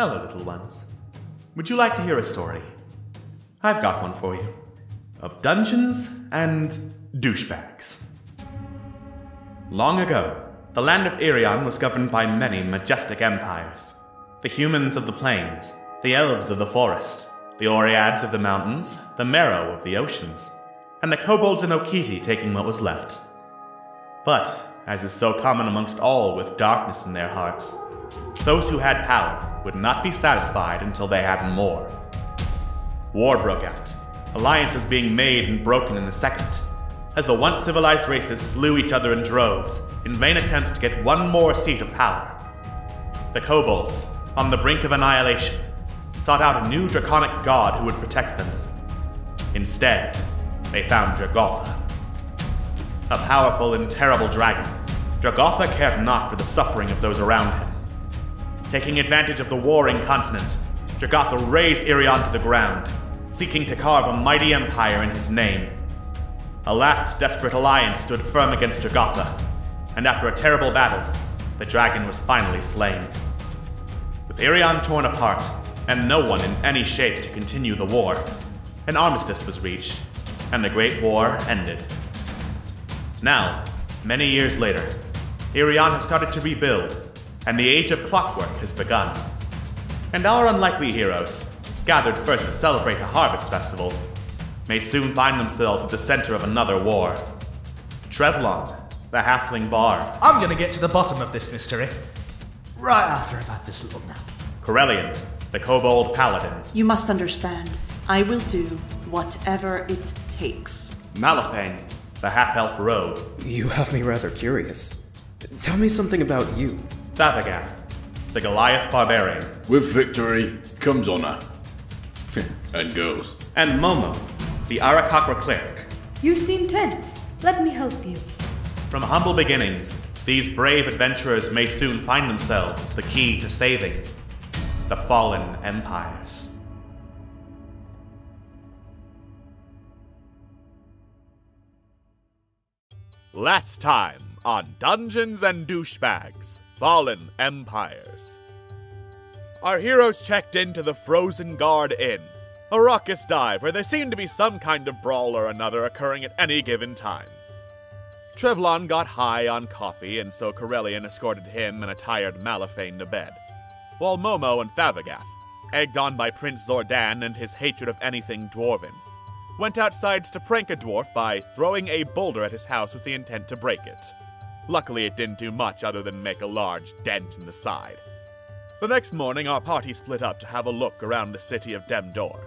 Hello, little ones. Would you like to hear a story? I've got one for you. Of dungeons and douchebags. Long ago, the land of Irion was governed by many majestic empires. The humans of the plains, the elves of the forest, the Oreads of the mountains, the Merrow of the oceans, and the kobolds and Okiti taking what was left. But, as is so common amongst all with darkness in their hearts, those who had power would not be satisfied until they had more. War broke out, alliances being made and broken in a second, as the once civilized races slew each other in droves in vain attempts to get one more seat of power. The kobolds, on the brink of annihilation, sought out a new draconic god who would protect them. Instead, they found Jagotha. A powerful and terrible dragon, Jagotha cared not for the suffering of those around him. Taking advantage of the warring continent, Jagotha razed Irion to the ground, seeking to carve a mighty empire in his name. A last desperate alliance stood firm against Jagotha, and after a terrible battle, the dragon was finally slain. With Irion torn apart, and no one in any shape to continue the war, an armistice was reached, and the Great War ended. Now, many years later, Irion has started to rebuild, and the Age of Clockwork has begun. And our unlikely heroes, gathered first to celebrate a harvest festival, may soon find themselves at the center of another war. Trevlon, the halfling bard. I'm gonna get to the bottom of this mystery. Right after I've had this little nap. Corellian, the kobold paladin. You must understand, I will do whatever it takes. Malifang, the half-elf rogue. You have me rather curious. Tell me something about you. Thavagath, the Goliath barbarian. With victory comes honor. And goes. And Momo, the Arakakra cleric. You seem tense. Let me help you. From humble beginnings, these brave adventurers may soon find themselves the key to saving the fallen empires. Last time on Dungeons and Douchebags, Fallen Empires. Our heroes checked into the Frozen Guard Inn, a raucous dive where there seemed to be some kind of brawl or another occurring at any given time. Trevlon got high on coffee, and so Corellian escorted him and a tired Malifane to bed, while Momo and Thavagath, egged on by Prince Zordan and his hatred of anything dwarven, went outside to prank a dwarf by throwing a boulder at his house with the intent to break it. Luckily, it didn't do much other than make a large dent in the side. The next morning, our party split up to have a look around the city of Demdor.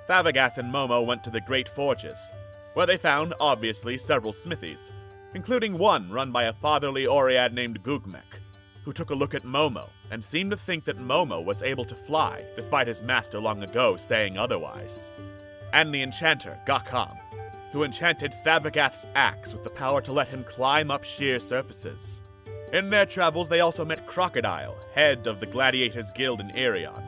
Thavagath and Momo went to the Great Forges, where they found, obviously, several smithies, including one run by a fatherly Oread named Gugmek, who took a look at Momo and seemed to think that Momo was able to fly, despite his master long ago saying otherwise. And the enchanter, Gakam, who enchanted Thavagath's axe with the power to let him climb up sheer surfaces. In their travels, they also met Crocodile, head of the Gladiators Guild in Irion,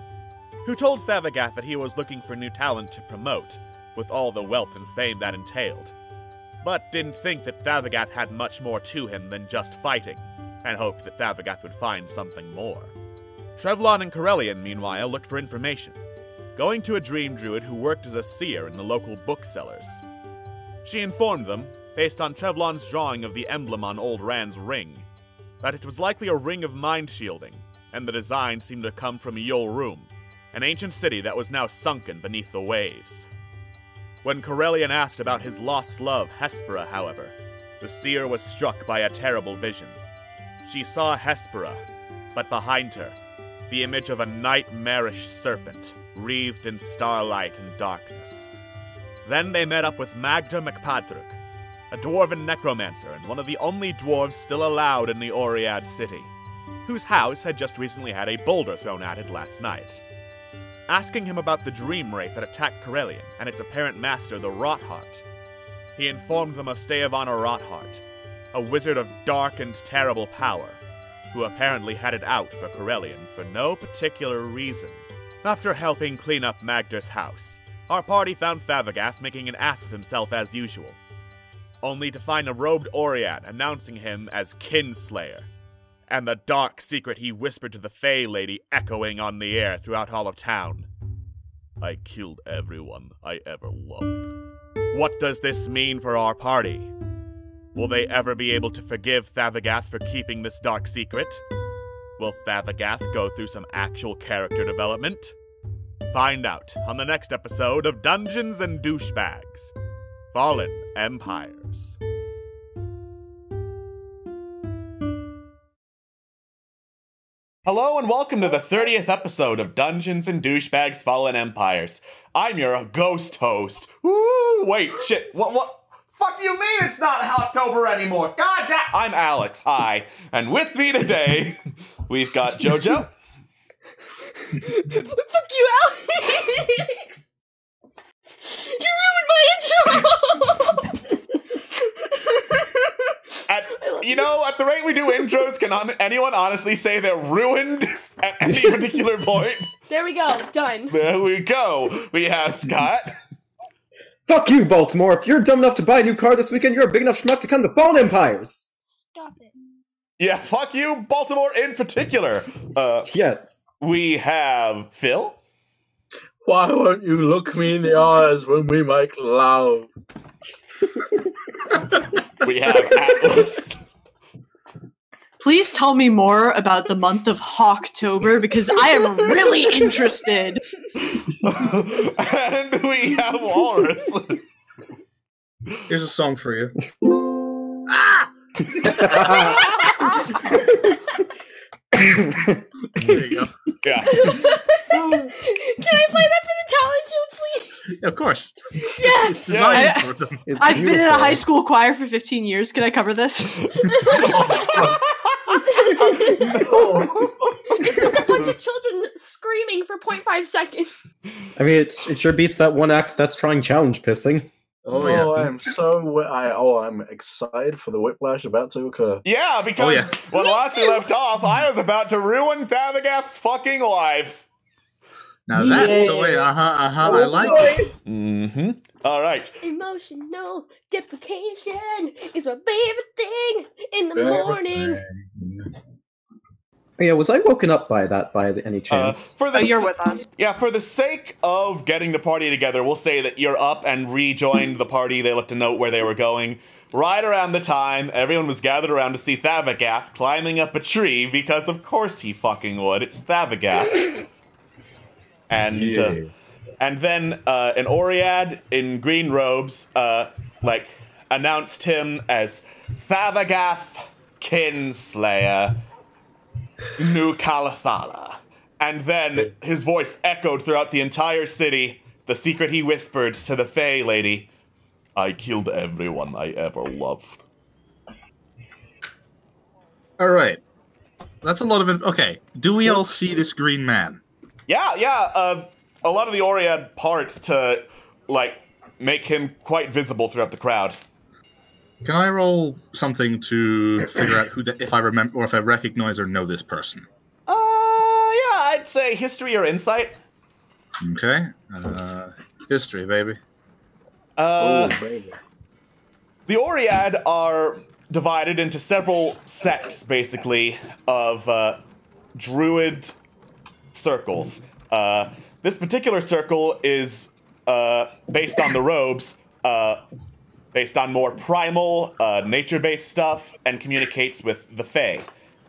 who told Thavagath that he was looking for new talent to promote, with all the wealth and fame that entailed, but didn't think that Thavagath had much more to him than just fighting, and hoped that Thavagath would find something more. Trevlon and Corellian, meanwhile, looked for information, going to a dream druid who worked as a seer in the local booksellers. She informed them, based on Trevlon's drawing of the emblem on Old Rand's ring, that it was likely a ring of mind shielding, and the design seemed to come from Yolrum, an ancient city that was now sunken beneath the waves. When Corellian asked about his lost love, Hespera, however, the seer was struck by a terrible vision. She saw Hespera, but behind her, the image of a nightmarish serpent, wreathed in starlight and darkness. Then they met up with Magda MacPadruk, a dwarven necromancer and one of the only dwarves still allowed in the Oread city, whose house had just recently had a boulder thrown at it last night. Asking him about the dream wraith that attacked Corellian and its apparent master, the Rotheart, he informed them of Steavana Rotheart, a wizard of dark and terrible power, who apparently had it out for Corellian for no particular reason. After helping clean up Magda's house, our party found Thavagath making an ass of himself as usual, only to find a robed Oread announcing him as Kinslayer, and the dark secret he whispered to the Fey Lady echoing on the air throughout all of town. I killed everyone I ever loved. What does this mean for our party? Will they ever be able to forgive Thavagath for keeping this dark secret? Will Thavagath go through some actual character development? Find out on the next episode of Dungeons and Douchebags: Fallen Empires. Hello and welcome to the 30th episode of Dungeons and Douchebags Fallen Empires. I'm your ghost host. Woo! Wait, shit, what? Fuck you mean it's not October anymore? God damn! I'm Alex, hi. And with me today, we've got JoJo. Fuck you, Alex! You ruined my intro! At the rate we do intros, can anyone honestly say they're ruined at any particular point? There we go, done. There we go. We have Scott. Fuck you, Baltimore! If you're dumb enough to buy a new car this weekend, you're a big enough schmuck to come to Fallen Empires! Stop it. Yeah, fuck you, Baltimore in particular. Yes. We have Phil. Why won't you look me in the eyes when we make love? We have Atlas. Please tell me more about the month of Hawktober because I am really interested. And we have Walrus. Here's a song for you. There you go. Yeah. Can I play that for the talent show, please? Of course. Yes! It's designed for them. I've been in a high school choir for 15 years. Can I cover this? It's just a bunch of children screaming for 0.5 seconds. I mean, it sure beats that one act That's Trying challenge pissing. Oh, yeah. I'm excited for the whiplash about to occur. Yeah, because when last we left off, I was about to ruin Thavagath's fucking life. Now that's the way, I like it. Mm-hmm. All right. Emotional deprecation is my favorite thing in the morning. Oh, yeah, was I woken up by that by any chance? You're with us. Yeah, for the sake of getting the party together, we'll say that you're up and rejoined the party. They left a note where they were going. Right around the time, everyone was gathered around to see Thavagath climbing up a tree, because of course he fucking would. It's Thavagath. And then an Oread in green robes, announced him as Thavagath Kinslayer New Calathala. And then his voice echoed throughout the entire city, the secret he whispered to the Fey Lady: I killed everyone I ever loved. Alright. That's a lot of... Okay, do we all see this green man? Yeah, a lot of the Oread part to, make him quite visible throughout the crowd. Can I roll something to figure out if I remember or if I recognize or know this person? Yeah, I'd say history or insight. Okay. History, baby. The Oread are divided into several sects, basically, of druid circles. This particular circle is based on the robes, based on more primal, nature-based stuff, and communicates with the Fae.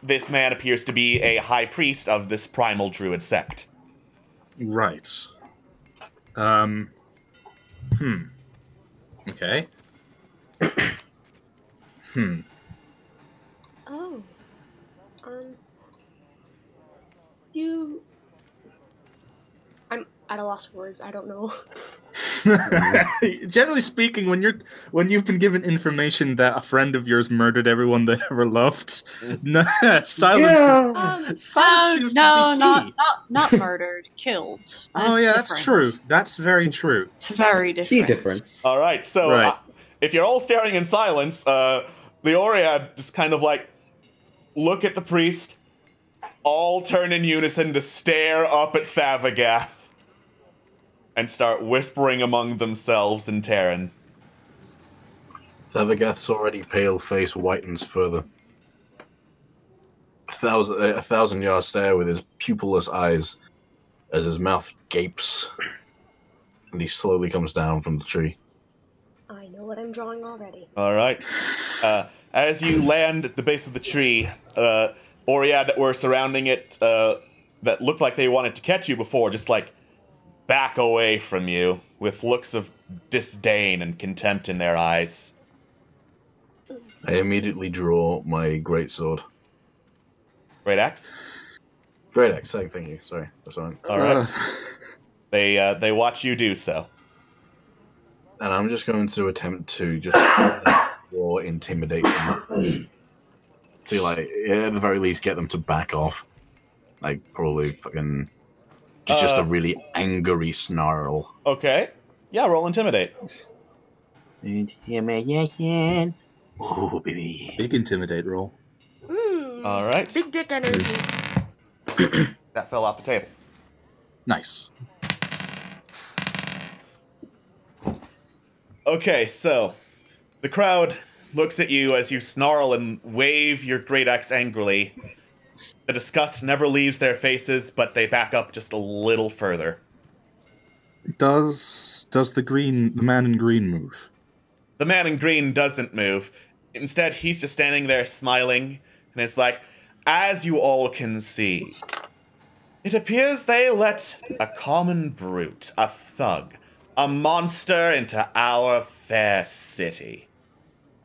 This man appears to be a high priest of this primal druid sect. Right. Okay. Oh. I'm at a loss for words. I don't know. Generally speaking, when you've been given information that a friend of yours murdered everyone they ever loved, silence seems to be key. Not murdered, killed. That's true. That's very true. It's very different. Key difference. All right, so if you're all staring in silence, the Oread just kind of look at the priest, all turn in unison to stare up at Thavagath, and start whispering among themselves in Terran. Thavagath's already pale face whitens further. 1,000-yard stare with his pupilless eyes as his mouth gapes, and he slowly comes down from the tree. I know what I'm drawing already. All right. As you land at the base of the tree, Oread that were surrounding it, that looked like they wanted to catch you before, just like back away from you with looks of disdain and contempt in their eyes. I immediately draw my greatsword. Great axe? Great axe, thank you. Sorry, that's fine. All right. They watch you do so. And I'm just going to attempt to just or intimidate them. To, like, at the very least, get them to back off. Like, probably fucking... Just a really angry snarl. Okay. Yeah, roll intimidate. Intimidation. Oh, baby. Big intimidate roll. All right. Big dick energy. That fell off the table. Nice. Okay, so the crowd looks at you as you snarl and wave your great axe angrily. The disgust never leaves their faces, but they back up just a little further. Does the man in green move? The man in green doesn't move. Instead, he's just standing there smiling, and it's like, as you all can see, it appears they let a common brute, a thug, a monster into our fair city.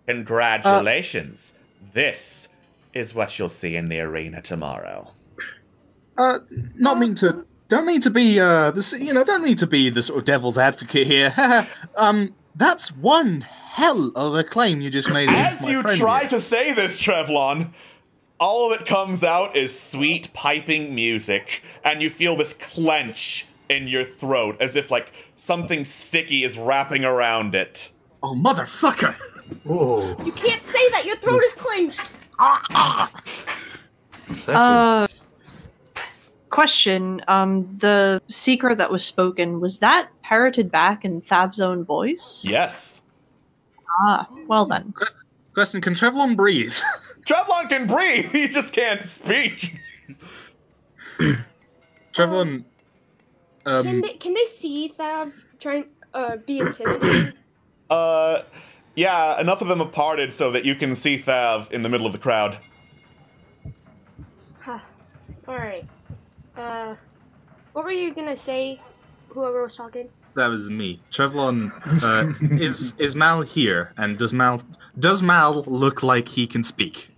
Congratulations. This is what you'll see in the arena tomorrow. Don't mean to be the sort of devil's advocate here. That's one hell of a claim you just made against As my you friend try here. to say this, Trevlon, all that comes out is sweet piping music, and you feel this clench in your throat, as if like something sticky is wrapping around it. Oh, motherfucker! Whoa. You can't say that. Your throat is clenched. Sexy. Question, the secret that was spoken, was that parroted back in Thab's own voice? Yes. Ah, well then. Question, can Trevlon breathe? Trevlon can breathe, he just can't speak. Trevlon, Can they see Thab trying be intimidated? Yeah, enough of them have parted so that you can see Thav in the middle of the crowd. Huh. Alright. What were you gonna say, whoever was talking? that was me. Trevlon, is Mal here? And does Mal look like he can speak?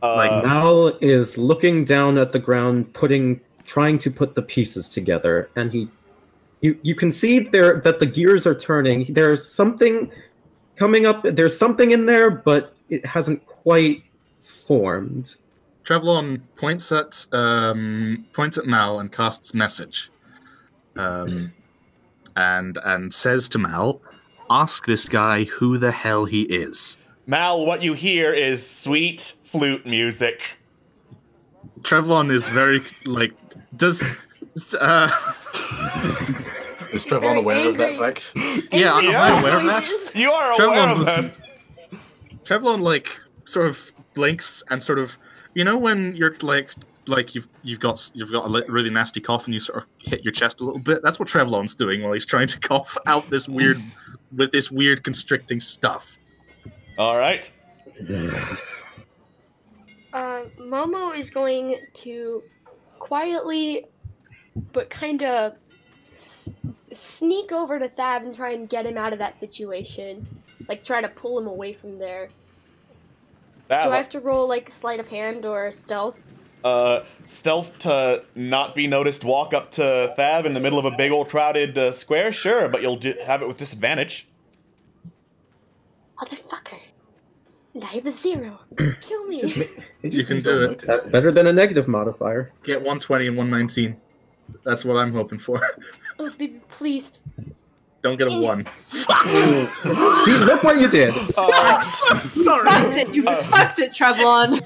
Mal is looking down at the ground, trying to put the pieces together, and you can see there that the gears are turning. There's something coming up. There's something in there, but it hasn't quite formed. Trevlon points at Mal and casts message, and says to Mal, "Ask this guy who the hell he is." Mal, what you hear is sweet flute music. Trevlon is very does. Is Trevlon aware of that fact? Yeah, am I aware of that? You are aware of that. Trevlon sort of blinks and sort of, when you're you've got a really nasty cough and you sort of hit your chest a little bit. That's what Trevlon's doing while he's trying to cough out this weird constricting stuff. All right. Momo is going to quietly, but kind of sneak over to Thab and try and get him out of that situation. Try to pull him away from there. Do I have to roll, sleight of hand or stealth? Stealth to not be noticed, walk up to Thab in the middle of a big old crowded square? Sure, but you'll have it with disadvantage. Motherfucker. And I have a 0. Kill me. You can do it. That's better than a negative modifier. Get 120 and 119. That's what I'm hoping for. Oh, baby, please. Don't get a 1. See, look what you did. I'm so sorry. You fucked it, Trevlon.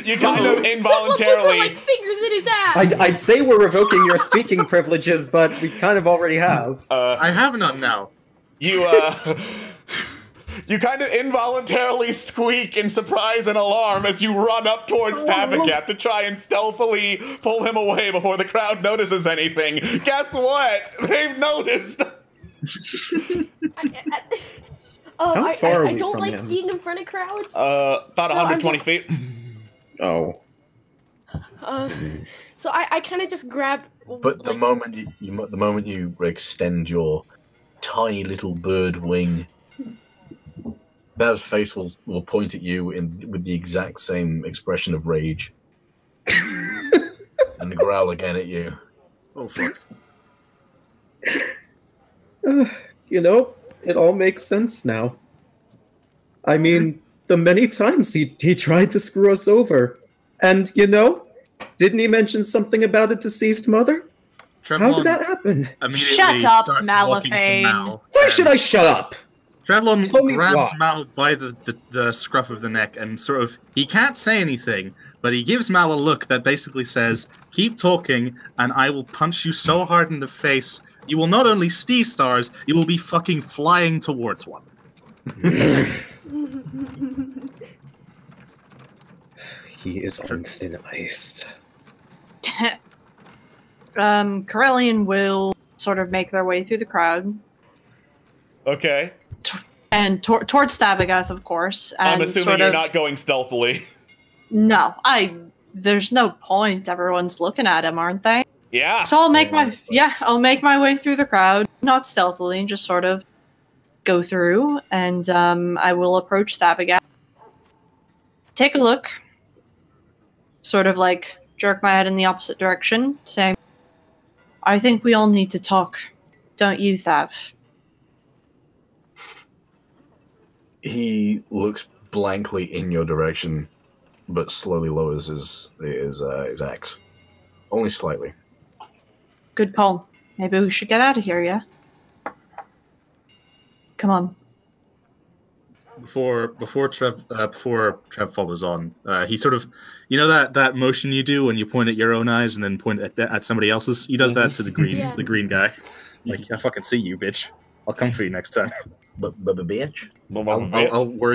You kind of involuntarily. Like fingers in his ass. I'd say we're revoking your speaking privileges, but we kind of already have. I have none now. You kind of involuntarily squeak in surprise and alarm as you run up towards Thavagath to try and stealthily pull him away before the crowd notices anything. Guess what? They've noticed! How far are I we don't from like him? being in front of crowds. About So 120 feet. Oh. So I kind of just grab. But the moment you extend your tiny little bird wing, Thav's face will point at you with the exact same expression of rage, and growl again at you. Oh fuck. You know, it all makes sense now. I mean, the many times he tried to screw us over. And, you know, didn't he mention something about a deceased mother? How did that happen? Shut up, Malafane. Why should I shut up? Trevlon Tell me grabs why. Mal by the scruff of the neck and sort of, he can't say anything, but he gives Mal a look that basically says, keep talking and I will punch you so hard in the face, you will not only see stars, you will be fucking flying towards one. He is on thin ice. Corellian will sort of make their way through the crowd. Okay. And towards Thavagath, of course. And I'm assuming sort you're of, not going stealthily. No, there's no point. Everyone's looking at him, aren't they? Yeah. So I'll make my way through the crowd, not stealthily, and just sort of go through, and I will approach Thavagath. Take a look. Sort of like jerk my head in the opposite direction, saying, I think we all need to talk. Don't you, Thav? He looks blankly in your direction, but slowly lowers his axe. Only slightly. Good call. Maybe we should get out of here, yeah? Come on. Before Trev follows on, he sort of, you know that motion you do when you point at your own eyes and then point at somebody else's. He does that to the green guy. Like, I fucking see you, bitch. I'll come for you next time. But bitch.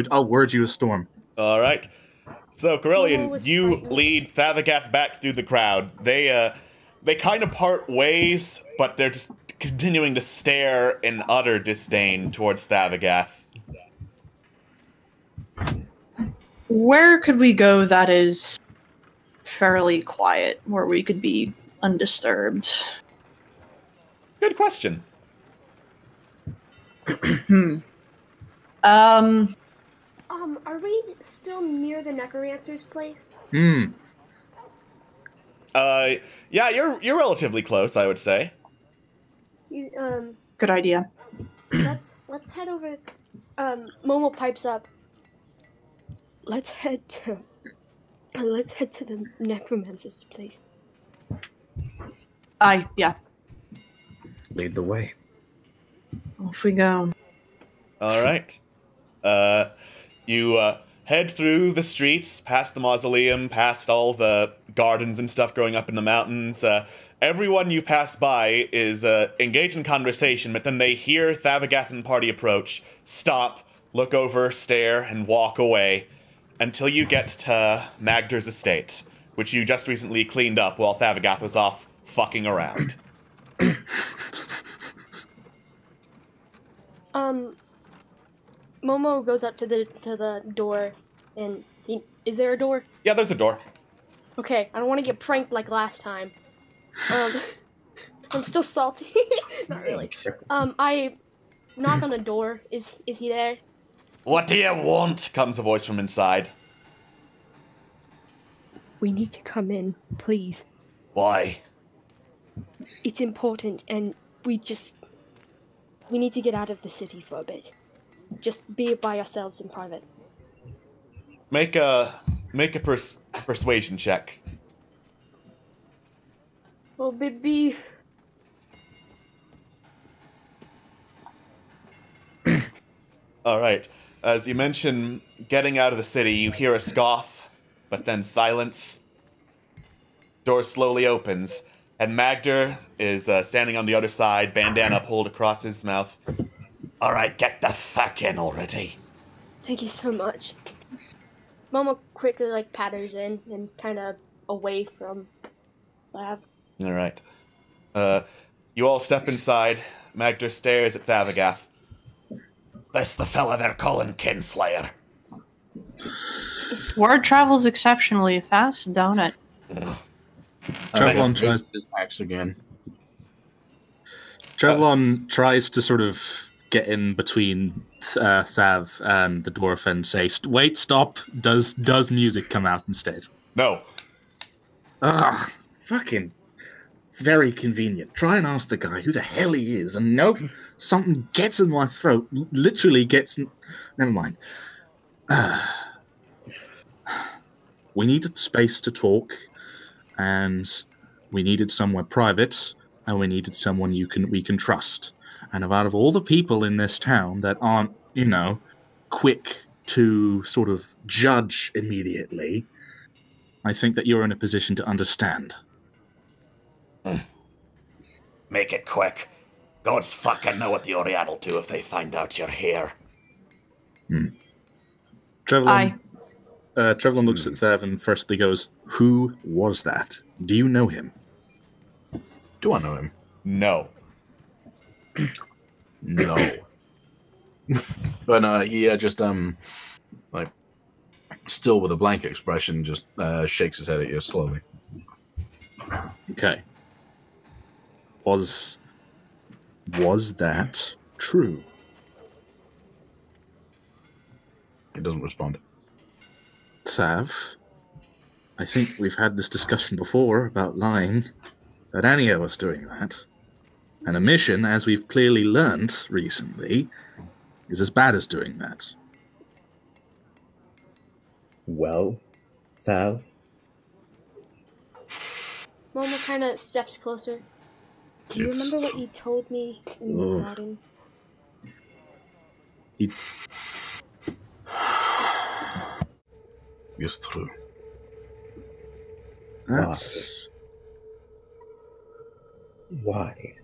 I'll word you a storm. All right. So, Corellian, was you frightening. lead Thavagath back through the crowd. They kind of part ways, but they're just continuing to stare in utter disdain towards Thavagath. Where could we go that is fairly quiet, where we could be undisturbed? Good question. Are we still near the necromancer's place? Yeah, you're relatively close, I would say. Good idea. Let's head over. Momo pipes up. Let's head to the necromancer's place. Yeah. Lead the way. Off we go. All right. You head through the streets, past the mausoleum, past all the gardens and stuff growing up in the mountains. Everyone you pass by is engaged in conversation, but then they hear Thavagath and party approach, stop, look over, stare, and walk away until you get to Magder's estate, which you just recently cleaned up while Thavagath was off fucking around. Momo goes up to the door, and is there a door? Yeah, there's a door. Okay, I don't want to get pranked like last time. I'm still salty. Not really. I knock on the door. Is he there? What do you want? Comes a voice from inside. We need to come in, please. Why? It's important, and we need to get out of the city for a bit. Just be by ourselves in private. Make a persuasion check. Oh, baby. All right. As you mention getting out of the city, you hear a scoff, but then silence. Door slowly opens, and Magder is standing on the other side, bandana pulled across his mouth. All right, get the fuck in already. Thank you so much. Momo quickly patters in and kind of away from Thav. All right. You all step inside. Magder stares at Thavagath. That's the fella they're calling Kinslayer. Word travels exceptionally fast, don't it? Trevlon tries his axe again. Trevlon tries to sort of get in between Thav and the dwarf and say, "Wait, stop! Does music come out instead?" No. Ah, fucking very convenient. Try and ask the guy who the hell he is, and nope, something gets in my throat. Literally gets. Never mind. We needed space to talk, and we needed somewhere private, and we needed someone we can trust. And out of all the people in this town that aren't, quick to sort of judge immediately, I think that you're in a position to understand. Make it quick. Gods fucking know what the Oriad will do if they find out you're here. Trevlon looks at Thav and firstly goes, "Who was that? Do you know him?" Do I know him? No. No. But no, he just still with a blank expression, just shakes his head at you slowly. Okay. Was that true? He doesn't respond. Thav, I think we've had this discussion before about lying, about any of us doing that. And a mission, as we've clearly learnt recently, is as bad as doing that. Well, Thav? Momo kind of steps closer. Do you remember what you told me in the garden? It's true. That's... Why?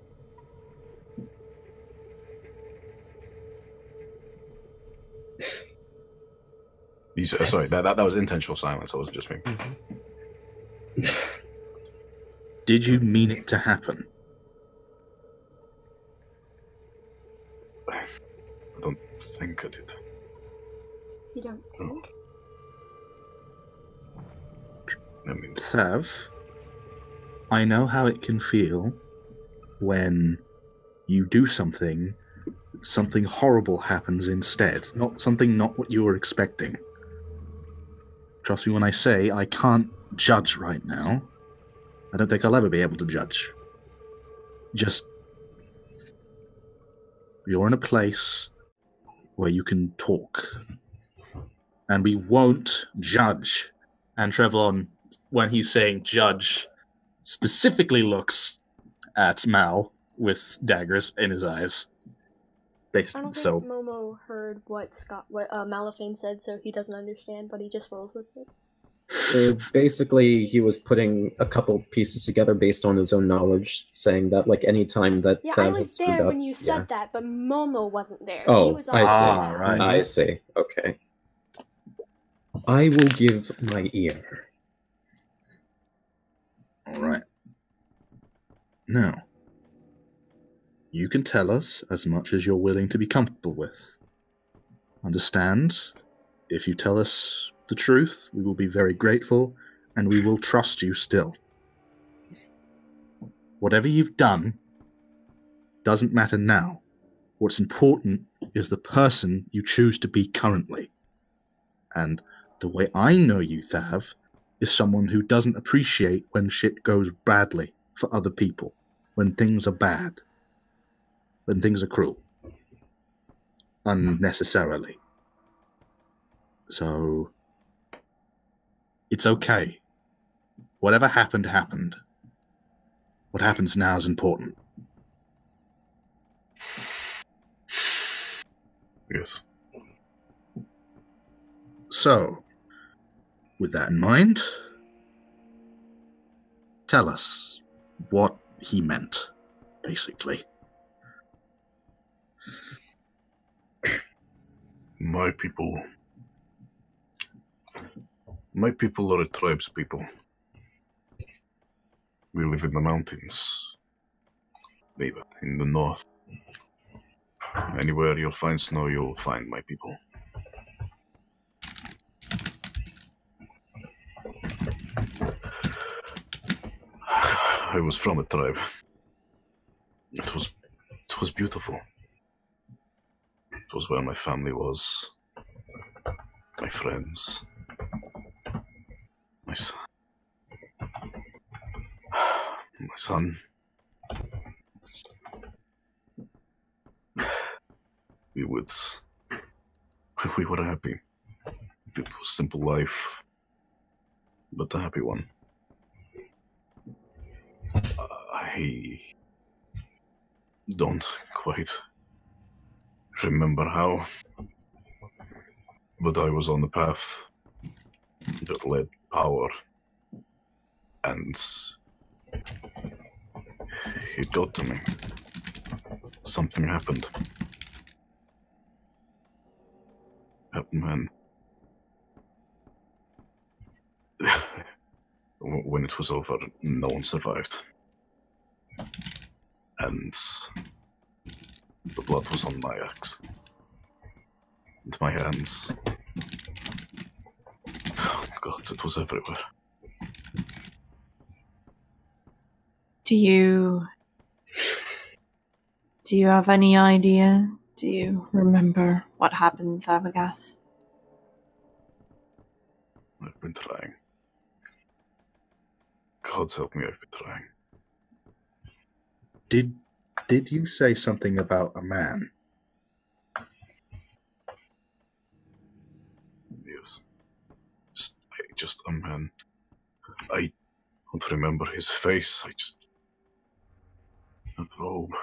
Sorry, that was intentional silence. That wasn't just me. Did you mean it to happen? I don't think I did. You don't think? I mean, Thav, I know how it can feel when you do something horrible happens instead. Not what you were expecting. Trust me when I say I can't judge right now. I don't think I'll ever be able to judge. Just, you're in a place where you can talk. And we won't judge. And Trevlon, when he's saying judge, specifically looks at Mal with daggers in his eyes. I don't think Momo heard what Malafane said, so he doesn't understand, but he just rolls with it. Basically, he was putting a couple pieces together based on his own knowledge, saying that any time that Yeah, Thav I was had screwed there up, when you said that, but Momo wasn't there. Oh, he was I see. Right. I see. Okay. I will give my ear. All right. Now, you can tell us as much as you're willing to be comfortable with. Understand? If you tell us the truth, we will be very grateful, and we will trust you still. Whatever you've done doesn't matter now. What's important is the person you choose to be currently. And the way I know you, Thav, is someone who doesn't appreciate when shit goes badly for other people, when things are bad, when things are cruel, unnecessarily. So, it's okay. Whatever happened, happened. What happens now is important. Yes. So, with that in mind, tell us what he meant, basically. My people. My people are a tribe's people. We live in the mountains. Maybe in the north. Anywhere you'll find snow, you'll find my people. I was from a tribe. It was beautiful. It was where my family was. My friends. My son. We were happy. It was simple life, but a happy one. I don't quite remember how, but I was on the path that led power, and it got to me. Something happened. Man. When it was over, no one survived. And the blood was on my axe. And my hands. Oh God, it was everywhere. Do you have any idea? Do you remember what happened, Thavagoth? I've been trying. God help me, I've been trying. Did you say something about a man? Yes. Just a man. I don't remember his face. That robe.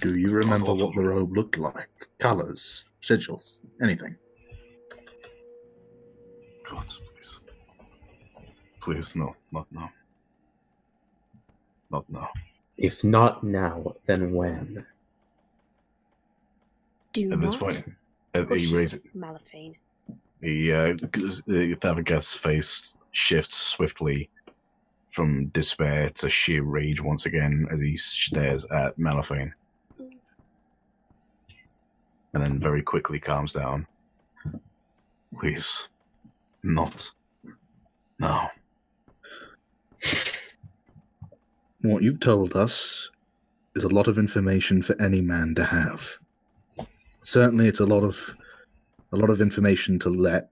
Do you remember what the robe looked like? Colors, sigils, anything? God, please. Please, no, not now. Not now. If not now, then when? Do At this point, he raises it. Malafine. The Thavagoth's face shifts swiftly from despair to sheer rage once again as he stares at Malafine. And then very quickly calms down. Please, not now. What you've told us is a lot of information for any man to have. Certainly, it's a lot of information to let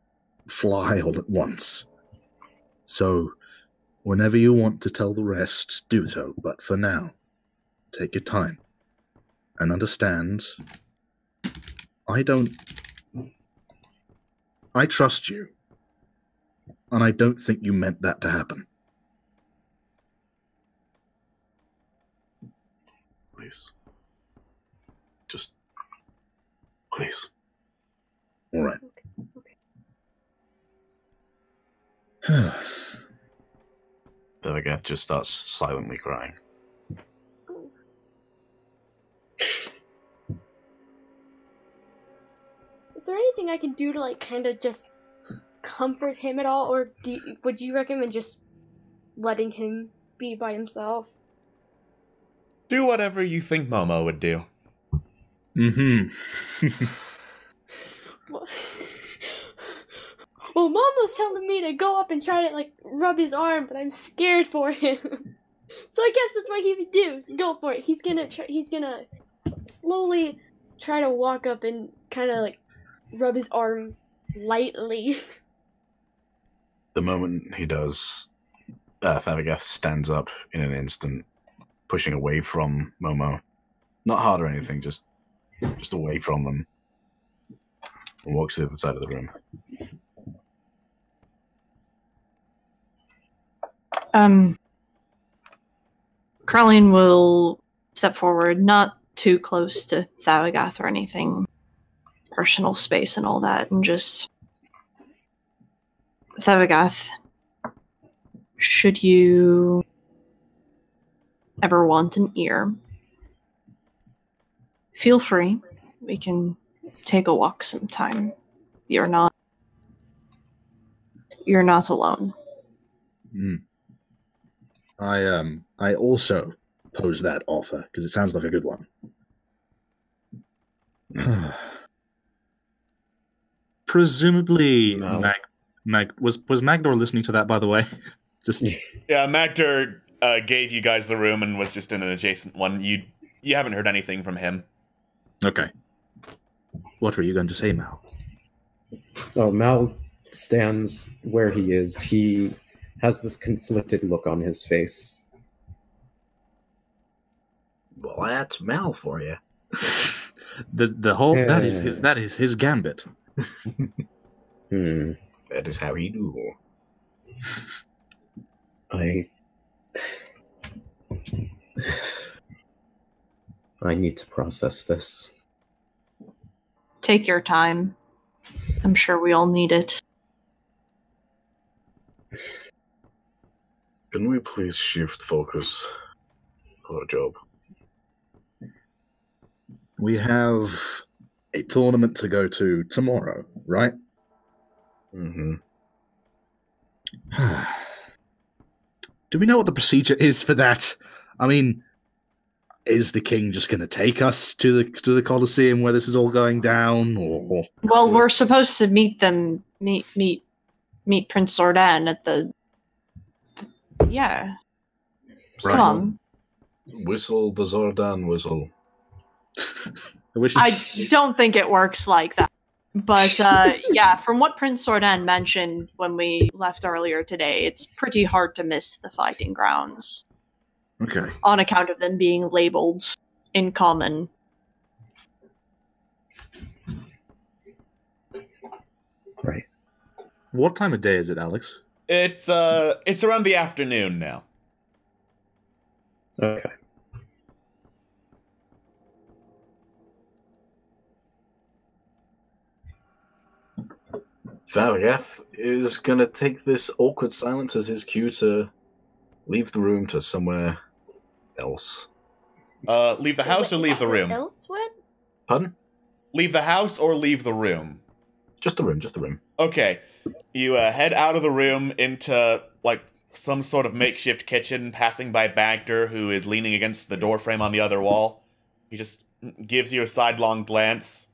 fly all at once. So, whenever you want to tell the rest, do so. But for now, take your time and understand. I trust you, and I don't think you meant that to happen. Please. Just, please. All right. Thavagoth just starts silently crying. Is there anything I can do to, like, kind of just comfort him at all? Or would you recommend just letting him be by himself? Do whatever you think Momo would do. Mm-hmm. Well, Momo's telling me to go up and try to, like, rub his arm, but I'm scared for him. So I guess that's what he would do. So go for it. He's gonna slowly try to walk up and kind of, like, rub his arm lightly. The moment he does, Thavagoth stands up in an instant, pushing away from Momo. Not hard or anything, just away from them. And walks to the other side of the room. Carlene will step forward, not too close to Thavagoth or anything. Personal space and all that, and just... Thavagoth, should you ever want an ear, feel free. we can take a walk sometime. You're not alone. I also pose that offer because it sounds like a good one. Presumably, No. was Magdor listening to that, by the way? Just Yeah, Magdur gave you guys the room and was just in an adjacent one. You haven't heard anything from him. okay. What were you going to say, Mal? Oh, Mal stands where he is. He has this conflicted look on his face. Well, that's Mal for you. The whole that is his gambit. That is how he do. I need to process this. Take your time. I'm sure we all need it. Can we please shift focus for a job? We have a tournament to go to tomorrow, right? Mm-hmm. Do we know what the procedure is for that? I mean, is the king just going to take us to the Colosseum where this is all going down, or? Well, we're supposed to meet Prince Zordan at the. Yeah. Right. Come on. Whistle the Zordan whistle. I don't think it works like that. But yeah, from what Prince Zordan mentioned when we left earlier today, it's pretty hard to miss the fighting grounds. Okay. On account of them being labeled in common. Right. What time of day is it, Alex? It's around the afternoon now. Okay. Faragath is going to take this awkward silence as his cue to leave the room to somewhere else. Leave the house or leave the room? Elsewhere? Pardon? Leave the house or leave the room? Just the room, just the room. Okay. You head out of the room into, like, some sort of makeshift kitchen, passing by Bagder, who is leaning against the doorframe on the other wall. He just gives you a sidelong glance.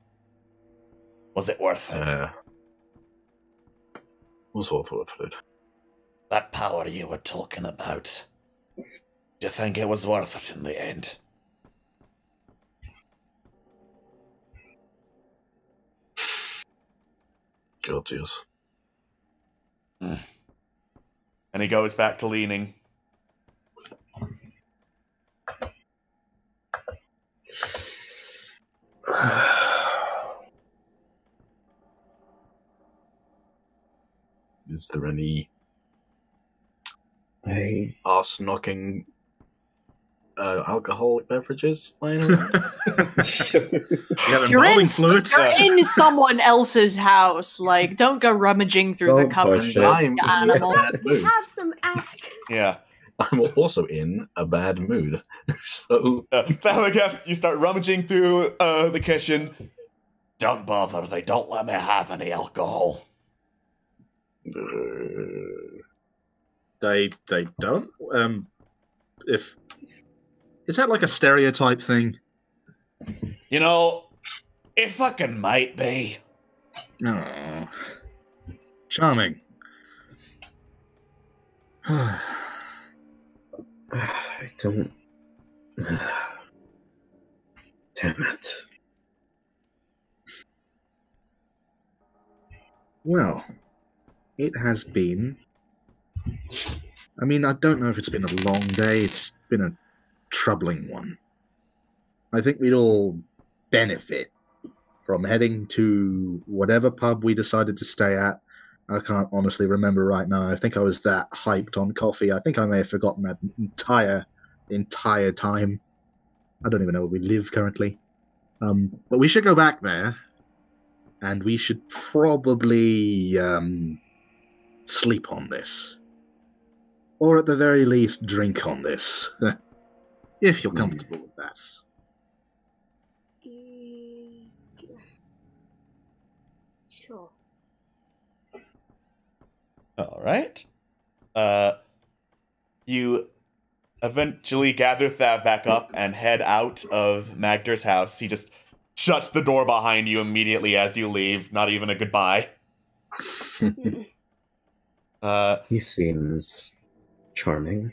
Was it worth it? Was all worth it. That power you were talking about. Do you think it was worth it in the end? God, yes. And he goes back to leaning. Is there any I ass-knocking alcoholic beverages lying around? You're in someone else's house. Like, don't go rummaging through the cupboard. I'm Animal. in a bad mood. Have some ask. Yeah. I'm also in a bad mood. So You start rummaging through the kitchen. Don't bother, they don't let me have any alcohol. They don't. If is that like a stereotype thing? You know, it fucking might be. Oh, charming. I don't. Damn it. Well, it has been. I mean, I don't know if it's been a long day. It's been a troubling one. I think we'd all benefit from heading to whatever pub we decided to stay at. I can't honestly remember right now. I think I was that hyped on coffee. I think I may have forgotten that entire time. I don't even know where we live currently. But we should go back there. And we should probably sleep on this. Or at the very least, drink on this. If you're comfortable with that. Sure. All right. You eventually gather Thav back up and head out of Magdar's house. He just shuts the door behind you immediately as you leave, not even a goodbye. He seems charming.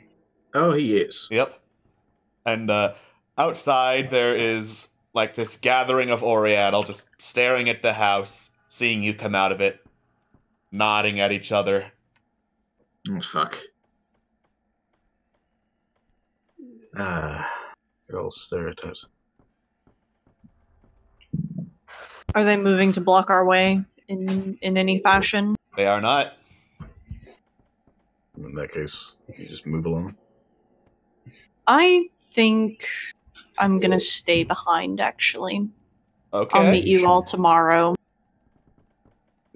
Oh, he is. Yep. And outside there is like this gathering of Oriadal just staring at the house, seeing you come out of it, nodding at each other. Oh, fuck. Good old stereotypes. Are they moving to block our way in any fashion? They are not. In that case, you just move along. I think I'm gonna stay behind, actually. Okay. I'll meet you all tomorrow.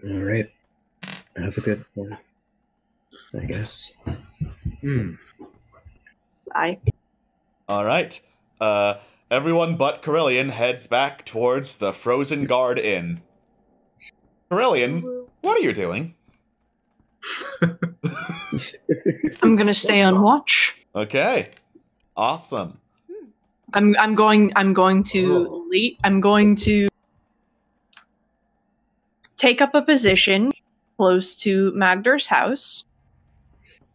All right. Have a good one, I guess. Bye. All right. Everyone but Carillion heads back towards the Frozen Guard Inn. Carillion, what are you doing? I'm gonna stay on watch. Okay. Awesome. I'm going to take up a position close to Magdar's house,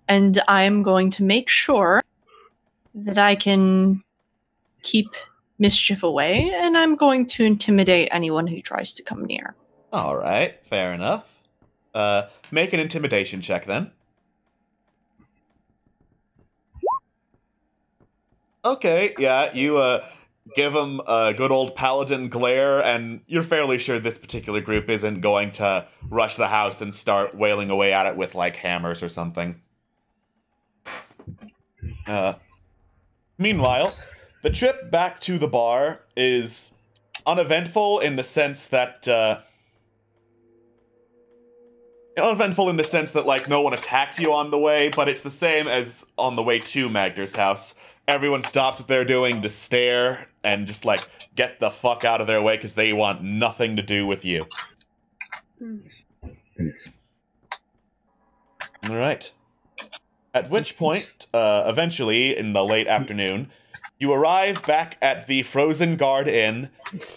and I'm going to make sure that I can keep mischief away, and I'm going to intimidate anyone who tries to come near. All right. Fair enough. Make an intimidation check then. Okay, yeah, you give them a good old paladin glare, and you're fairly sure this particular group isn't going to rush the house and start wailing away at it with, like, hammers or something. Meanwhile, the trip back to the bar is uneventful in the sense that, like, no one attacks you on the way, but it's the same as on the way to Magdar's house. Everyone stops what they're doing to stare and just, like, get the fuck out of their way because they want nothing to do with you. All right. At which point, eventually, in the late afternoon, you arrive back at the Frozen Guard Inn,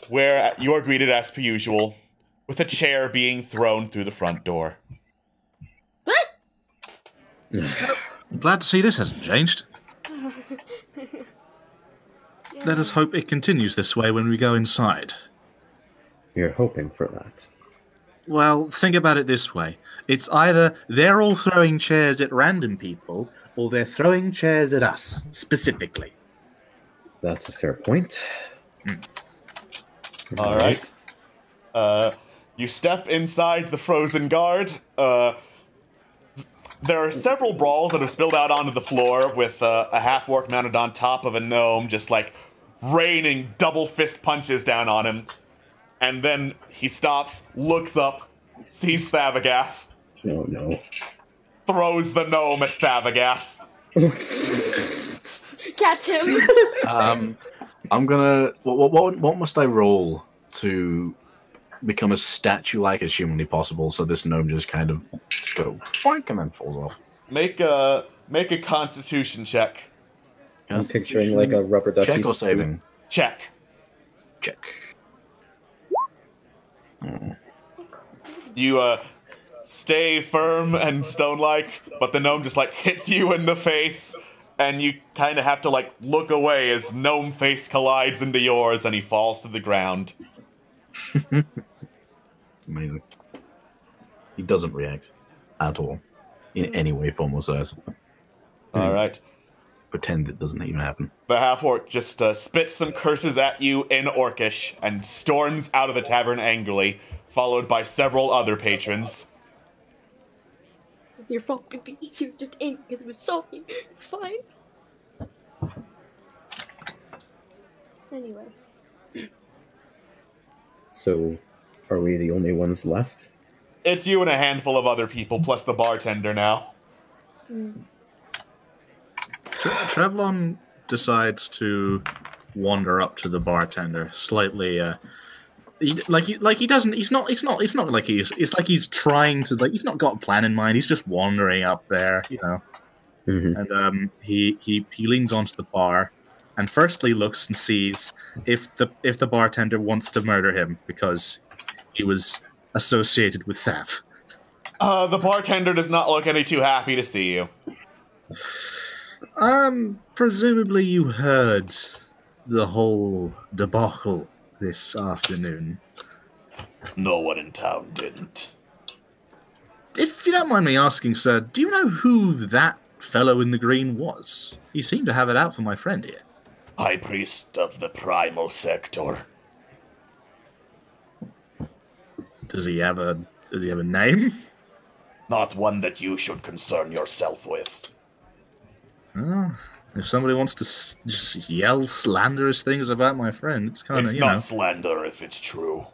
where you are greeted as per usual, with a chair being thrown through the front door. Glad to see this hasn't changed. Let us hope it continues this way when we go inside. You're hoping for that. Well, think about it this way. It's either they're all throwing chairs at random people, or they're throwing chairs at us, specifically. That's a fair point. All right. You step inside the Frozen Guard. There are several brawls that have spilled out onto the floor with a half-orc mounted on top of a gnome just, like, raining double fist punches down on him. And then he stops, looks up, sees Thavagath. Oh, no. Throws the gnome at Thavagath. Catch him! I'm gonna... What must I roll to become as statue-like as humanly possible so this gnome just kind of just go boink and then falls off? Make a Constitution check. I'm picturing like a rubber ducky. Check or saving? Check. Check. You stay firm and stone-like, but the gnome just like hits you in the face, and you kind of have to like look away as gnome face collides into yours, and he falls to the ground. Amazing. He doesn't react at all in any way, form, or size. All right. Pretends it doesn't even happen. The half-orc just spits some curses at you in Orcish and storms out of the tavern angrily, followed by several other patrons. Your fault, baby. She was just angry because it was salty. It's fine. Anyway. So, are we the only ones left? It's you and a handful of other people, plus the bartender now. Trevlon decides to wander up to the bartender, slightly he doesn't. He's not. It's not like he's. It's like he's trying to. Like he's not got a plan in mind. He's just wandering up there, you know. Mm-hmm. And he leans onto the bar, and firstly looks and sees if the bartender wants to murder him because he was associated with Thav. The bartender does not look any too happy to see you. Presumably you heard the whole debacle this afternoon. No one in town didn't. If you don't mind me asking, sir, do you know who that fellow in the green was? He seemed to have it out for my friend here. High priest of the primal sector. Does he have a name? Not one that you should concern yourself with. If somebody wants to just yell slanderous things about my friend, it's kind of, It's not slander if it's true.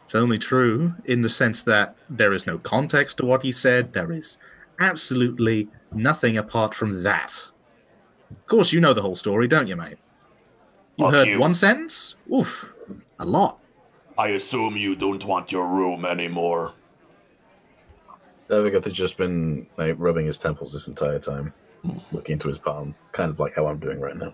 It's only true in the sense that there is no context to what he said. There is absolutely nothing apart from that. Of course, you know the whole story, don't you, mate? You Fuck heard you. one sentence? Oof, a lot. I assume you don't want your room anymore. Davigath has just been like rubbing his temples this entire time, looking into his palm, kind of like how I'm doing right now.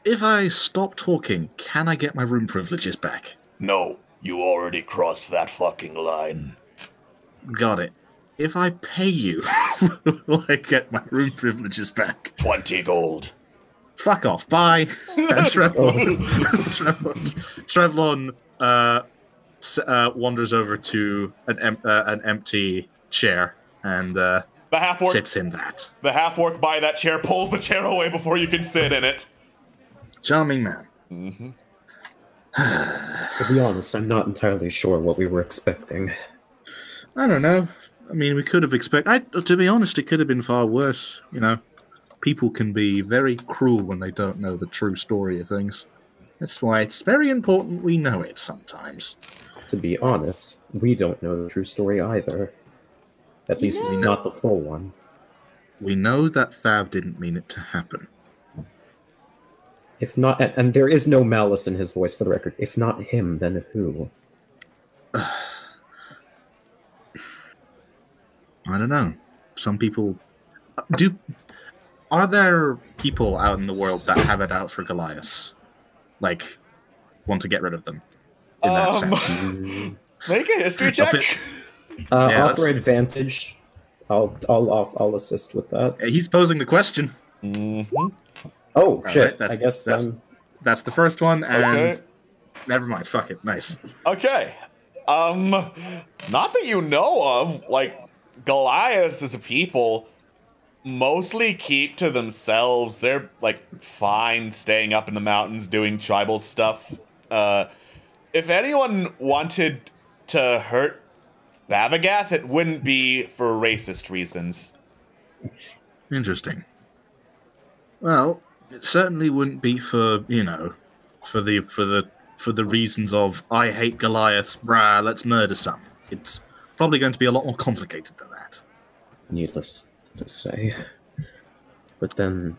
If I stop talking, can I get my room privileges back? No, you already crossed that fucking line. Got it. If I pay you, will I get my room privileges back? 20 gold. Fuck off. Bye. And Trevlon wanders over to an empty chair and The half-orc sits in that. The half-orc by that chair pulls the chair away before you can sit in it. Charming man. Mm-hmm. To be honest, I'm not entirely sure what we were expecting. I don't know. I mean, we could have expected... To be honest, it could have been far worse, you know. People can be very cruel when they don't know the true story of things. That's why it's very important we know it sometimes. To be honest, we don't know the true story either. At least not the full one. We know that Thav didn't mean it to happen. If not, and there is no malice in his voice for the record. If not him, then who? I don't know. Some people do. Are there people out in the world that have it out for Goliath? Like, want to get rid of them? In that sense. Make a history check. Offer advantage. I'll assist with that. He's posing the question. Mm-hmm. Oh shit! Right, I guess that's the first one, and Okay. never mind. Fuck it. Nice. Okay. Not that you know of, like, Goliaths as a people mostly keep to themselves. They're, like, fine staying up in the mountains doing tribal stuff. If anyone wanted to hurt Bavagath, it wouldn't be for racist reasons. Interesting. Well, it certainly wouldn't be for, you know, for the reasons of I hate Goliaths, brah, let's murder some. It's probably going to be a lot more complicated than that. Needless to say. But then,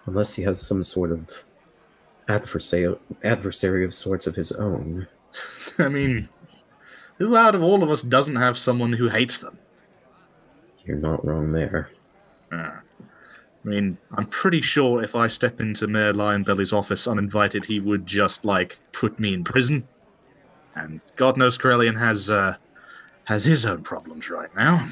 unless he has some sort of adversary of sorts of his own. I mean, who out of all of us doesn't have someone who hates them? You're not wrong there. I mean, I'm pretty sure if I step into Mayor Lionbelly's office uninvited, he would just, like, put me in prison. And God knows Corellian has his own problems right now.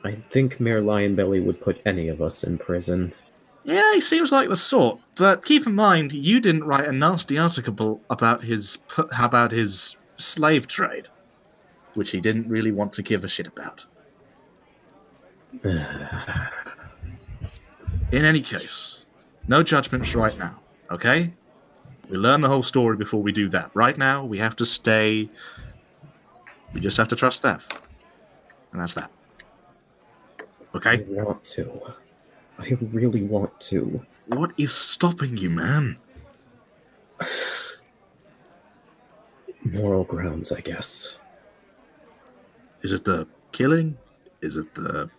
I think Mayor Lionbelly would put any of us in prison. Yeah, he seems like the sort. But keep in mind, you didn't write a nasty article about his slave trade, which he didn't really want to give a shit about. In any case, no judgments right now, okay? We learn the whole story before we do that. Right now, we have to stay... We just have to trust Steph. And that's that. Okay? I want to. I really want to. What is stopping you, man? Moral grounds, I guess. Is it the killing? Is it the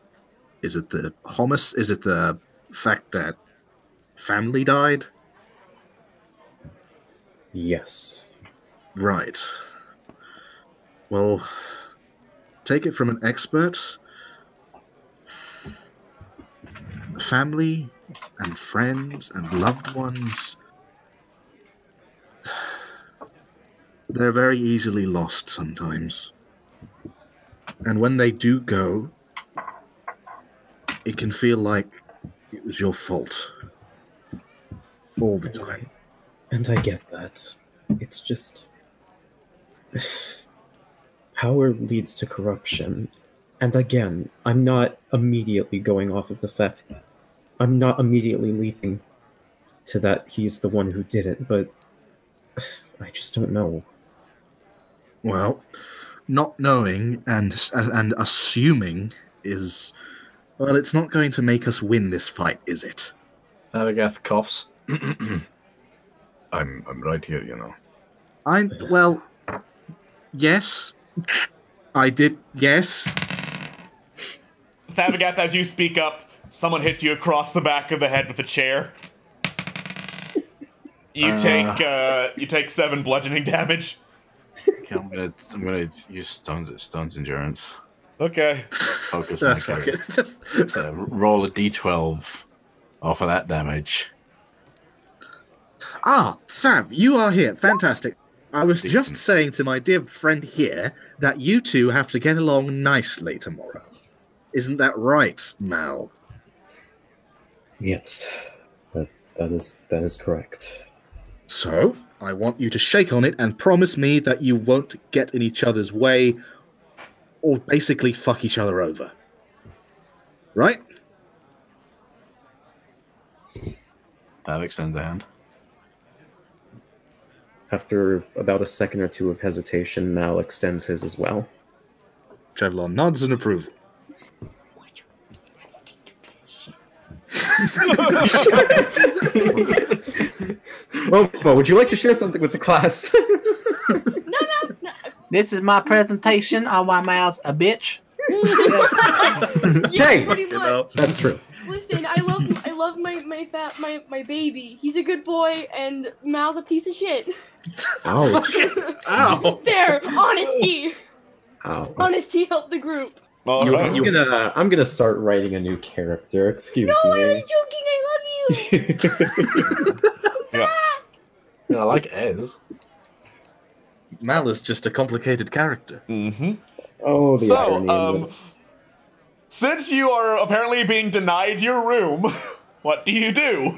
fact that family died? Yes. Right. Well, take it from an expert. Family and friends and loved ones, they're very easily lost sometimes. And when they do go, it can feel like it was your fault. All the time. And I get that. It's just... power leads to corruption. And again, I'm not immediately going off of the fact... I'm not immediately leaping to that he's the one who did it, but... I just don't know. Well, not knowing and assuming is... Well, it's not going to make us win this fight, is it? Navagath coughs. I'm right here, you know. Well, yes. I did, yes. Thavagath, as you speak up, someone hits you across the back of the head with a chair. You take 7 bludgeoning damage. Okay, I'm gonna use stones endurance. Okay. Focus my character. Just roll a d12 off of that damage. Ah, Thav, you are here. Fantastic. I was just saying to my dear friend here that you two have to get along nicely tomorrow. Isn't that right, Mal? Yes. That is correct. So, I want you to shake on it and promise me that you won't get in each other's way or basically fuck each other over. Right? That extends a hand. After about a second or two of hesitation, Mal extends his as well. Trevlon nods in approval. Well, would you like to share something with the class? No. This is my presentation on why Mal's a bitch. Yeah, Hey, pretty much. that's true. Listen, I love my baby. He's a good boy, and Mal's a piece of shit. Ouch. Ow. There, honesty. Ow. Honesty helped the group. I'm gonna start writing a new character. Excuse No, me. I was joking. I love you. Yeah, I like Ez. Mal is just a complicated character. Mm-hmm. Oh, the irony in this. Since you are apparently being denied your room, what do you do?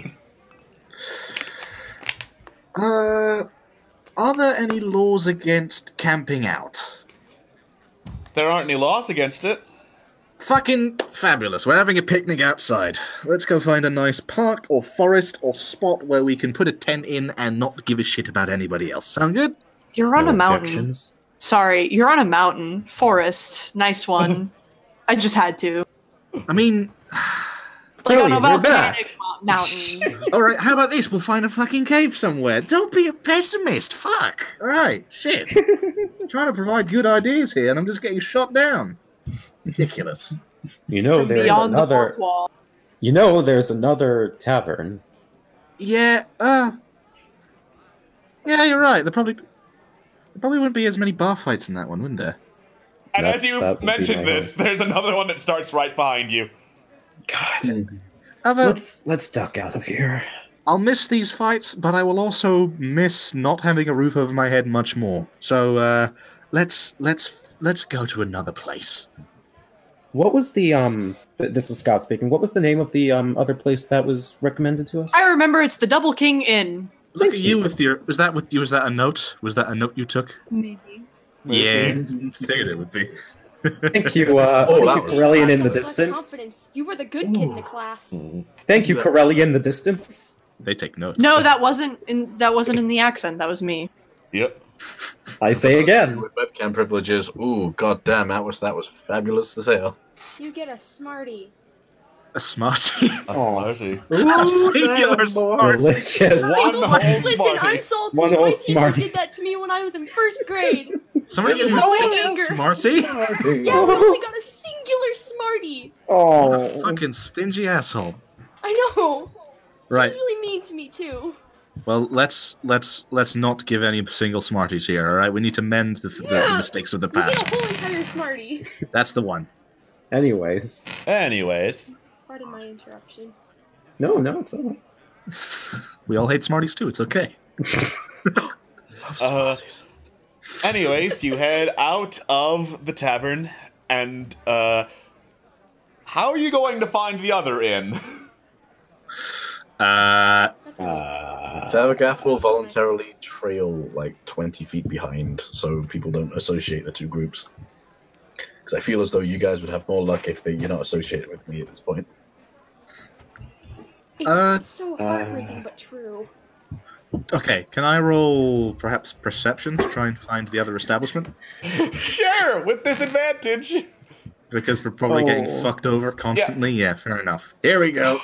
Are there any laws against camping out? There aren't any laws against it. Fucking fabulous. We're having a picnic outside. Let's go find a nice park or forest or spot where we can put a tent in and not give a shit about anybody else. Sound good? You're on No a mountain. objections? Sorry, you're on a mountain. Forest. Nice one. I just had to. I mean... Like on a Brilliant, we're back. volcanic mountain. Alright, how about this? We'll find a fucking cave somewhere. Don't be a pessimist. Fuck. Alright, shit. Trying to provide good ideas here and I'm just getting shot down. Ridiculous. You know, there's Beyond the another. fourth wall. You know, there's another tavern. Yeah, yeah, you're right. There probably wouldn't be as many bar fights in that one, wouldn't there? And That- as you that would be mentioned my this, there's another one that starts right behind you. God. Although, Let's duck out of here. I'll miss these fights, but I will also miss not having a roof over my head much more. So let's go to another place. What was the This is Scott speaking. What was the name of the other place that was recommended to us? I remember it's the Double King Inn. Look at you with your. Was that a note? Was that a note you took? Maybe. Yeah, figured it would be. Thank you, that was Corellian in the Less distance. confidence. You were the good kid in the class. Thank you, Corellian in the distance. They take notes. No, that wasn't in the accent. That was me. Yep. I say again. With webcam privileges, ooh, goddamn, that was fabulous to say. You get a smartie. A smarty. Smarty. A singular smarty. Delicious. One whole Listen, Smartie. I'm salty. One whole My teacher Smartie. did that to me when I was in first grade. Somebody get No a anger. smarty. Yeah, we only got a singular smartie. What a Oh. fucking stingy asshole. I know. Right. She's really mean to me too. Well, let's not give any single smarties here. All right, we need to mend the mistakes of the You past. get a whole entire Smartie. That's the one. Anyways. Pardon my interruption. No, it's all right. We all hate Smarties too. It's okay. Anyways, you head out of the tavern, and how are you going to find the other inn? Thavagath will voluntarily trail like 20 feet behind so people don't associate the two groups. Because I feel as though you guys would have more luck if you're not associated with me at this point. It's so heartbreaking but true. Okay, can I roll perhaps perception to try and find the other establishment? Sure, with disadvantage. Because we're probably getting fucked over constantly. Yeah, fair enough. Here we go.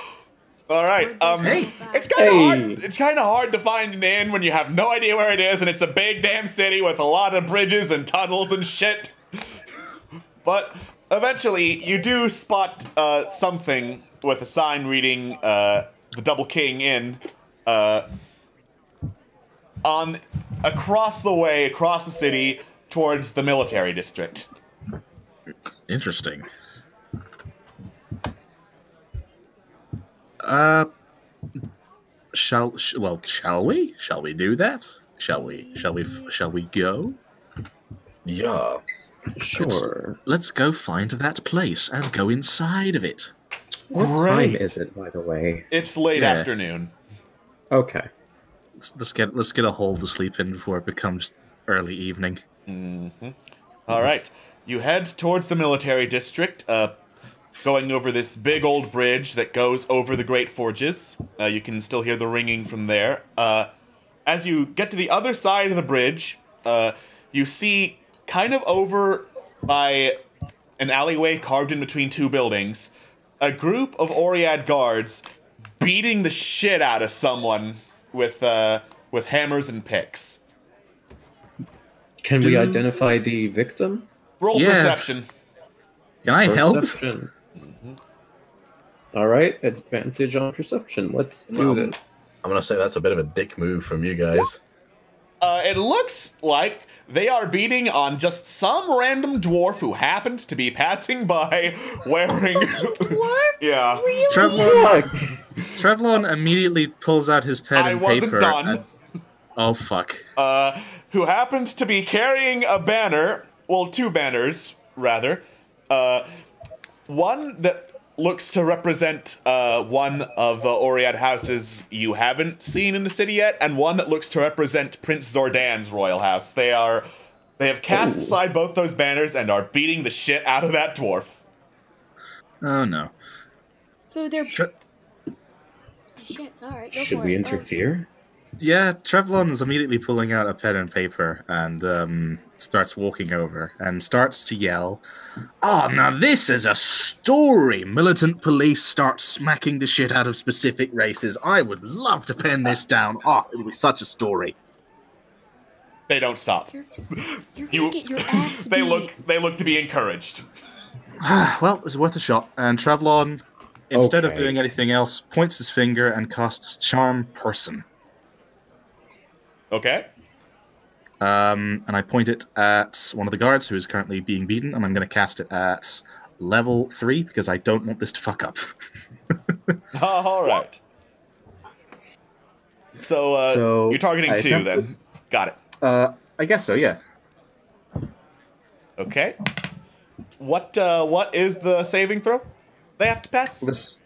All right. It's kind of hard. It's kind of hard to find an inn when you have no idea where it is, and it's a big damn city with a lot of bridges and tunnels and shit. But eventually, you do spot something with a sign reading "The Double King Inn" on across the city towards the military district. Interesting. Shall we? Shall we do that? Shall we go? Yeah. Sure. Let's go find that place and go inside of it. What time is it, by the way? It's late afternoon. Okay. Let's get a hole to sleep in before it becomes early evening. Mm-hmm. All right. You head towards the military district, going over this big old bridge that goes over the Great Forges. You can still hear the ringing from there. As you get to the other side of the bridge, you see, kind of over by an alleyway carved in between two buildings, a group of Oriad guards beating the shit out of someone with hammers and picks. Can we identify the victim? Roll perception. Can I help? Perception. All right, advantage on perception. Let's do this. I'm gonna say that's a bit of a dick move from you guys. It looks like they are beating on just some random dwarf who happened to be passing by wearing... Yeah. Really? Trevlon immediately pulls out his pen and paper. I wasn't done. Oh, fuck. Who happens to be carrying a banner, well, two banners, rather. One that looks to represent one of the Oriad houses you haven't seen in the city yet, and one that looks to represent Prince Zordan's royal house. They have cast aside both those banners and are beating the shit out of that dwarf. Oh, no. So they're... Shit, alright, go Should for we it. interfere? Yeah, Trevlon is immediately pulling out a pen and paper and starts walking over and starts to yell, "Oh, now this is a story! Militant police start smacking the shit out of specific races. I would love to pen this down. Oh, it would be such a story." They don't stop. You're gonna get your ass They beat. look to be encouraged. Well, it was worth a shot. And Trevlon, instead of Okay. doing anything else, points his finger and casts Charm Person. Okay. And I point it at one of the guards who is currently being beaten, and I'm going to cast it at level 3 because I don't want this to fuck up. All right. So you're targeting I 2 attempt then. Got it. I guess so, yeah. Okay. What is the saving throw they have to pass? This.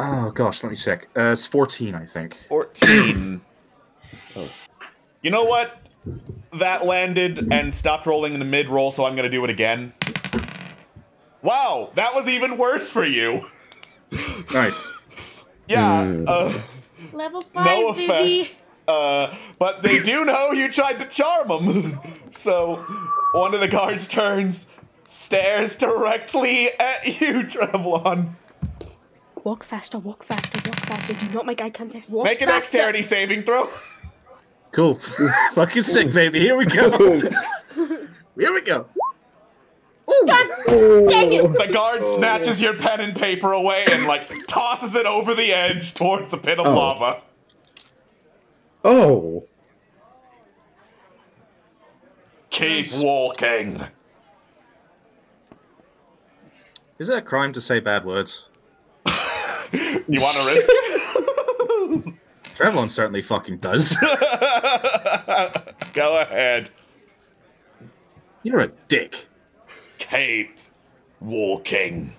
Oh gosh, let me check. It's 14, I think. 14. You know what? That landed and stopped rolling in the mid-roll, so I'm going to do it again. Wow, that was even worse for you. Nice. Yeah, Level 5, no Vivi. effect. But they do know you tried to charm them. So one of the guards turns, stares directly at you, Trevlon. Walk faster, walk faster, walk faster. Do not make eye contact. Walk Make a faster. dexterity saving throw. Cool. Fucking sick, baby. Here we go. Here we go. God dang it! The guard snatches your pen and paper away and, like, tosses it over the edge towards a pit of lava. Oh. Keep walking. Is it a crime to say bad words? You want to risk it? Trevlon certainly fucking does. Go ahead. You're a dick. Keep walking.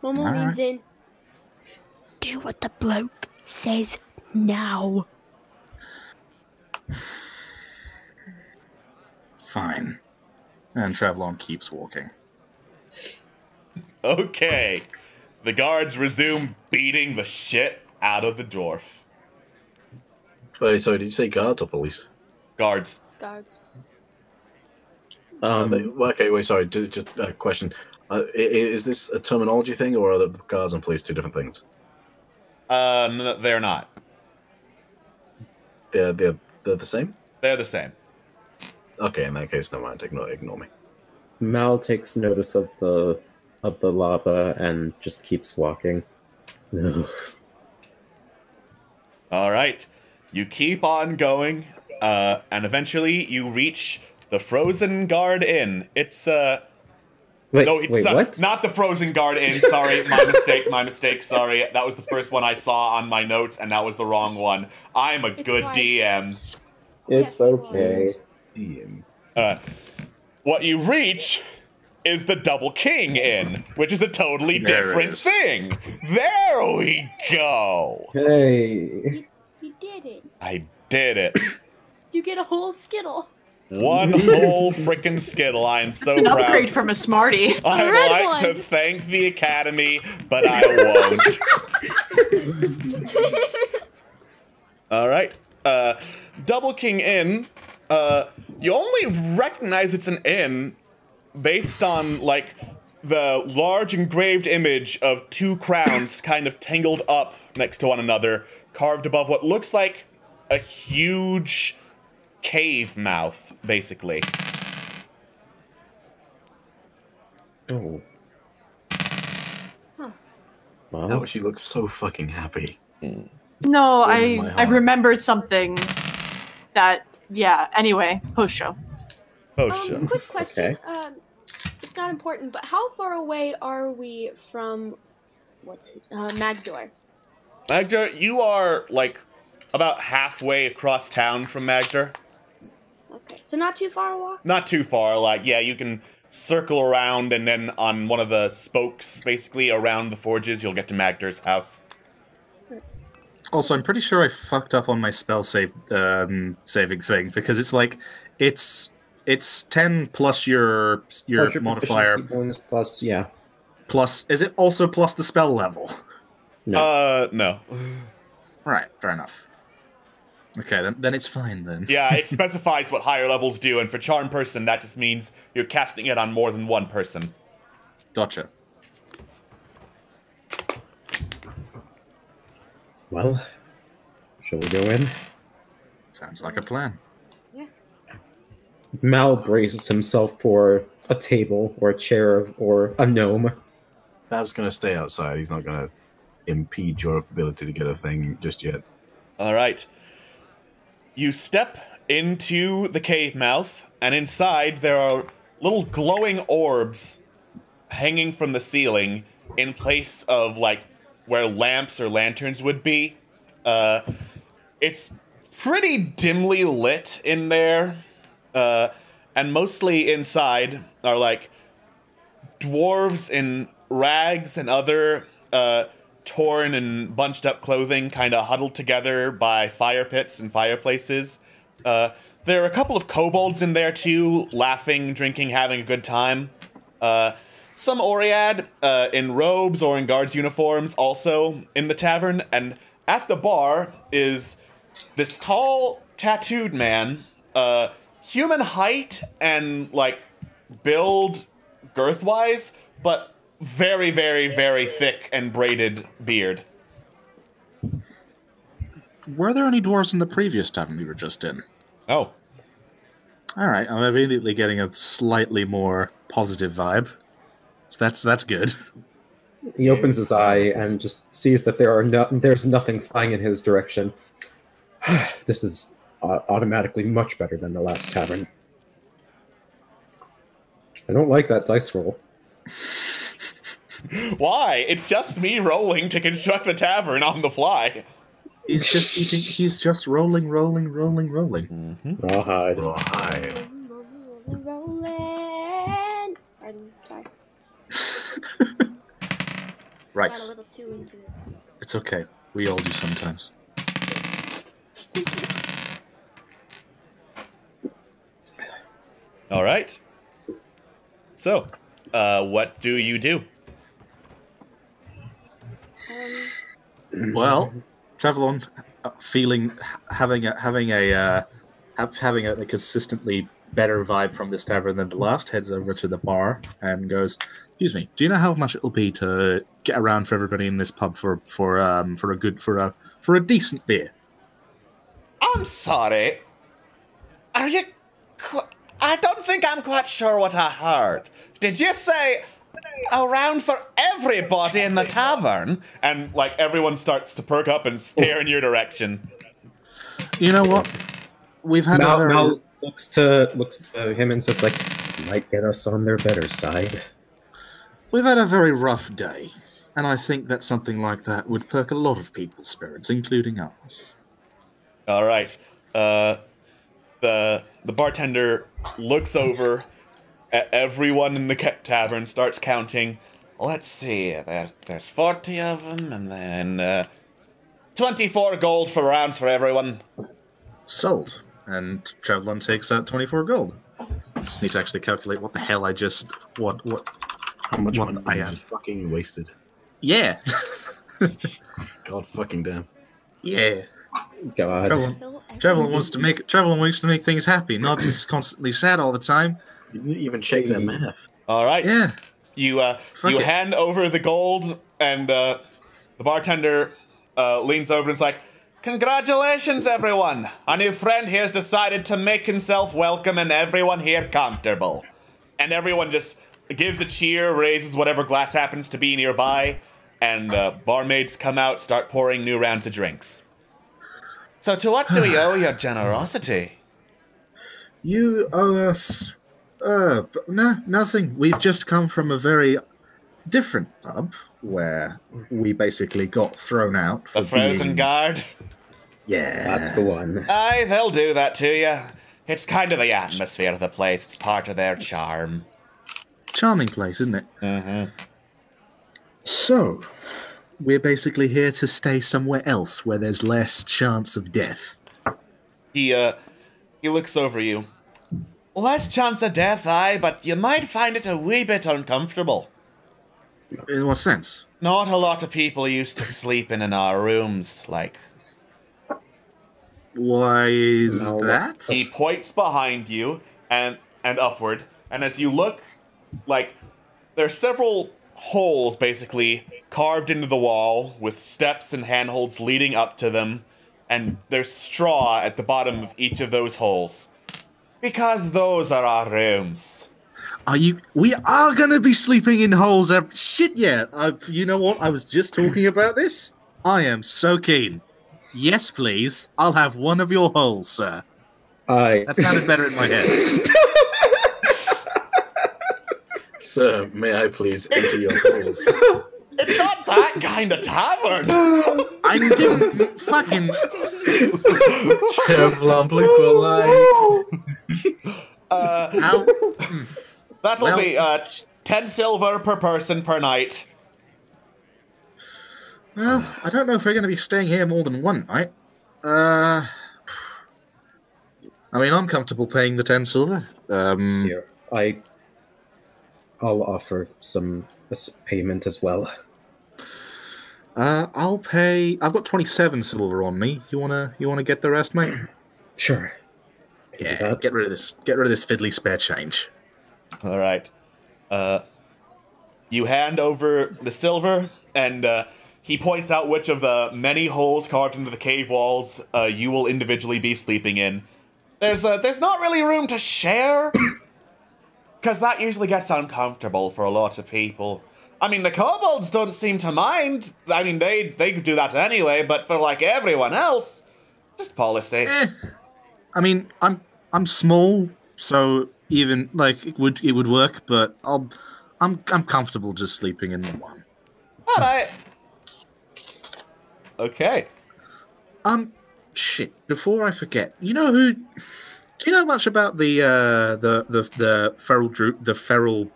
Momo leans in. Do what the bloke says now. Fine. And Trevlon keeps walking. Okay. The guards resume beating the shit out of the dwarf. Wait, sorry, did you say guards or police? Guards. Guards. Okay, wait, sorry, just a question. Is this a terminology thing, or are the guards and police two different things? No, they're not. They're the same? They're the same. Okay, in that case, never mind. Ignore me. Mal takes notice of the lava and just keeps walking. Ugh. All right. You keep on going, and eventually you reach the Frozen Guard Inn. It's Wait, no, it's what? not the Frozen Guard Inn. Sorry, my mistake. Sorry, that was the first one I saw on my notes, and that was the wrong one. I'm a good DM. It's okay. DM. What you reach is the Double King Inn, which is a totally There it different is. thing. There we go. Hey. You did it. I did it. You get a whole Skittle. One whole frickin' Skittle. I am so An proud. upgrade from a Smartie. I'd red like one. to thank the Academy, but I won't. All right. Double King Inn. You only recognize it's an inn based on, like, the large engraved image of two crowns kind of tangled up next to one another, carved above what looks like a huge cave mouth, basically. Oh. Huh. Well, How she looks so fucking happy. No, my I heart. remembered something that, yeah, anyway, post-show. Oh, shit. Quick question. Okay. It's not important, but how far away are we from Magdor? Magda, you are, like, about halfway across town from Magda. Okay, so not too far a walk. Not too far, like, yeah, you can circle around and then on one of the spokes, basically, around the forges, you'll get to Magdar's house. Also, I'm pretty sure I fucked up on my spell saving thing, because it's like, it's 10 plus your modifier, proficiency bonus plus, yeah. plus, is it also plus the spell level? No. Right, fair enough. Okay, then it's fine then. Yeah, it specifies what higher levels do, and for Charm Person, that just means you're casting it on more than one person. Gotcha. Well, shall we go in? Sounds like a plan. Mal braces himself for a table or a chair or a gnome. Bab's gonna stay outside. He's not gonna impede your ability to get a thing just yet. All right. You step into the cave mouth, and inside there are little glowing orbs hanging from the ceiling in place of, like, where lamps or lanterns would be. It's pretty dimly lit in there, and mostly inside are, like, dwarves in rags and other torn and bunched up clothing kind of huddled together by fire pits and fireplaces. There are a couple of kobolds in there too, laughing, drinking, having a good time. Some Oread in robes or in guards' uniforms also in the tavern. And at the bar is this tall, tattooed man, human height and, like, build girth-wise, but very, very, very thick and braided beard. Were there any dwarves in the previous tavern we were just in? Oh. All right, I'm immediately getting a slightly more positive vibe. So that's good. He opens his eye and just sees that there's nothing flying in his direction. This is automatically much better than the last tavern. I don't like that dice roll. Why? It's just me rolling to construct the tavern on the fly. He's just rolling. Mm-hmm. Rawhide. Rolling. Pardon, sorry. Right. Got a little too into it. It's okay. We all do sometimes. All right. So, what do you do? Well, Travelon, having a consistently better vibe from this tavern than the last, heads over to the bar and goes, "Excuse me, do you know how much it'll be to get around for everybody in this pub for a decent beer?" I'm sorry. Are you? I don't think I'm quite sure what I heard. Did you say around for everybody in the tavern? And like everyone starts to perk up and stare in your direction. You know what? We've had Mal looks to him and says, like, might get us on their better side. We've had a very rough day, and I think that something like that would perk a lot of people's spirits, including ours. All right. The bartender looks over at everyone in the tavern, starts counting. Let's see. There's 40 of them, and then 24 gold for rounds for everyone. Sold. And Travelon takes out 24 gold. Just need to actually calculate what the hell I just how much what money I I am. just fucking wasted. Yeah. God fucking damn. Yeah. God. Travelon wants to make things happy, not just constantly sad all the time. You didn't even check their math. All right. Yeah. You it. hand over the gold, and the bartender leans over and is like, "Congratulations, everyone! Our new friend here's decided to make himself welcome and everyone here comfortable." And everyone just gives a cheer, raises whatever glass happens to be nearby, and barmaids come out, start pouring new rounds of drinks. So to what do we owe your generosity? You owe us... nothing. We've just come from a very different pub where we basically got thrown out for The Frozen Guard? Yeah. That's the one. Aye, they'll do that to you. It's kind of the atmosphere of the place. It's part of their charm. Charming place, isn't it? Mm-hmm. So, we're basically here to stay somewhere else where there's less chance of death. He looks over you. Less chance of death, aye, but you might find it a wee bit uncomfortable. In what sense? Not a lot of people used to sleeping in our rooms, like... Why is that? He points behind you and upward, and as you look, like, there's several holes, basically, carved into the wall, with steps and handholds leading up to them, and there's straw at the bottom of each of those holes. Because those are our rooms. We are gonna be sleeping in holes shit, yeah. You know what? I was just talking about this. I am so keen. Yes, please. I'll have one of your holes, sir. That sounded better in my head. Sir, may I please enter your holes? It's not that kind of tavern. I'm doing fucking... Chevlon blue light. That'll be 10 silver per person per night. Well, I don't know if we're going to be staying here more than one night. I mean, I'm comfortable paying the 10 silver. Here, I'll offer some payment as well. I'll pay. I've got 27 silver on me. You wanna get the rest, mate? Sure. Yeah. Get rid of this. Get rid of this fiddly spare change. All right. You hand over the silver, and he points out which of the many holes carved into the cave walls you will individually be sleeping in. There's not really room to share, because that usually gets uncomfortable for a lot of people. I mean, the kobolds don't seem to mind. I mean, they do that anyway, but for like everyone else, just policy. I mean, I'm small, so even like it would work, but I'm comfortable just sleeping in the one. All right. Okay. Shit. Before I forget, do you know much about the feral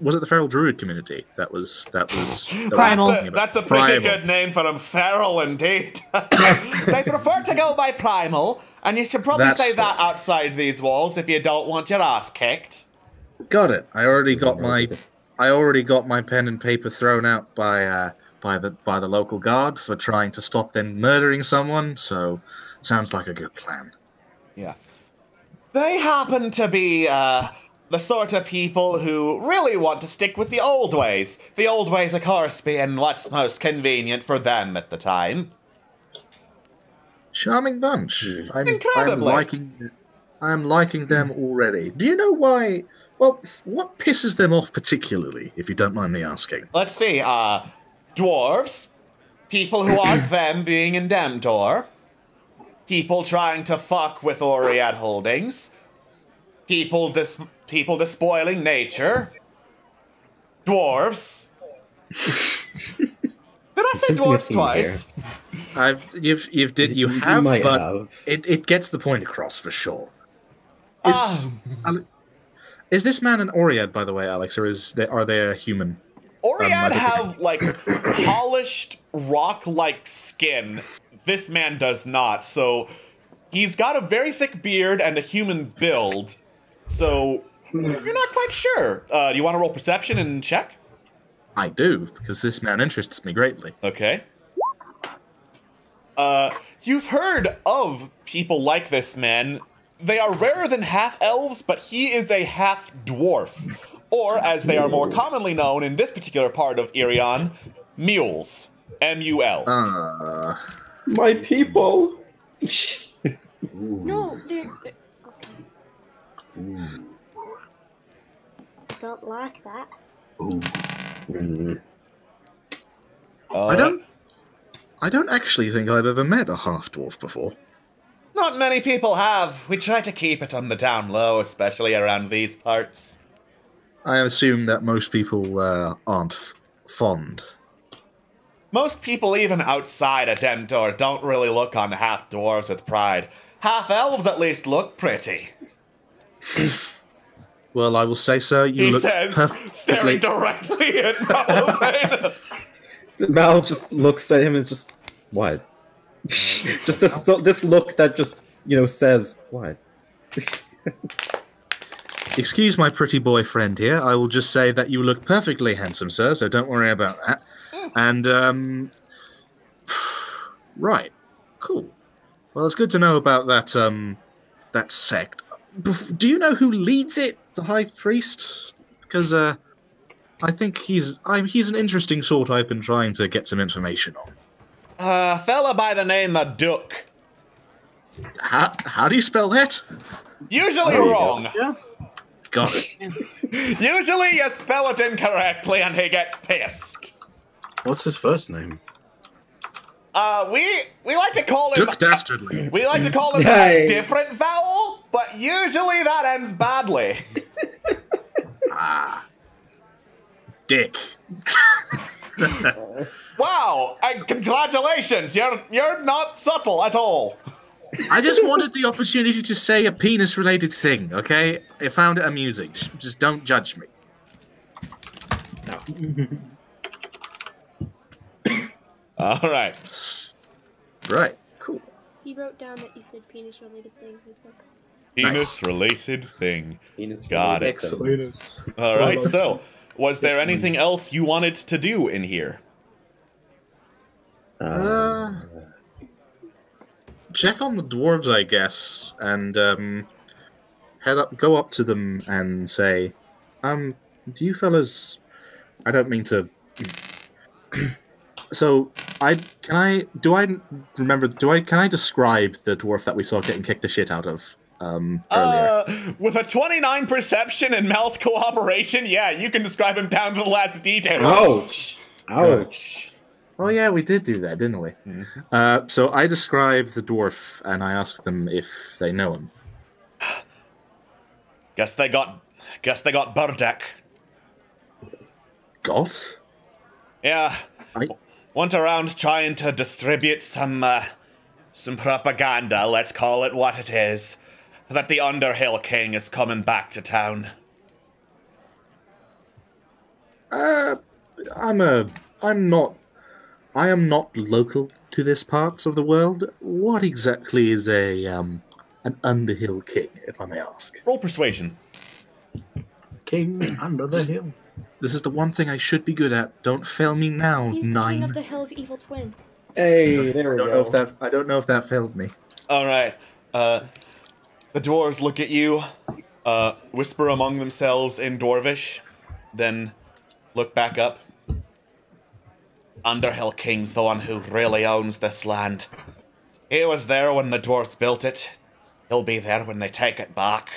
was it the feral druid community that was Primal. That's a pretty good name for them. Feral, indeed. They prefer to go by primal, and you should probably say that outside these walls if you don't want your ass kicked. Got it. I already got my pen and paper thrown out by the local guard for trying to stop them murdering someone. So, sounds like a good plan. Yeah. They happen to be the sort of people who really want to stick with the old ways. The old ways, of course, being what's most convenient for them at the time. Charming bunch. Incredibly. I'm liking them already. Do you know why? Well, what pisses them off particularly, if you don't mind me asking? Let's see. Dwarves. People who aren't them being in Demdor. People trying to fuck with Oriad holdings. People despoiling nature. Dwarves. Did I say dwarves twice? You have. It gets the point across for sure. Is this man an Oriad, by the way, Alex, or are they a human? Oriad have like polished rock-like skin. This man does not. So he's got a very thick beard and a human build. So you're not quite sure. Do you want to roll perception and check? I do, because this man interests me greatly. Okay. You've heard of people like this man. They are rarer than half-elves, but he is a half-dwarf. Or, as they are more commonly known in this particular part of Irion, mules. M-U-L. My people! No, they're okay. Don't like that. I don't actually think I've ever met a half-dwarf before. Not many people have. We try to keep it on the down low, especially around these parts. I assume that most people aren't fond. Most people, even outside of Demdor, don't really look on half-dwarves with pride. Half-elves at least look pretty. Well, I will say so. He says, staring directly at Malvin. Mal just looks at him and just, what? Just this look that just, says, what? Excuse my pretty boy friend here. I will just say that you look perfectly handsome, sir, so don't worry about that. And, right. Cool. Well, it's good to know about that sect. Do you know who leads it? The High Priest? Because, I think he's an interesting sort I've been trying to get some information on. A fella by the name of Duke. How do you spell that? Usually wrong. Yeah. Got it. Usually you spell it incorrectly and he gets pissed. What's his first name? We like to call him Duke Dastardly. We like to call him a different vowel, but usually that ends badly. Dick. Wow! Congratulations! You're not subtle at all. I just wanted the opportunity to say a penis-related thing, okay? I found it amusing. Just don't judge me. No. All right. Right. Cool. He wrote down that you said penis-related thing. Penis-related thing. Penis Got it. Excellent. All right. So, was there anything else you wanted to do in here? Check on the dwarves, I guess, and go up to them and say, do you fellas? I don't mean to. So Can I describe the dwarf that we saw getting kicked the shit out of earlier? With a 29 perception and Mel's cooperation, yeah, you can describe him down to the last detail. Ouch! Ouch! Oh yeah, we did do that, didn't we? Mm-hmm. So I describe the dwarf and I ask them if they know him. Guess they got Burdeck. Got? Yeah. Went around trying to distribute some propaganda, let's call it what it is, that the Underhill King is coming back to town. I am not local to this parts of the world. What exactly is an Underhill King, if I may ask? Roll persuasion. King under the hill. This is the one thing I should be good at. Don't fail me now. He's 9. the king of the hill's evil twin. Hey, there we go. I don't know if that failed me. All right. The dwarves look at you, whisper among themselves in Dwarvish, then look back up. Underhill King's the one who really owns this land. He was there when the dwarves built it. He'll be there when they take it back.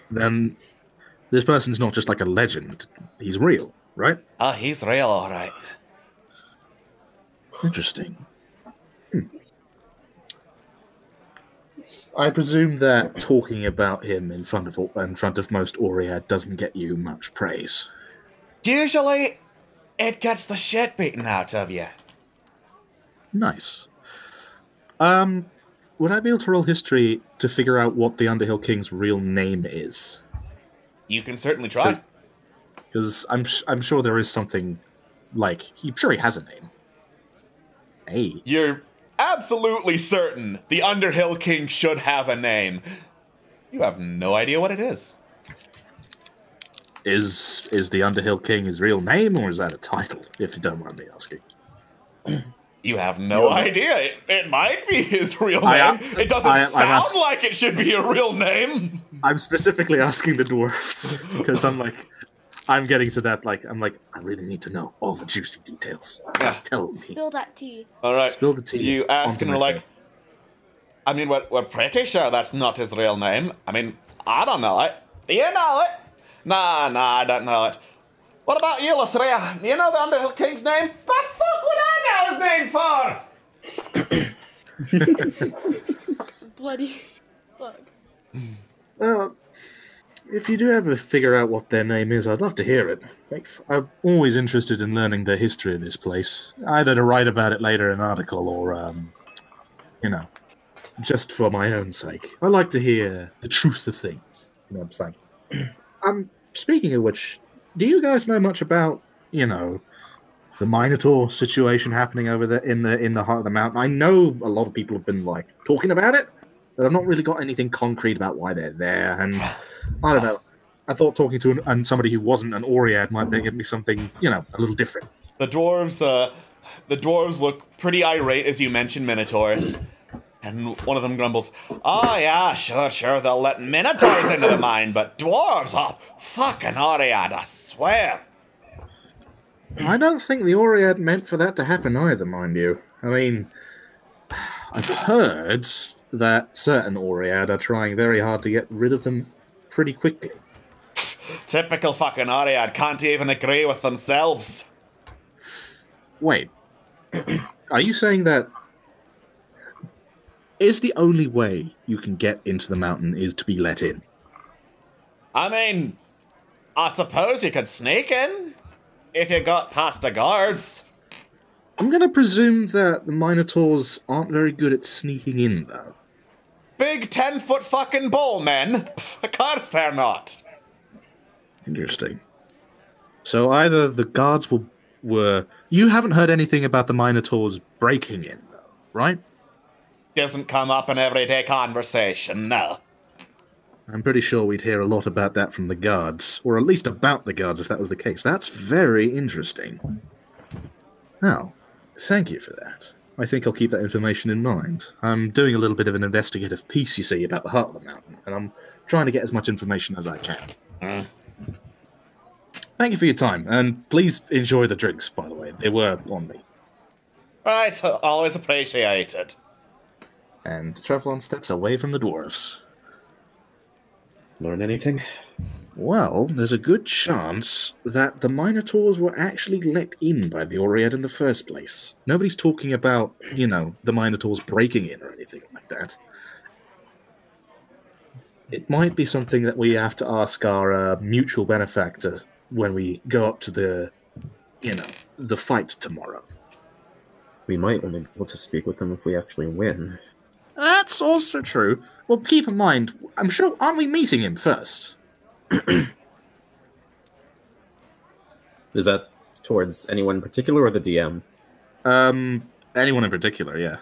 Then this person's not just like a legend. He's real, right? He's real, all right. Interesting. I presume that talking about him in front of most Oriad doesn't get you much praise. Usually, it gets the shit beaten out of you. Nice. Would I be able to roll history to figure out what the Underhill King's real name is? You can certainly try. Because I'm sure there is something like I'm sure he has a name. Hey. You're absolutely certain the Underhill King should have a name. You have no idea what it is. Is the Underhill King his real name, or is that a title, if you don't mind me asking? You have no idea. It might be his real name. It doesn't sound like it should be a real name. I'm specifically asking the dwarves, because I'm getting to that, I really need to know all the juicy details. Yeah. Tell me. Spill that tea. All right. Spill the tea. You ask and we're like, I mean, we're pretty sure that's not his real name. I mean, I don't know it. Do you know it? Nah, I don't know it. What about you, Lasria? You know the Underhill King's name? The fuck would I know his name for? Bloody fuck. Well, if you do ever figure out what their name is, I'd love to hear it. I'm always interested in learning the history of this place. Either to write about it later in an article or, just for my own sake. I like to hear the truth of things. You know what I'm saying? Speaking of which, do you guys know much about, the Minotaur situation happening over there in the heart of the mountain? I know a lot of people have been, talking about it, but I've not really got anything concrete about why they're there, and I don't know. I thought talking to somebody who wasn't an Oriad might give me something, a little different. The dwarves look pretty irate as you mention Minotaurs. And one of them grumbles, "Oh yeah, sure, they'll let Minotaurs into the mine, but dwarves, fucking Oriad, I swear." I don't think the Oriad meant for that to happen either, mind you. I mean, I've heard that certain Oriad are trying very hard to get rid of them pretty quickly. Typical fucking Oriad, can't even agree with themselves. Wait, are you saying that is the only way you can get into the mountain is to be let in? I mean, I suppose you could sneak in if you got past the guards. I'm going to presume that the Minotaurs aren't very good at sneaking in, though. Big 10-foot fucking bull, men. Of course they're not. Interesting. So either the guards were... You haven't heard anything about the Minotaurs breaking in, though, right? Doesn't come up in everyday conversation, no. I'm pretty sure we'd hear a lot about that from the guards, or at least about the guards if that was the case. That's very interesting. Well, thank you for that. I think I'll keep that information in mind. I'm doing a little bit of an investigative piece, you see, about the heart of the mountain, and I'm trying to get as much information as I can. thank you for your time, and please enjoy the drinks, by the way. They were on me. Right, always appreciate it. And Trevlon steps away from the dwarves. Learn anything? Well, there's a good chance that the Minotaurs were actually let in by the Oread in the first place. Nobody's talking about, the Minotaurs breaking in or anything like that. It might be something that we have to ask our mutual benefactor when we go up to the fight tomorrow. We might only be able to speak with them if we actually win. That's also true. Well, keep in mind, I'm sure, aren't we meeting him first? Is that towards anyone in particular or the DM? Anyone in particular, yeah.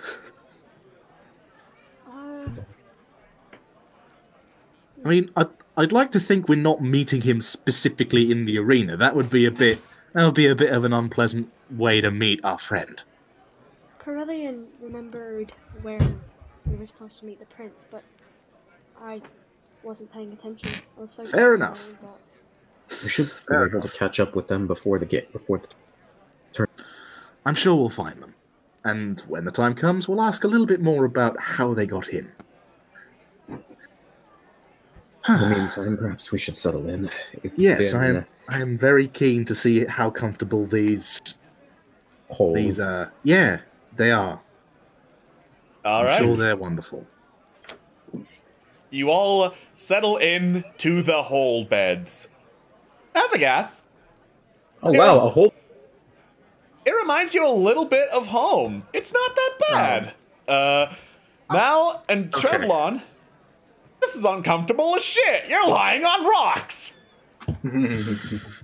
I mean, I'd like to think we're not meeting him specifically in the arena. That would be a bit of an unpleasant way to meet our friend. Corellian remembered where we were supposed to meet the prince, but I wasn't paying attention. I was focused Fair on enough. my own thoughts. We should be able to catch up with them before the turn. I'm sure we'll find them. And when the time comes, we'll ask a little bit more about how they got in. In the meantime, perhaps we should settle in. Yes, I am very keen to see how comfortable these holes. Yeah, they are. All I'm right. sure they're wonderful. You all settle in to the hole beds. Avagath. Oh wow, a hole. It reminds you a little bit of home. It's not that bad. Mal and Okay. Trevlon, this is uncomfortable as shit. You're lying on rocks.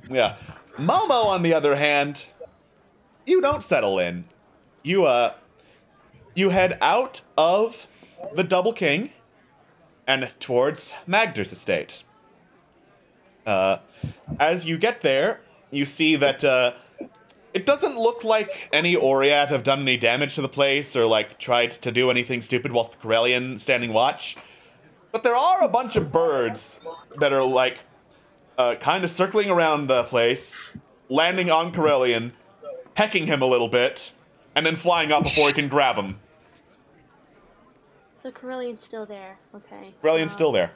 Yeah. Momo, on the other hand, you don't settle in. You head out of the Double King and towards Magder's estate. As you get there, you see that it doesn't look like any Oread have done any damage to the place or tried to do anything stupid while Corellian standing watch. But there are a bunch of birds that are kind of circling around the place, landing on Corellian, pecking him a little bit, and then flying up before he can grab him. So Corellian's still there. Okay. Corellian's still there.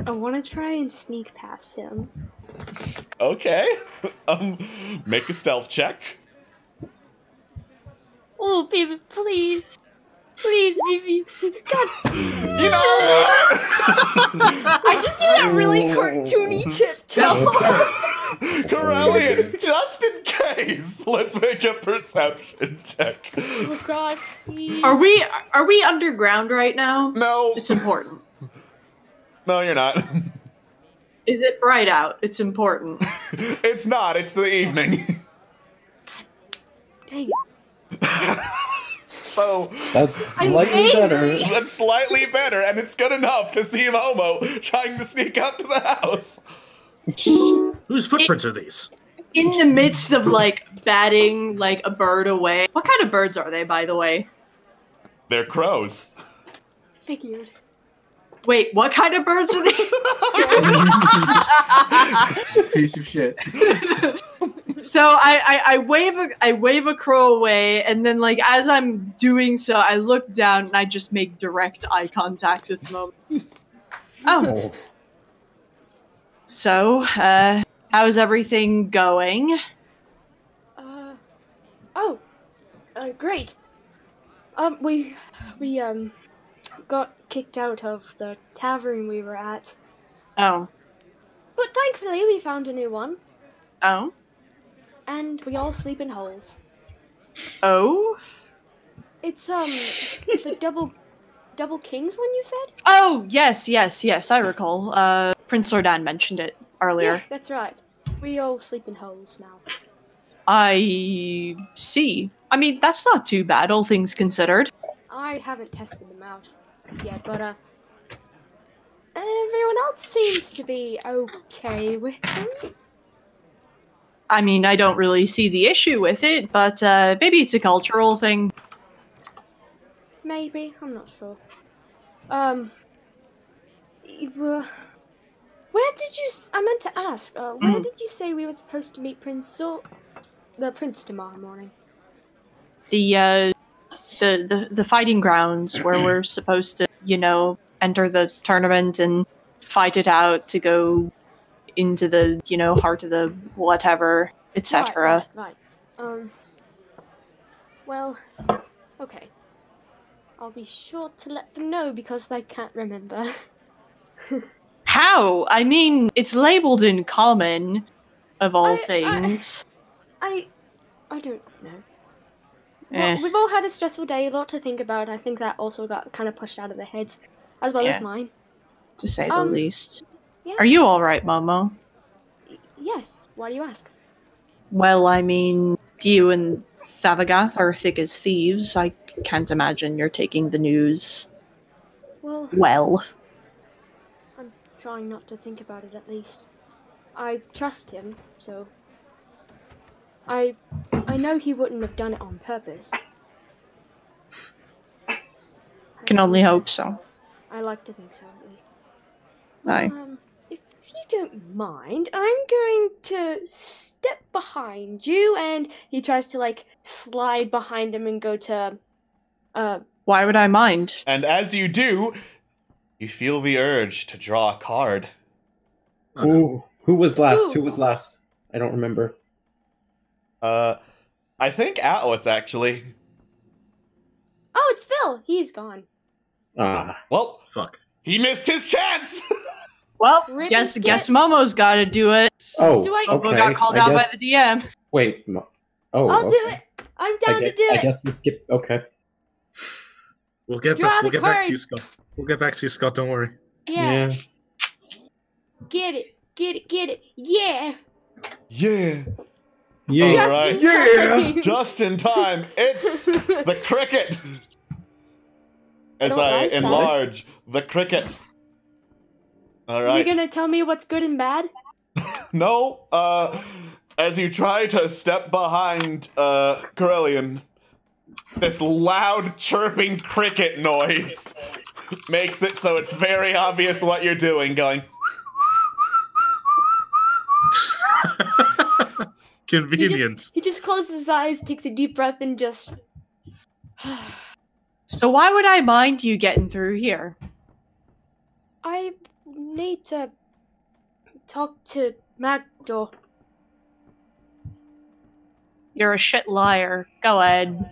I want to try and sneak past him. Okay. Make a stealth check. Oh, baby, please. Please, baby. God. You know, I just do that really cartoony tiptoe. Corellian, just in case, let's make a perception check. Oh God, please. Are we underground right now? No. It's important. No, you're not. Is it bright out? It's important. It's not. It's the evening. Dang. So That's slightly better. that's slightly better, and it's good enough to see Momo trying to sneak up to the house. Whose footprints are these? In the midst of batting a bird away. What kind of birds are they, by the way? They're crows. Figured. Wait, what kind of birds are they? Piece of shit. So I wave a crow away, and then as I'm doing so, I look down and I just make direct eye contact with Momo. Oh. So, how's everything going? Great. We got kicked out of the tavern we were at. Oh. But thankfully we found a new one. Oh. And we all sleep in holes. Oh? It's the double kings one you said? Oh, yes, I recall. Prince Lordan mentioned it earlier. Yeah, that's right. We all sleep in holes now. I see. I mean, that's not too bad, all things considered. I haven't tested them out yet, but everyone else seems to be okay with them. I mean, I don't really see the issue with it, but maybe it's a cultural thing. Maybe, I'm not sure. Where did you? I meant to ask. Where did you say we were supposed to meet the prince tomorrow morning? The fighting grounds where we're supposed to, enter the tournament and fight it out to go into the, heart of the whatever, etc. Right. Well, okay. I'll be sure to let them know because I can't remember. How? I mean, it's labeled in common, of all things. I don't know. Well, we've all had a stressful day, a lot to think about. I think that also got kind of pushed out of their heads, as well as mine. To say the least. Yeah. Are you alright, Momo? Yes. Why do you ask? Well, I mean, you and Thavagath are thick as thieves. I can't imagine you're taking the news well. I'm trying not to think about it, at least. I trust him, so... I know he wouldn't have done it on purpose. Can only hope so. I like to think so, at least. Aye. If you don't mind, I'm going to step behind you, and he tries to, slide behind him and go to, Why would I mind? And as you do, you feel the urge to draw a card. Ooh, who was last? Ooh. Who was last? I don't remember. I think Atlas, actually. Oh, it's Phil! He's gone. Well, fuck. He missed his chance! Well, Rip guess and skip. Momo's gotta do it. Oh, Momo got called out by the DM. Wait, I'll do it! I'm down to do I it! guess we skip. Okay. We'll get Draw back the to you, card. Scott. We'll get back to you, Scott. Don't worry. Yeah. Get it! Yeah! Yeah. Yeah. All right. Yeah! Just in time. It's the cricket. As don't I like that. enlarge the cricket. All Are right. you gonna tell me what's good and bad? No, as you try to step behind, Corellian, this loud chirping cricket noise makes it so it's very obvious what you're doing, going... Convenient. He just closes his eyes, takes a deep breath, and just... So why would I mind you getting through here? I need to talk to Magdor. You're a shit liar. Go ahead.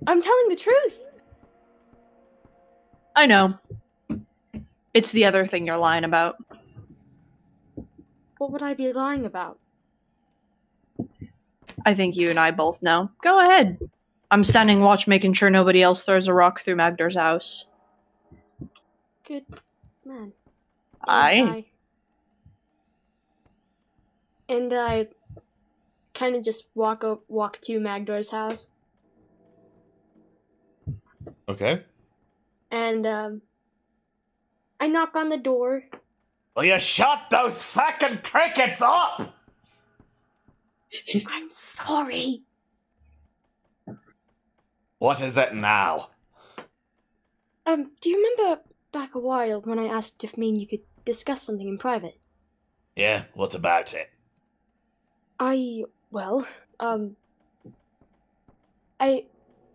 I'm telling the truth. I know. It's the other thing you're lying about. What would I be lying about? I think you and I both know. Go ahead. I'm standing watch making sure nobody else throws a rock through Magdar's house. Good man. Aye. And I kind of just walk to Magdar's house. Okay. And I knock on the door. Will you shut those fucking crickets up? I'm sorry. What is it now? Do you remember back a while when I asked if me and you could discuss something in private? Yeah, what about it? I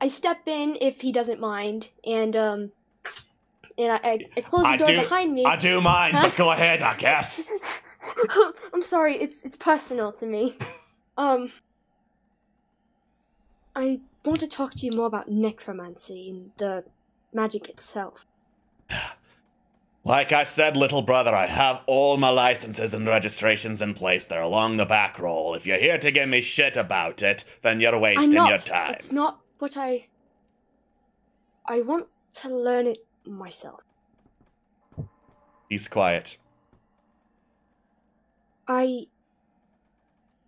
step in if he doesn't mind, and I close the door behind me. I do mind, but go ahead, I guess. I'm sorry, it's personal to me. I want to talk to you more about necromancy and the magic itself. Like I said, little brother, I have all my licenses and registrations in place. They're along the back roll. If you're here to give me shit about it, then you're wasting your time. It's not what I want to learn it myself. He's quiet. I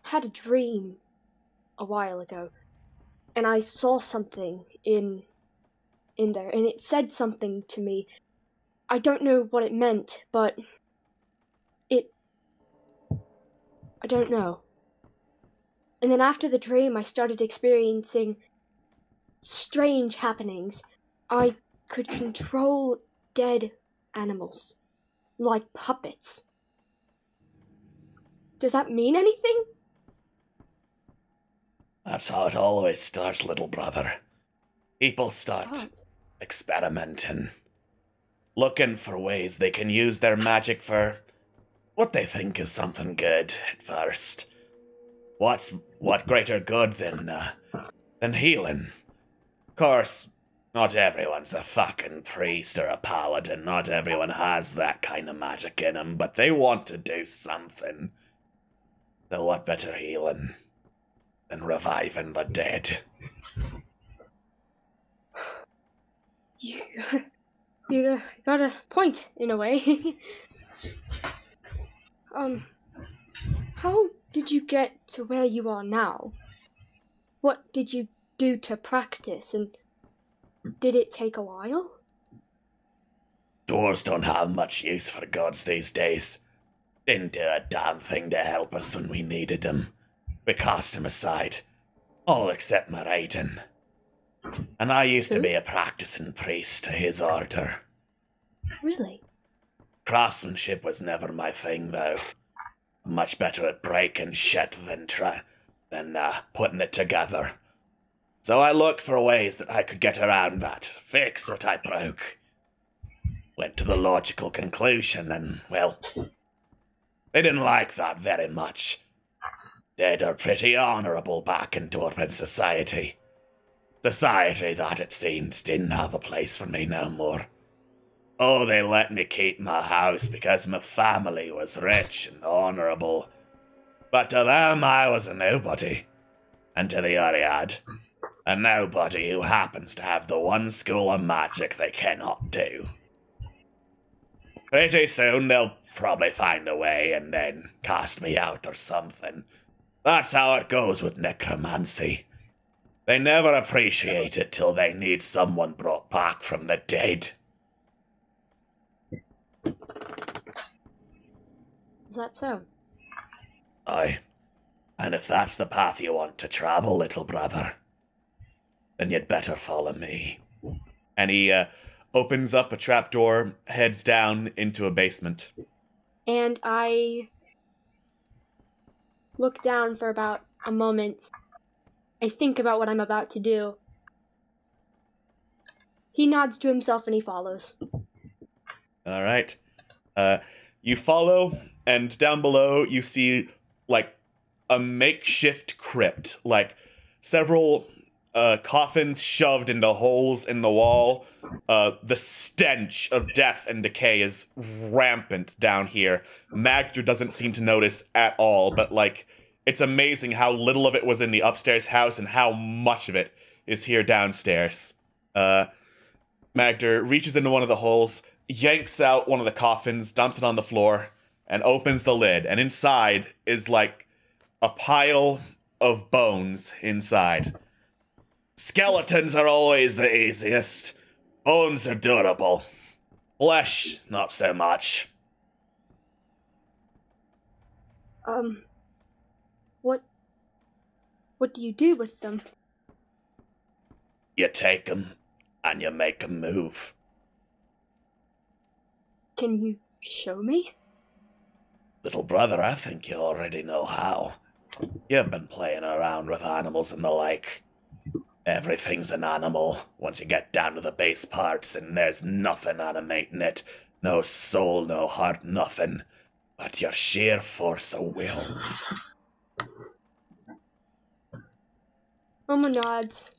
had a dream a while ago, and I saw something in there, and it said something to me. I don't know what it meant, but I don't know. And then after the dream, I started experiencing strange happenings. I could control dead animals, like puppets. Does that mean anything? That's how it always starts, little brother. People start experimenting, looking for ways they can use their magic for what they think is something good at first. What greater good than healing? Of course, not everyone's a fucking priest or a paladin. Not everyone has that kind of magic in them, but they want to do something. So what better healing than reviving the dead? You got a point, in a way. How did you get to where you are now? What did you do to practice, and did it take a while? Dwarves don't have much use for gods these days. Didn't do a damn thing to help us when we needed them. We cast him aside, all except Maraiden. And I used to be a practicing priest to his order. Really? Craftsmanship was never my thing, though. I'm much better at breaking shit than putting it together. So I looked for ways that I could get around that, fix what I broke. Went to the logical conclusion, and, well, they didn't like that very much. Dead are pretty honourable back in Dwarven society. Society that, it seems, didn't have a place for me no more. Oh, they let me keep my house because my family was rich and honourable. But to them, I was a nobody. And to the Oread, a nobody who happens to have the one school of magic they cannot do. Pretty soon, they'll probably find a way and then cast me out or something. That's how it goes with necromancy. They never appreciate it till they need someone brought back from the dead. Is that so? Aye. And if that's the path you want to travel, little brother, then you'd better follow me. And he opens up a trapdoor, heads down into a basement. And I look down for about a moment. I think about what I'm about to do. He nods to himself and he follows. All right. You follow, and down below you see, like, a makeshift crypt. Like, several coffins shoved into holes in the wall. The stench of death and decay is rampant down here. Magder doesn't seem to notice at all, but, like, it's amazing how little of it was in the upstairs house and how much of it is here downstairs. Magder reaches into one of the holes, yanks out one of the coffins, dumps it on the floor, and opens the lid. And inside is, like, a pile of bones inside. Skeletons are always the easiest. Bones are durable. Flesh, not so much. What do you do with them? You take them, and you make them move. Can you show me? Little brother, I think you already know how. You've been playing around with animals and the like. Everything's an animal once you get down to the base parts, and there's nothing animating it. No soul, no heart, nothing. But your sheer force of will. Momo nods.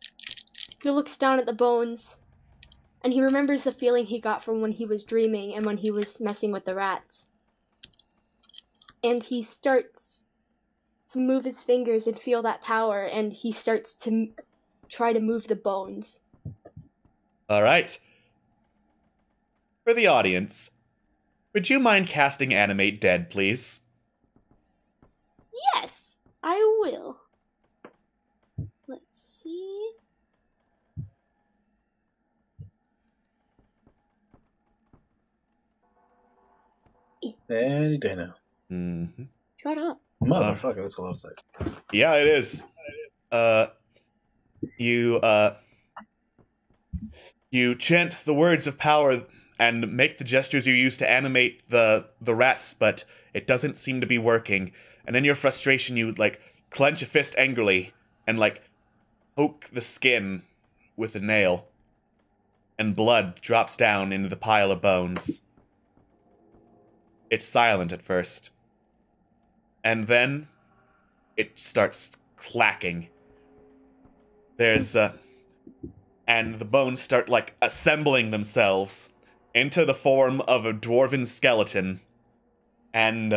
He looks down at the bones, and he remembers the feeling he got from when he was dreaming and when he was messing with the rats. And he starts to move his fingers and feel that power, and he starts to try to move the bones. All right. For the audience, would you mind casting Animate Dead, please? Yes, I will. Let's see. Any day now. Mm-hmm. Shut up. Motherfucker, that's a lot of sight. Yeah, it is. You chant the words of power, and make the gestures you use to animate the rats, but it doesn't seem to be working. And in your frustration, you, like, clench a fist angrily and, like, poke the skin with a nail. And blood drops down into the pile of bones. It's silent at first. And then it starts clacking. And the bones start, like, assembling themselves into the form of a dwarven skeleton. And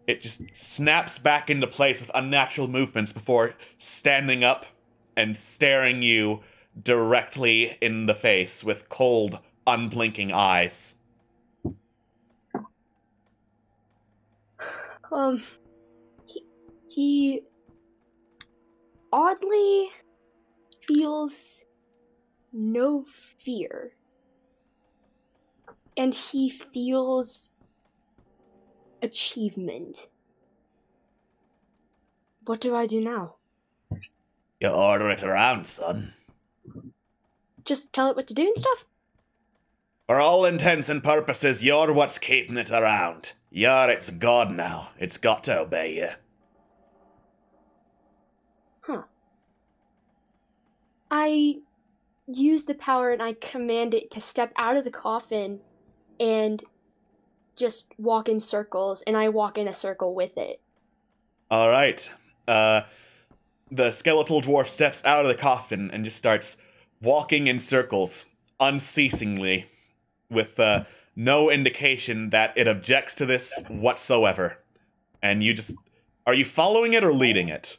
it just snaps back into place with unnatural movements before standing up and staring you directly in the face with cold, unblinking eyes. He oddly feels no fear. And he feels achievement. What do I do now? You order it around, son. Just tell it what to do and stuff? For all intents and purposes, you're what's keeping it around. You're its god now. It's got to obey you. Huh. I use the power and I command it to step out of the coffin and just walk in circles, and I walk in a circle with it. Alright. The skeletal dwarf steps out of the coffin and just starts walking in circles, unceasingly, with no indication that it objects to this whatsoever. And you just... Are you following it or leading it?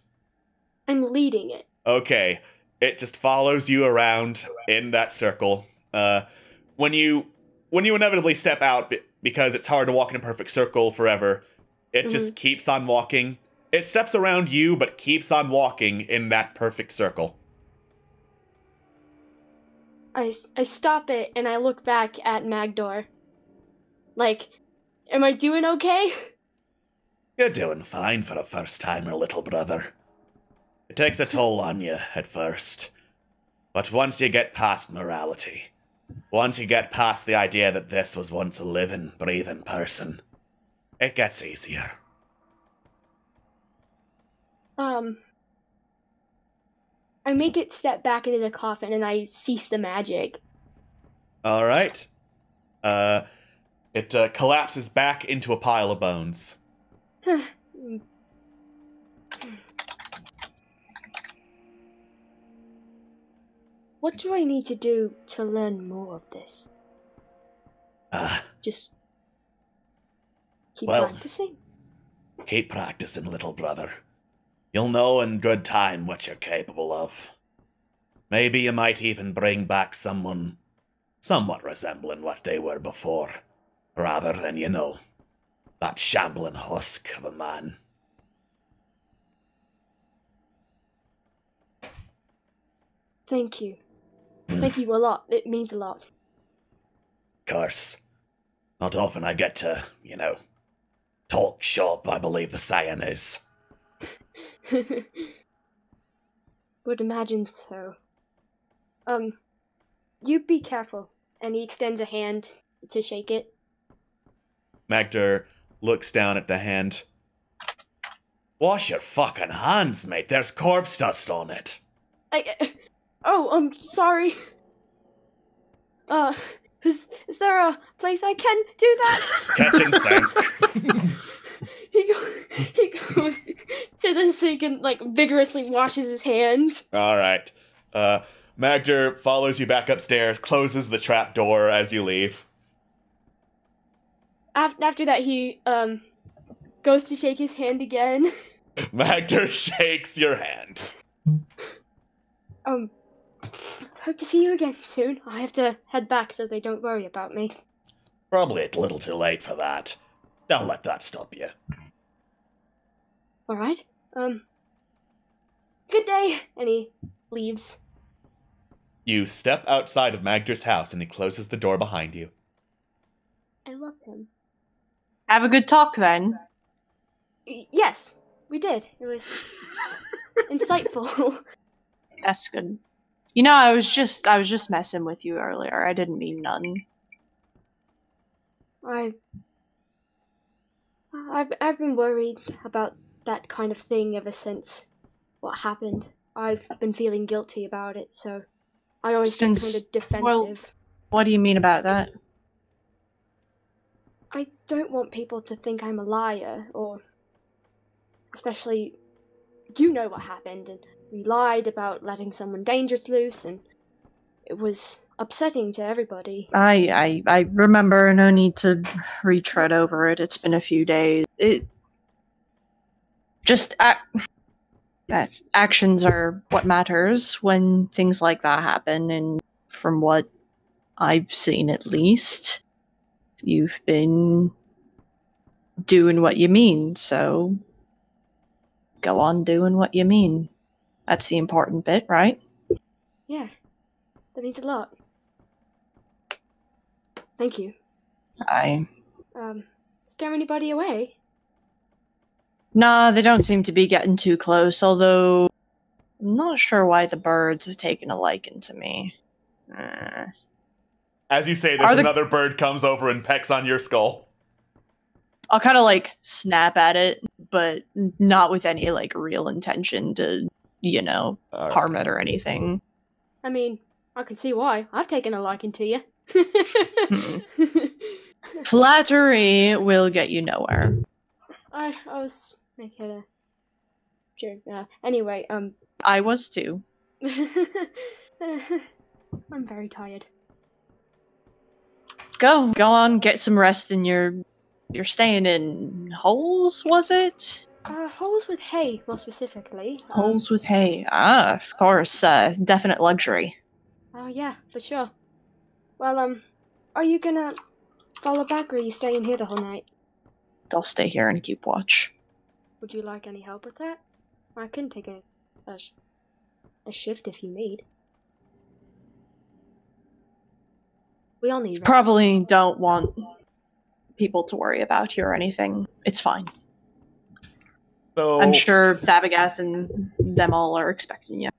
I'm leading it. Okay. It just follows you around in that circle. When you inevitably step out, because it's hard to walk in a perfect circle forever, it just keeps on walking. It steps around you, but keeps on walking in that perfect circle. I stop it, and I look back at Magdor. Like, am I doing okay? You're doing fine for a first-timer, little brother. It takes a toll on you at first. But once you get past morality, once you get past the idea that this was once a living, breathing person, it gets easier. I make it step back into the coffin and I cease the magic. Alright. It collapses back into a pile of bones. What do I need to do to learn more of this? Just keep practicing? Keep practicing, little brother. You'll know in good time what you're capable of. Maybe you might even bring back someone somewhat resembling what they were before, rather than, that shambling husk of a man. Thank you. Thank you a lot. It means a lot. Of course. Not often I get to, talk shop, I believe the saying is. Would imagine so. You be careful. And he extends a hand to shake it. Magder looks down at the hand. Wash your fucking hands, mate. There's corpse dust on it. I'm sorry. Is there a place I can do that? Catch and sink. He goes to the sink and, vigorously washes his hands. Alright. Magder follows you back upstairs, closes the trap door as you leave. After that, he, goes to shake his hand again. Magder shakes your hand. Hope to see you again soon. I have to head back so they don't worry about me. Probably a little too late for that. Don't let that stop you. Alright. Good day. And he leaves. You step outside of Magder's house and he closes the door behind you. I love him. Have a good talk then. Yes, we did. It was insightful. That's good. I was just messing with you earlier. I didn't mean none. I've been worried about that kind of thing ever since what happened. I've been feeling guilty about it, so I always get kind of defensive. Well, what do you mean about that? I don't want people to think I'm a liar, or especially, you know what happened, and we lied about letting someone dangerous loose, and it was upsetting to everybody. I remember. No need to retread over it. It's been a few days. Actions are what matters when things like that happen, and from what I've seen at least, you've been doing what you mean, so go on doing what you mean. That's the important bit, right? Yeah, that means a lot. Thank you. Scare anybody away? Nah, they don't seem to be getting too close, although I'm not sure why the birds have taken a liking to me. As you say this, another bird comes over and pecks on your skull. I'll kind of like snap at it, but not with any like real intention to, harm it or anything. I mean, I can see why. I've taken a liking to you. Flattery will get you nowhere. I was making a joke. Anyway, I was too. I'm very tired. Go on, get some rest in you're staying in holes, was it? Holes with hay, more specifically. Holes with hay. Ah, of course. Definite luxury. Oh yeah, for sure. Well, are you gonna follow back, or are you staying here the whole night? I'll stay here and keep watch. Would you like any help with that? I can take a shift if you need. We all need rest. Probably don't want people to worry about you or anything. It's fine. So I'm sure Thabagath and them all are expecting you.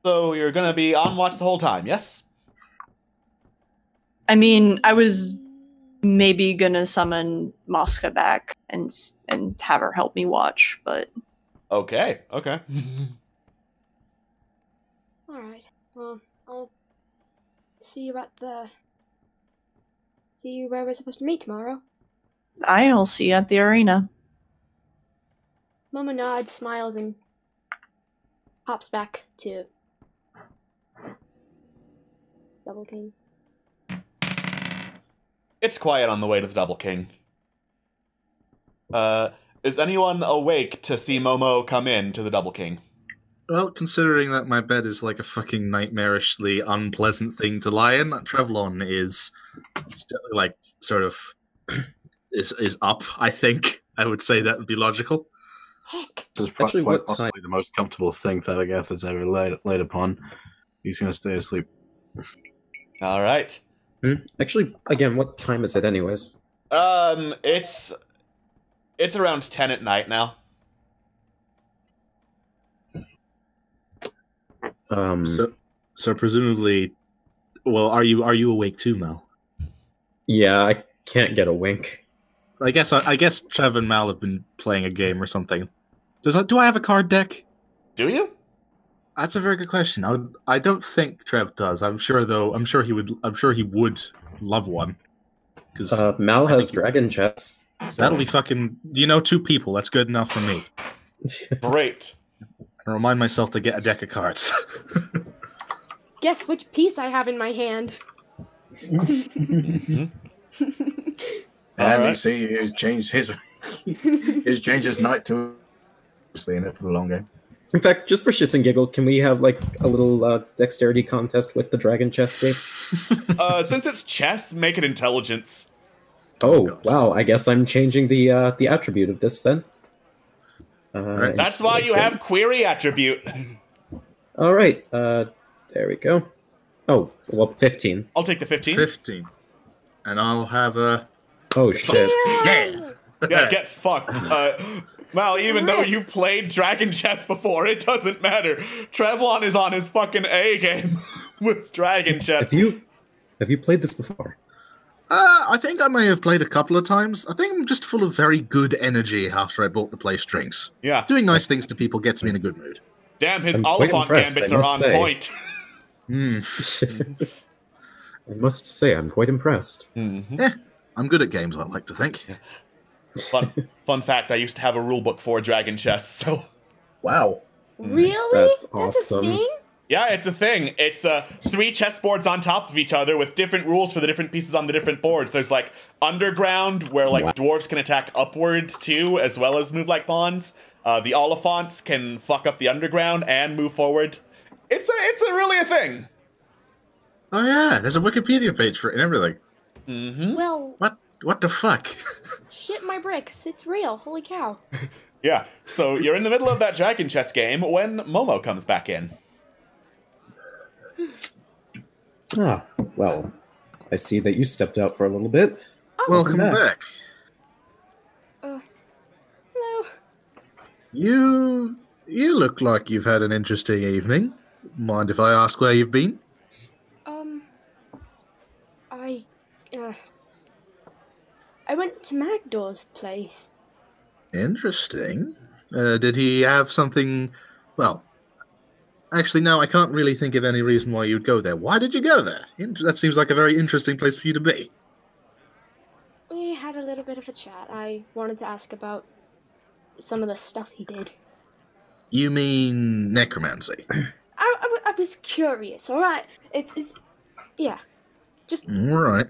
So you're gonna be on watch the whole time, yes? I mean, I was maybe gonna summon Mosca back and have her help me watch, but... Okay. Alright, well, I'll see you where we're supposed to meet tomorrow. I'll see you at the arena. Momo nods, smiles, and hops back to Double King. It's quiet on the way to the Double King. Is anyone awake to see Momo come in to the Double King? Well, considering that my bed is like a fucking nightmarishly unpleasant thing to lie in, Trevlon is still, like, sort of is up, I think. I would say that would be logical. Heck. This is Actually, quite what possibly time? the most comfortable thing Thabagath has ever laid upon. He's going to stay asleep. All right. Actually, again, what time is it anyways? It's around 10 at night now. So presumably, well, are you awake too, Mal? Yeah, I can't get a wink. I guess Trev and Mal have been playing a game or something. Do I have a card deck? Do you? That's a very good question. I don't think Trev does. I'm sure he would love one. Because Mal has dragon chess. So. That'll be fucking. 2 people. That's good enough for me. Great. I remind myself to get a deck of cards. Guess which piece I have in my hand. And you see, he's changed his night to in it for the long game. In fact, just for shits and giggles, can we have like a little dexterity contest with the dragon chess game? Since it's chess, make it intelligence. Oh wow! I guess I'm changing the attribute of this then. That's why you have query attribute. All right. There we go. Oh well, 15. I'll take the 15. 15, and I'll have a. Oh shit! Yeah. Yeah, get fucked. Mal, even though you played dragon chess before, it doesn't matter. Trevlon is on his fucking A game with dragon chess. Have you played this before? I think I may have played a couple of times. I think I'm just full of very good energy after I bought the place drinks. Yeah. Doing nice things to people gets me in a good mood. Damn, his I'm quite Oliphant impressed, gambits I are must on say. point. I must say, I'm quite impressed. I'm good at games, I like to think. Fun fact, I used to have a rulebook for Dragon Chess, so... Wow. Really? That's a awesome. thing? Yeah, it's a thing. It's 3 chessboards on top of each other with different rules for the different pieces on the different boards. There's like underground, where like dwarves can attack upwards too, as well as move like pawns. The Oliphants can fuck up the underground and move forward. It's really a thing. Oh yeah, there's a Wikipedia page for it and everything. Mm-hmm. Well, What the fuck? shit my bricks. It's real. Holy cow. Yeah, so you're in the middle of that Dragon Chess game when Momo comes back in. Ah, well, I see that you stepped out for a little bit. Welcome back. Hello. You look like you've had an interesting evening. Mind if I ask where you've been? I went to Magdor's place. Interesting. Did he have something... Well, actually, no, I can't really think of any reason why you'd go there. Why did you go there? That seems like a very interesting place for you to be. We had a little bit of a chat. I wanted to ask about some of the stuff he did. You mean necromancy? I was curious, alright? It's yeah. Just... Alright.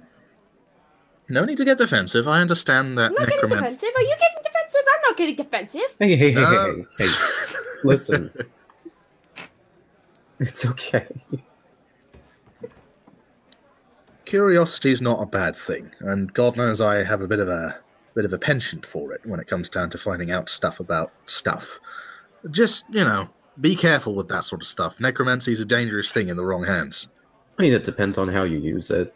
No need to get defensive. I understand that I'm not getting defensive. Are you getting defensive? I'm not getting defensive. Hey. Listen. It's okay. Curiosity's not a bad thing, and God knows I have a bit of a penchant for it when it comes down to finding out stuff about stuff. Just, be careful with that sort of stuff. Necromancy is a dangerous thing in the wrong hands. I mean, it depends on how you use it.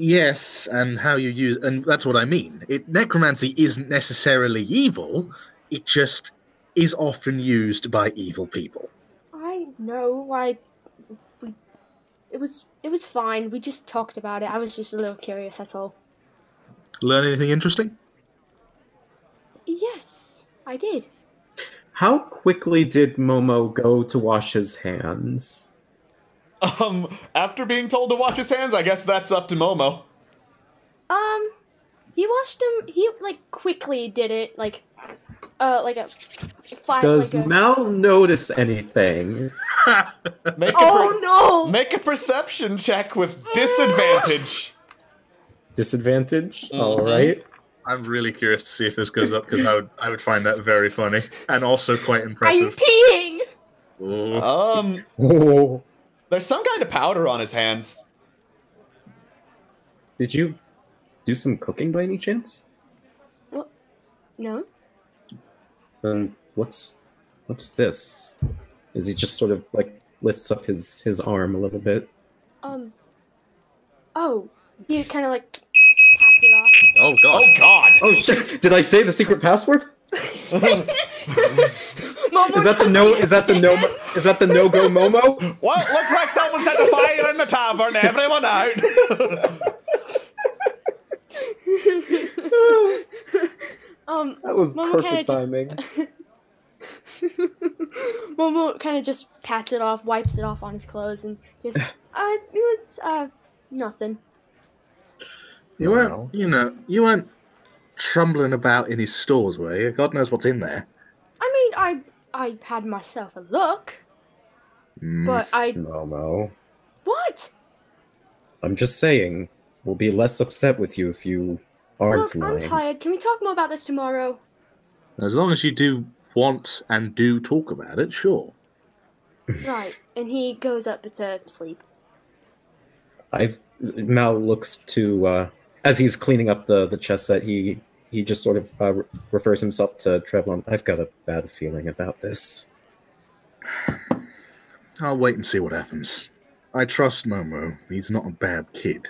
Yes, and how you use... And that's what I mean. Necromancy isn't necessarily evil. It just is often used by evil people. I know. It was fine. We just talked about it. I was just a little curious, that's all. Learn anything interesting? Yes, I did. How quickly did Momo go to wash his hands? After being told to wash his hands, I guess that's up to Momo. He washed them. He quickly did it, Does Mal notice anything? No! Make a perception check with disadvantage. Disadvantage? Mm-hmm. All right. I'm really curious to see if this goes up because I would find that very funny and also quite impressive. I'm peeing. Ooh. There's some kind of powder on his hands. Did you do some cooking by any chance? What? No. What's this? Is he just sort of lifts up his arm a little bit? Oh, he kind of tapped it off. Oh god. Oh god. Oh shit! Did I say the secret password? Momo Is that the no-go Momo? Well, looks like someone set a fire in the tavern. Everyone out. That was Momo perfect timing. Momo kind of just pats it off, wipes it off on his clothes, and just nothing. You weren't trumbling about in his stores, were you? God knows what's in there. I mean, I had myself a look, but No. What? I'm just saying, we'll be less upset with you if you aren't Look, I'm lying. tired. Can we talk more about this tomorrow? As long as you do want and do talk about it, sure. Right, and he goes up to sleep. Mal looks to as he's cleaning up the chess set. He just sort of refers himself to Trevlon. I've got a bad feeling about this. I'll wait and see what happens. I trust Momo. He's not a bad kid.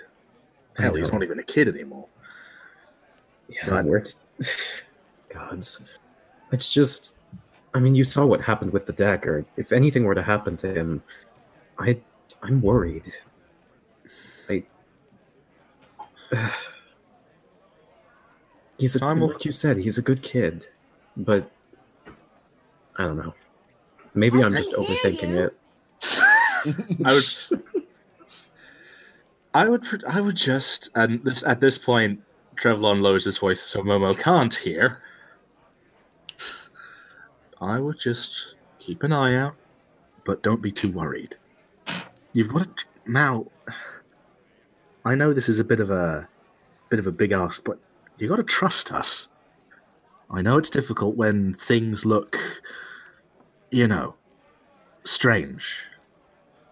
Hell, he's not even a kid anymore. Yeah, gods. It's just... I mean, you saw what happened with the dagger. If anything were to happen to him, I'm worried. He's a, Time will- like you said, he's a good kid, but I don't know. Maybe I'm just overthinking it. I would just, and this at this point, Trevlon lowers his voice so Momo can't hear. I would just keep an eye out, but don't be too worried. You've got to Mal. I know this is a bit of a big ask, but you got to trust us. I know it's difficult when things look, strange,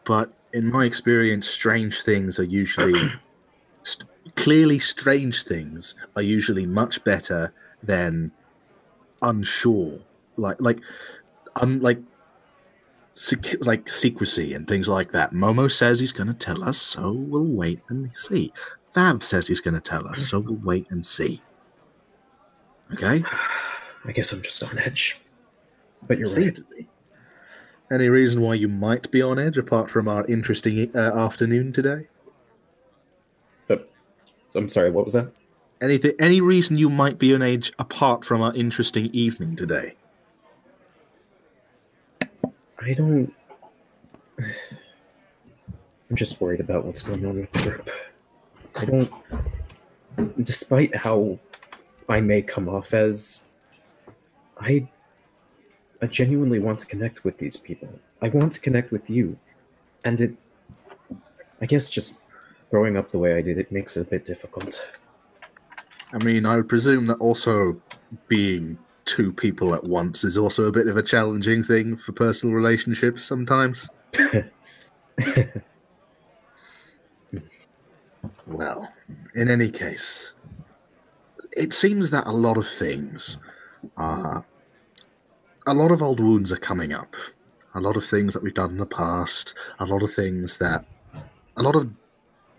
but in my experience, strange things are usually clearly strange things are usually much better than unsure, like secrecy and things like that. Momo says he's going to tell us, so we'll wait and see. Thav says he's going to tell us, so we'll wait and see. Okay? I guess I'm just on edge. But you're right. Any reason why you might be on edge apart from our interesting afternoon today? I'm sorry, what was that? Any reason you might be on edge apart from our interesting evening today? I don't... I'm just worried about what's going on with the group. I don't... Despite how I may come off as... I genuinely want to connect with these people. I want to connect with you. And I guess just growing up the way I did, it makes it a bit difficult. I mean, I would presume that also being two people at once is also a bit of a challenging thing for personal relationships sometimes. Well, in any case, it seems that a lot of things are... A lot of old wounds are coming up. A lot of things that we've done in the past. A lot of things that... A lot of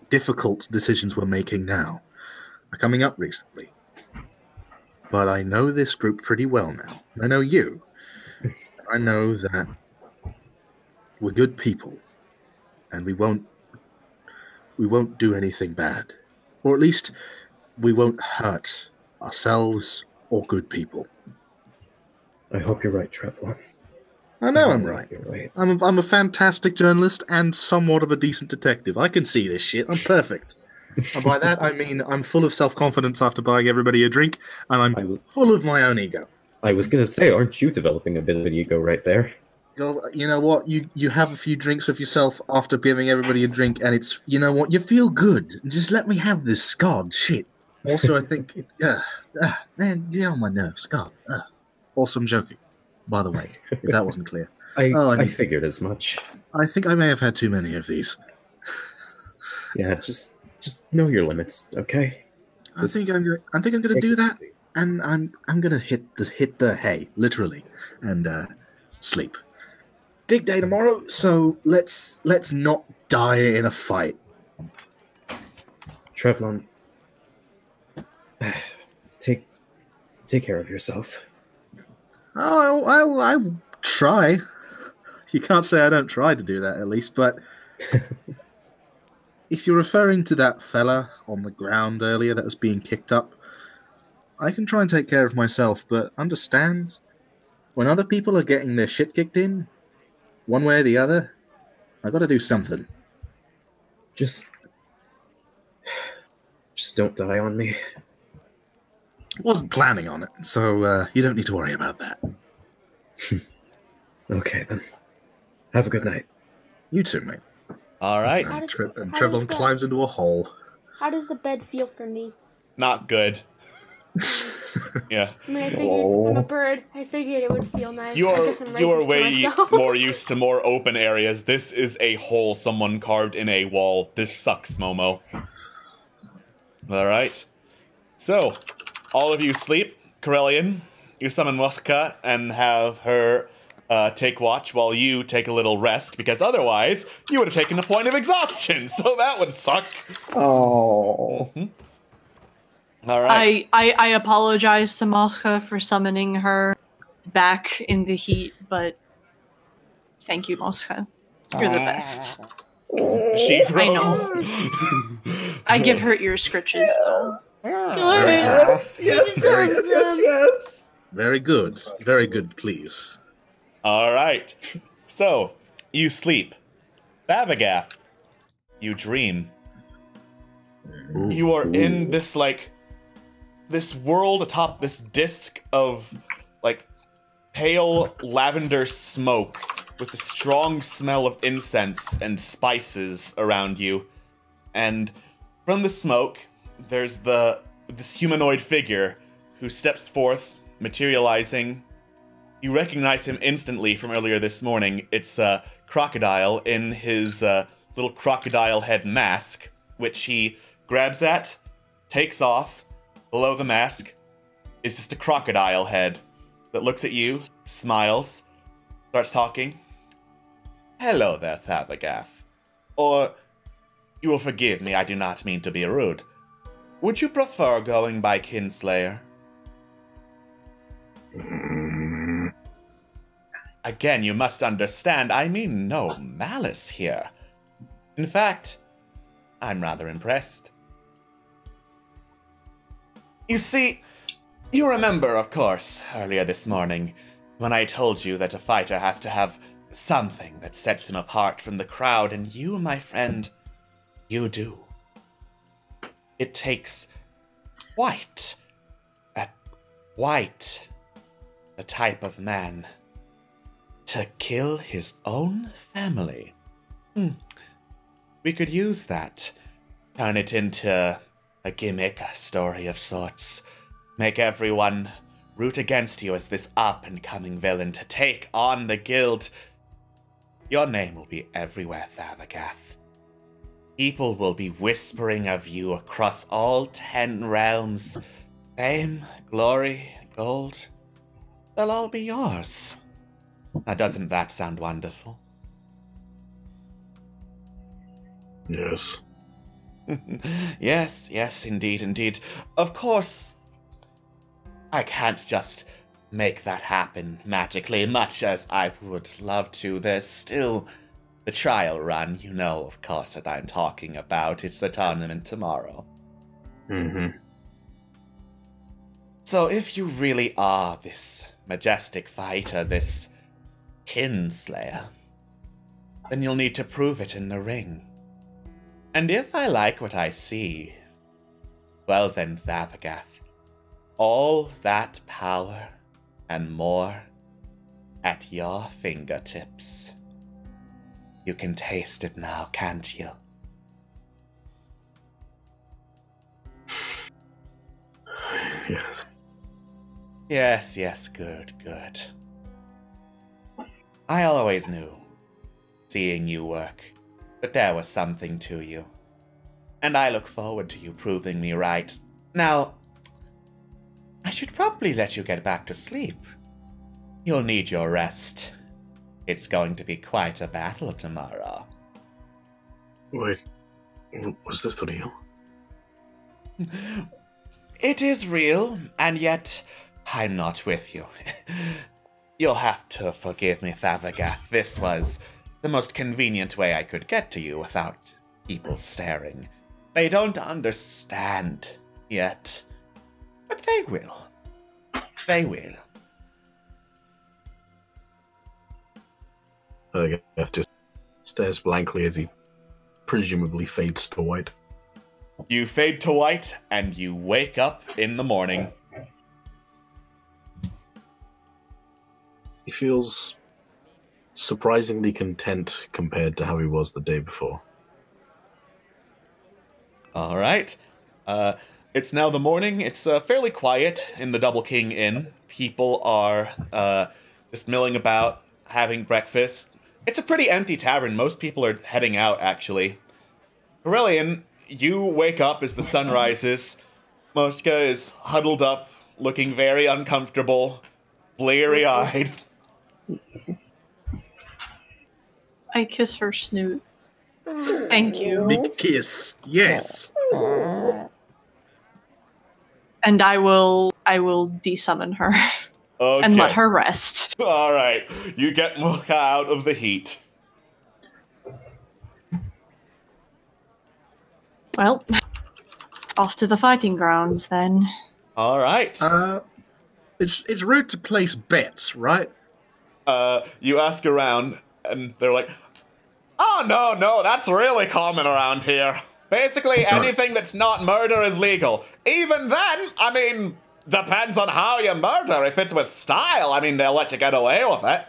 difficult decisions we're making now are coming up recently. But I know this group pretty well now. I know you. I know that we're good people. And we won't do anything bad. Or at least we won't hurt ourselves or good people. I hope you're right, Trevlon. I know I'm right. You're right. I'm a fantastic journalist and somewhat of a decent detective. I can see this shit. I'm perfect. And by that, I mean I'm full of self-confidence after buying everybody a drink, and I'm full of my own ego. I was going to say, aren't you developing a bit of an ego right there? You know what? You have a few drinks of yourself after giving everybody a drink, and it's, you know what? You feel good. Just let me have this. God, shit. Also, I think, man, you're on my nerves. God. Also, I'm joking, by the way, if that wasn't clear. I figured as much. I think I may have had too many of these. Yeah, just know your limits, okay? I think I'm gonna do that, and I'm gonna hit the hay, literally, and sleep. Big day tomorrow, so let's not die in a fight. Trevlon, take care of yourself. Oh, I try. You can't say I don't try to do that, at least, but if you're referring to that fella on the ground earlier that was being kicked up, I can try and take care of myself, but understand, when other people are getting their shit kicked in, one way or the other, I gotta do something. Just don't die on me. Wasn't planning on it, so you don't need to worry about that. Okay, then. Have a good night. You too, mate. All right. And Trevlon climbs into a hole. How does the bed feel for me? Not good. Yeah. I mean, I figured I'm a bird. I figured it would feel nice. You I guess I'm are racist way to myself. more used to more open areas. This is a hole someone carved in a wall. This sucks, Momo. All right. So, all of you sleep. Corellian, you summon Muska and have her take watch while you take a little rest, because otherwise you would have taken a point of exhaustion, so that would suck. Oh. Mm-hmm. All right. I apologize to Moska for summoning her back in the heat, but thank you, Moska. You're the best. She I grows. I give her ear scritches, though. Yes, yes. Very good. Very good, please. All right. So, you sleep. Bavagath, you dream. You are in this, this world atop this disc of, pale lavender smoke with the strong smell of incense and spices around you. And from the smoke, there's this humanoid figure who steps forth, materializing. You recognize him instantly from earlier this morning. It's a crocodile in his little crocodile head mask, which he grabs at, takes off. Below the mask is just a crocodile head that looks at you, smiles, starts talking. Hello there, Thabagath. Or, you will forgive me, I do not mean to be rude. Would you prefer going by Kinslayer? Again, you must understand, I mean no malice here. In fact, I'm rather impressed. You see, you remember, of course, earlier this morning, when I told you that a fighter has to have something that sets him apart from the crowd, and you, my friend, you do. It takes white, the type of man, to kill his own family. We could use that, turn it into a gimmick, a story of sorts. Make everyone root against you as this up-and-coming villain to take on the guild. Your name will be everywhere, Thabagath. People will be whispering of you across all 10 realms. Fame, glory, gold, they'll all be yours. Now, doesn't that sound wonderful? Yes. Yes, indeed. Of course, I can't just make that happen magically, much as I would love to. There's still the trial run, you know, of course, that I'm talking about. It's the tournament tomorrow. So if you really are this majestic fighter, this Kinslayer, then you'll need to prove it in the ring. And if I like what I see, well then, Thabagath, all that power and more at your fingertips. You can taste it now, can't you? Yes, good. I always knew, seeing you work, that there was something to you. And I look forward to you proving me right. Now, I should probably let you get back to sleep. You'll need your rest. It's going to be quite a battle tomorrow. Wait, was this the deal? It is real, and yet I'm not with you. You'll have to forgive me, Thabagath. This was the most convenient way I could get to you without people staring. They don't understand yet, but they will. They will. Thabagath just stares blankly as he presumably fades to white. You fade to white, and you wake up in the morning. He feels surprisingly content compared to how he was the day before. All right. It's now the morning. It's fairly quiet in the Double King Inn. People are just milling about, having breakfast. It's a pretty empty tavern. Most people are heading out, actually. Aurelian, you wake up as the sun rises. Moshka is huddled up, looking very uncomfortable, bleary-eyed. I kiss her snoot. Thank you. Big kiss. Yes. And I will desummon her. Okay. And let her rest. All right. You get Mocha out of the heat. Well, Off to the fighting grounds, then. All right. It's rude to place bets, right? You ask around, and they're like, "Oh no, that's really common around here. Basically, anything that's not murder is legal. Even then, I mean, depends on how you murder. If it's with style, I mean, they'll let you get away with it."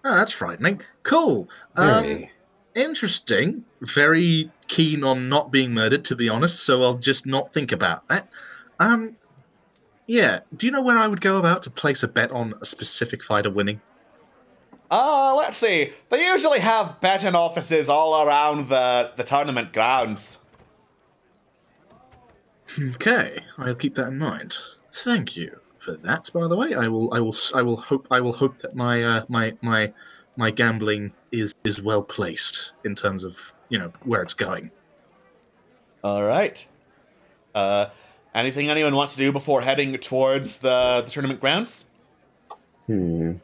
Oh, that's frightening. Cool. Very. Interesting. Very keen on not being murdered, to be honest, so I'll just not think about that. Yeah. Do you know where I would go about to place a bet on a specific fighter winning? Let's see. They usually have betting offices all around the tournament grounds. Okay, I'll keep that in mind. Thank you for that. By the way, I will hope that my gambling is well placed in terms of where it's going. All right. Anything anyone wants to do before heading towards the tournament grounds? No,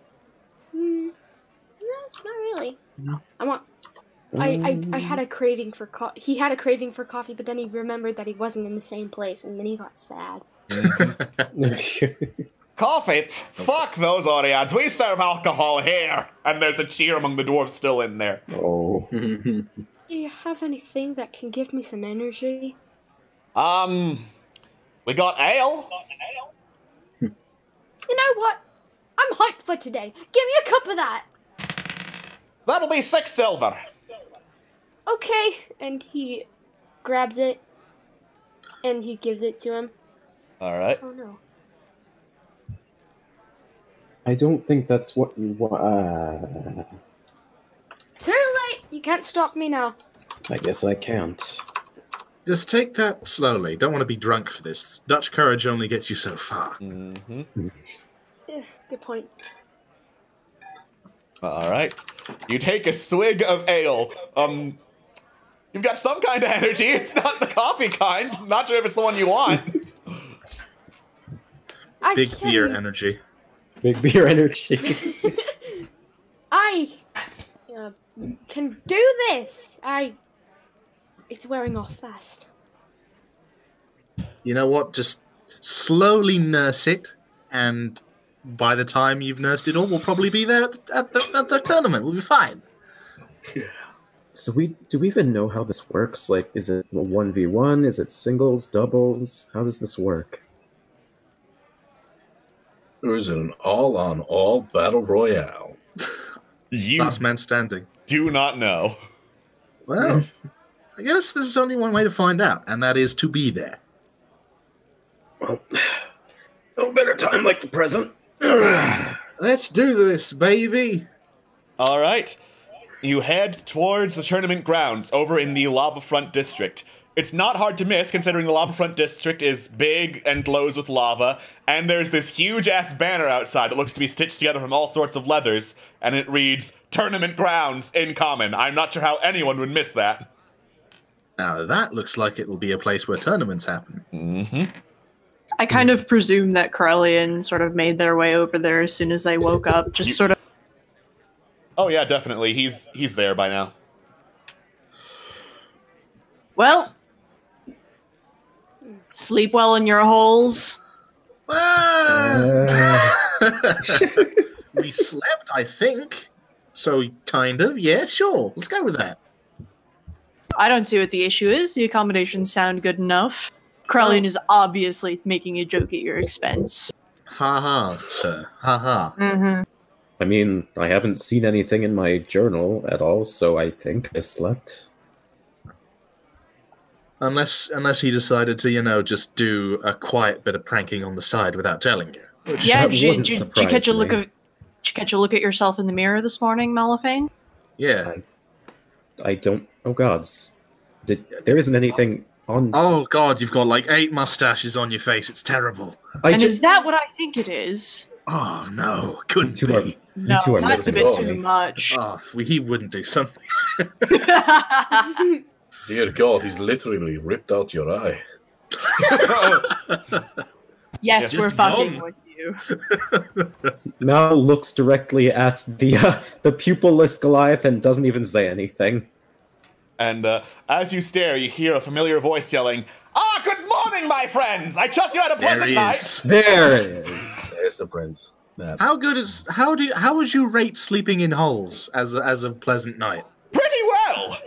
not really. No. I had a craving for he had a craving for coffee, but then he remembered that he wasn't in the same place, and then he got sad. Coffee? Fuck those Oriads. We serve alcohol here. And there's a cheer among the dwarves still in there. Oh. Do you have anything that can give me some energy? We got ale. You know what? I'm hyped for today. Give me a cup of that. That'll be 6 silver. Okay. And he grabs it, and he gives it to him. All right. Oh no. I don't think that's what you want. Too late! You can't stop me now. I guess I can't. Just take that slowly. Don't want to be drunk for this. Dutch courage only gets you so far. Mm-hmm. Good point. All right. You take a swig of ale. You've got some kind of energy. It's not the coffee kind. Not sure if it's the one you want. Big beer energy. Big beer energy. I can do this. It's wearing off fast. You know what? Just slowly nurse it, and by the time you've nursed it all, we'll probably be there at the tournament. We'll be fine. So do we even know how this works? Like, is it 1v1? Is it singles, doubles? How does this work? Or is it an all-on-all battle royale? You Last man standing. do not know. Well, I guess there's only one way to find out, and that is to be there. Well, no better time like the present. Let's do this, baby. All right. You head towards the tournament grounds over in the Lava Front District. It's not hard to miss, considering the Lava Front District is big and glows with lava, and there's this huge-ass banner outside that looks to be stitched together from all sorts of leathers, and it reads, "Tournament Grounds in common." I'm not sure how anyone would miss that. Now that looks like it'll be a place where tournaments happen. Mm-hmm. I kind of presume that Corellian sort of made their way over there as soon as they woke up, just sort of... Oh yeah, definitely. He's there by now. Well, sleep well in your holes. We slept, I think. So, kind of. Yeah, sure. Let's go with that. I don't see what the issue is. The accommodations sound good enough. Corellian is obviously making a joke at your expense. Ha-ha, sir. Ha-ha. Mm-hmm. I mean, I haven't seen anything in my journal at all, so I think I slept. Unless he decided to, just do a quiet bit of pranking on the side without telling you. Which Yeah, that did you wouldn't catch a surprise look me. at? Did you catch a look at yourself in the mirror this morning, Malafane? Yeah. I don't... Oh gods. There isn't anything on... Oh god, you've got like 8 mustaches on your face. It's terrible. Is that what I think it is? Oh no, couldn't two be. No, two are that's a bit missing. too much. Oh, he wouldn't do something. Dear God, he's literally ripped out your eye. Yes, Just we're fucking gone. with you. Mal looks directly at the pupilless Goliath and doesn't even say anything. And as you stare, you hear a familiar voice yelling, "Ah, good morning, my friends! I trust you had a There pleasant he night! is. There it is. There's the prince. Yeah. How would you rate sleeping in holes as a pleasant night? Pretty well!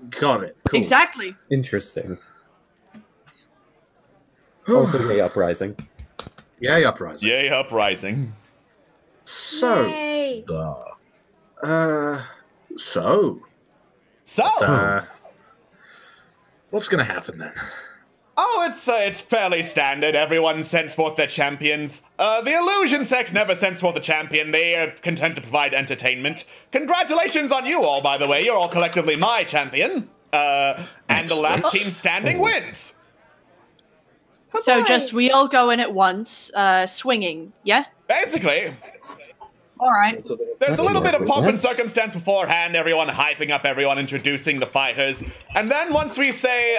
Got it. Cool. Exactly. Interesting. Also, Yay Uprising. Yay, uprising. Yay, uprising. So, Yay. so, So, what's gonna happen then? oh, it's fairly standard. Everyone sends forth their champions. The illusion sect never sends forth a champion. They are content to provide entertainment. Congratulations on you all, by the way. You're all collectively my champion. And the last team standing wins. So just we all go in at once, swinging, yeah? Basically, All right. there's a little bit of pomp and What? circumstance beforehand, everyone hyping up everyone, introducing the fighters. And then once we say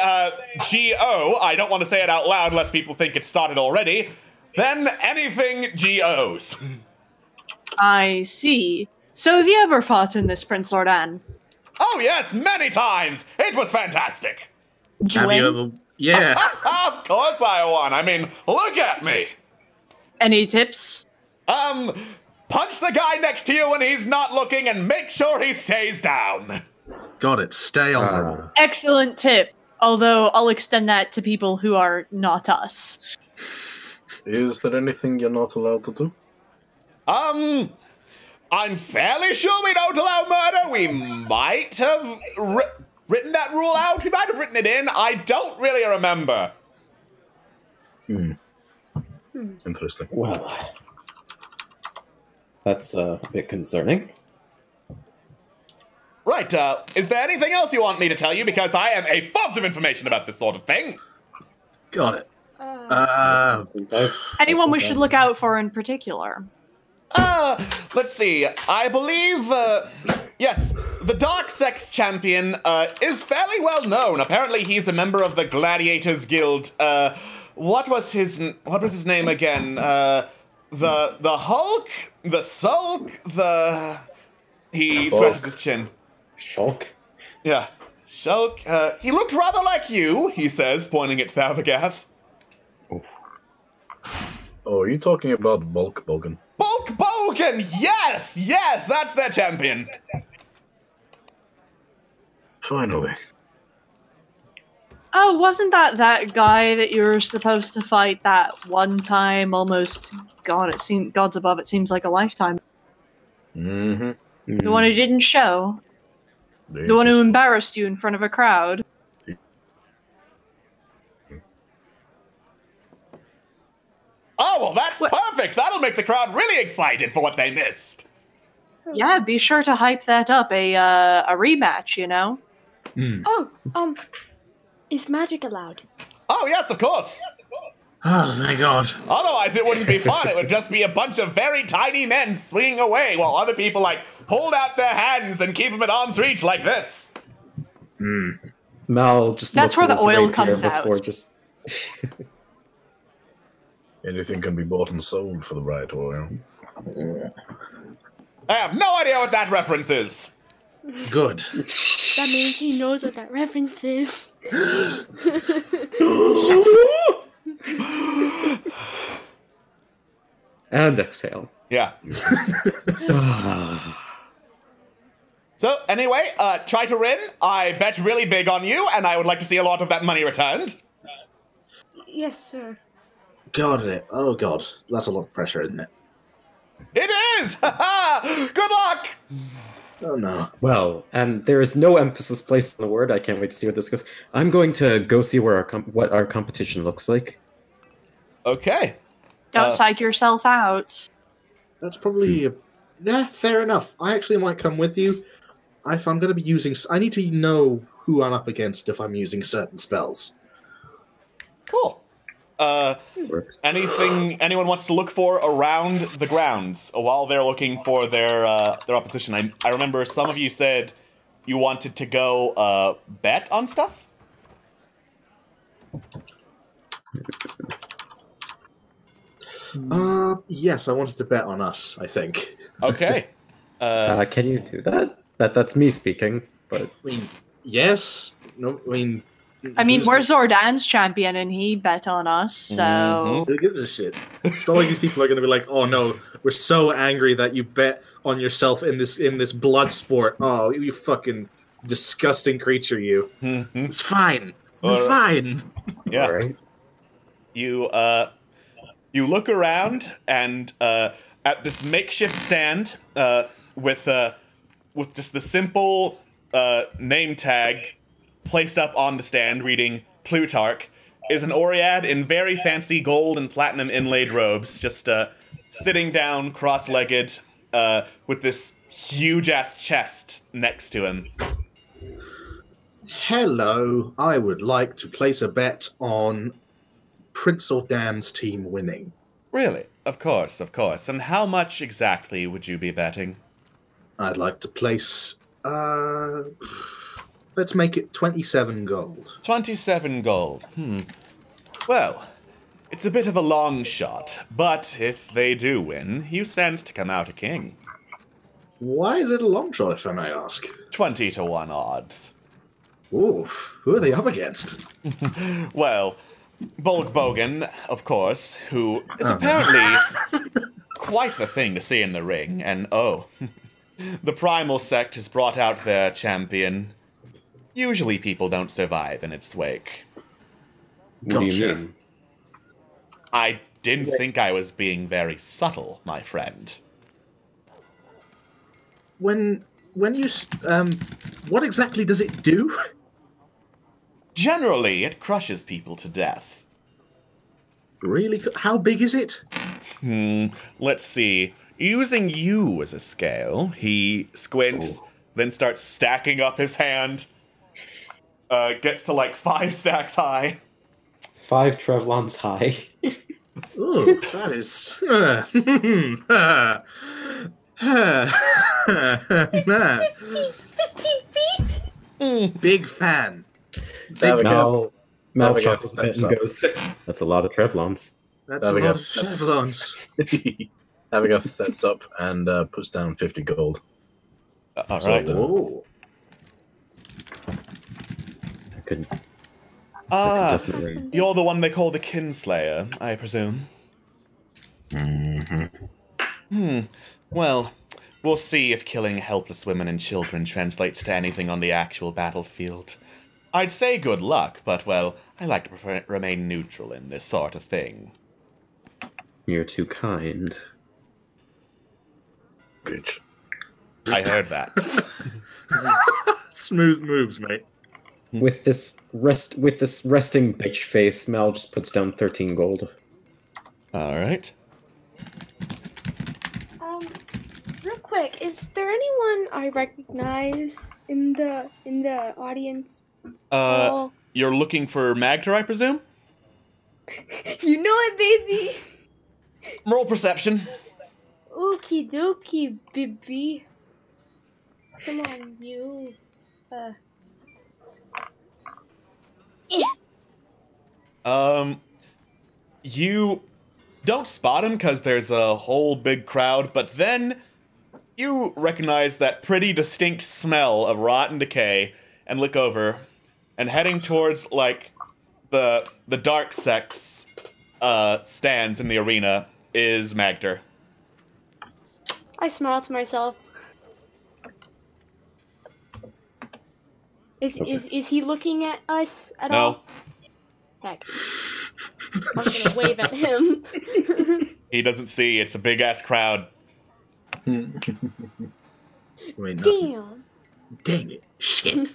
G-O, I don't want to say it out loud lest people think it started already, then anything G-O's. I see. So have you ever fought in this, Prince Lordan? Oh yes, many times! It was fantastic! Did you Have win? you ever? Yeah. Of course I won! I mean, look at me! Any tips? Punch the guy next to you when he's not looking and make sure he stays down! Got it. Stay on the roll. Excellent tip. Although I'll extend that to people who are not us. Is there anything you're not allowed to do? I'm fairly sure we don't allow murder. We might have written that rule out. We might have written it in. I don't really remember. Interesting. Well, that's a bit concerning. Right, is there anything else you want me to tell you? Because I am a font of information about this sort of thing. Got it. Anyone we should look out for in particular? Let's see. I believe, yes, the Dark Sex Champion, is fairly well known. Apparently he's a member of the Gladiators Guild. What was his name again? The Hulk? The Sulk? He scratches his chin. Shulk? Yeah. Shulk, he looked rather like you, he says, pointing at Thavagath. Oh, are you talking about Bulk Bogan? Bulk Bogan! Yes! Yes, that's their champion. Finally. Oh, wasn't that guy that you were supposed to fight that one time? Almost, God's above, it seems like a lifetime. Mm-hmm. The one who didn't show. The one who embarrassed you in front of a crowd. Oh, well, that's perfect. That'll make the crowd really excited for what they missed. Yeah, be sure to hype that up. A rematch, you know? Oh, is magic allowed? Oh, yes, of course. Oh, thank God. Otherwise, it wouldn't be fun. It would just be a bunch of very tiny men swinging away while other people, hold out their hands and keep them at arm's reach like this. Mal just That's looks where at the his oil rapier comes before out. just Anything can be bought and sold for the right oil. I have no idea what that reference is. Good. That means he knows what that reference is. and exhale. Yeah. So, anyway, try to win. I bet really big on you, and I would like to see a lot of that money returned. Yes, sir. Got it. Oh, God. That's a lot of pressure, isn't it? It is! Good luck! Oh, no. Well, and there is no emphasis placed on the word. I can't wait to see what this goes. I'm going to go see where what our competition looks like. Okay. Don't psych yourself out. That's probably... Yeah, fair enough. I actually might come with you. If I'm going to be using... I need to know who I'm up against if I'm using certain spells. Cool. Anyone wants to look for around the grounds while they're looking for their opposition? I remember some of you said you wanted to go bet on stuff. Yes, I wanted to bet on us, I think. Okay. Can you do that? That's me speaking, but... I mean, yes. No, I mean, I mean, we're Zordan's champion, and he bet on us, so... Who gives a shit? It's not like these people are going to be like, "Oh no, we're so angry that you bet on yourself in this blood sport. Oh, you fucking disgusting creature, you." It's fine. It's fine. Yeah. All right. You look around and at this makeshift stand with just the simple name tag placed up on the stand reading Plutarch is an Oread in very fancy gold and platinum inlaid robes, just sitting down cross-legged with this huge-ass chest next to him. Hello, I would like to place a bet on Prince Ordan's team winning. Really? Of course, of course. And how much exactly would you be betting? I'd like to place, let's make it 27 gold. 27 gold. Well, it's a bit of a long shot, but if they do win, you stand to come out a king. Why is it a long shot, if I may ask? 20 to 1 odds. Oof, who are they up against? Well, Bolgbogan, of course, who is apparently quite the thing to see in the ring, and the Primal Sect has brought out their champion. Usually people don't survive in its wake. What do you mean? I didn't think I was being very subtle, my friend. When you, what exactly does it do? Generally, it crushes people to death. Really? How big is it? Let's see. Using you as a scale, he squints, then starts stacking up his hand. Gets to like 5 stacks high. 5 Trevlons high. Ooh, that is... 15 feet? Big fan. Mel Abigail chuckles a bit steps and up. goes, "That's a lot of Trevlons." That's a lot of Trevlons. Abigail steps up and puts down 50 gold. All right. Whoa. I could definitely. You're the one they call the Kinslayer, I presume. Well, we'll see if killing helpless women and children translates to anything on the actual battlefield. I'd say good luck, but, well, I like to remain neutral in this sort of thing. You're too kind. Bitch. I heard that. Smooth moves, mate. With this resting bitch face, Mel just puts down 13 gold. All right. Real quick, is there anyone I recognize in the audience? You're looking for Magter, I presume? You know it, baby. Roll perception. Okie dokie, baby. Come on, you. You don't spot him because there's a whole big crowd, but then you recognize that pretty distinct smell of rotten decay and look over, and heading towards, like, the dark sect's stands in the arena is Magter. I smile to myself. Is he looking at us at all? Heck. I'm gonna wave at him. He doesn't see. It's a big-ass crowd. Wait, Damn. Dang it. Shit.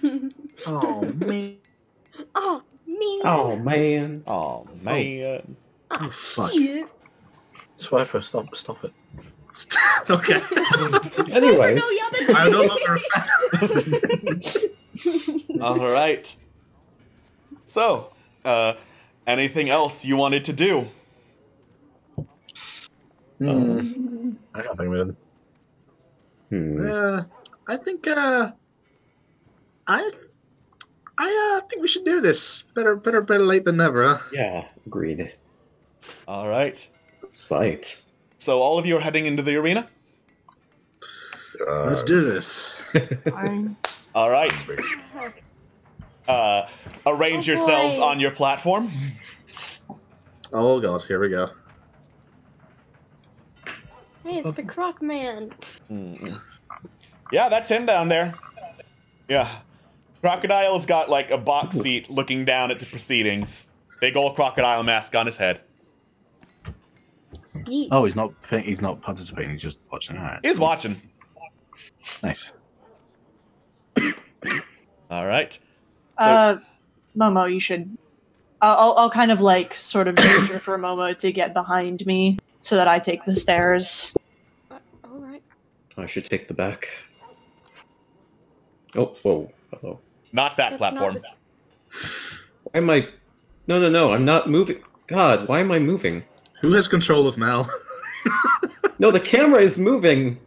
Oh, man. Oh, man. Oh man. Oh, man. Oh, fuck. Shit. Swiper, stop it. Okay. Anyways. I'm no longer a fan. All right. So, anything else you wanted to do? I can't think of it. I think I think we should do this. Better late than never, huh? Yeah, agreed. All right. Let's fight. So all of you are heading into the arena? Let's do this. All right. arrange yourselves on your platform. Oh god, here we go. Hey, it's the Croc Man. Yeah, that's him down there. Yeah. Crocodile's got like a box seat looking down at the proceedings. Big old crocodile mask on his head. Oh, he's not participating, he's just watching. All right. He's watching. Nice. All right. Momo, you should... I'll kind of like sort of gesture for Momo to get behind me so that I take the stairs. Alright. I should take the back. Oh, whoa. Uh-oh. Not that platform. Why am I... No, I'm not moving. God, why am I moving? Who has control of Mal? No, the camera is moving.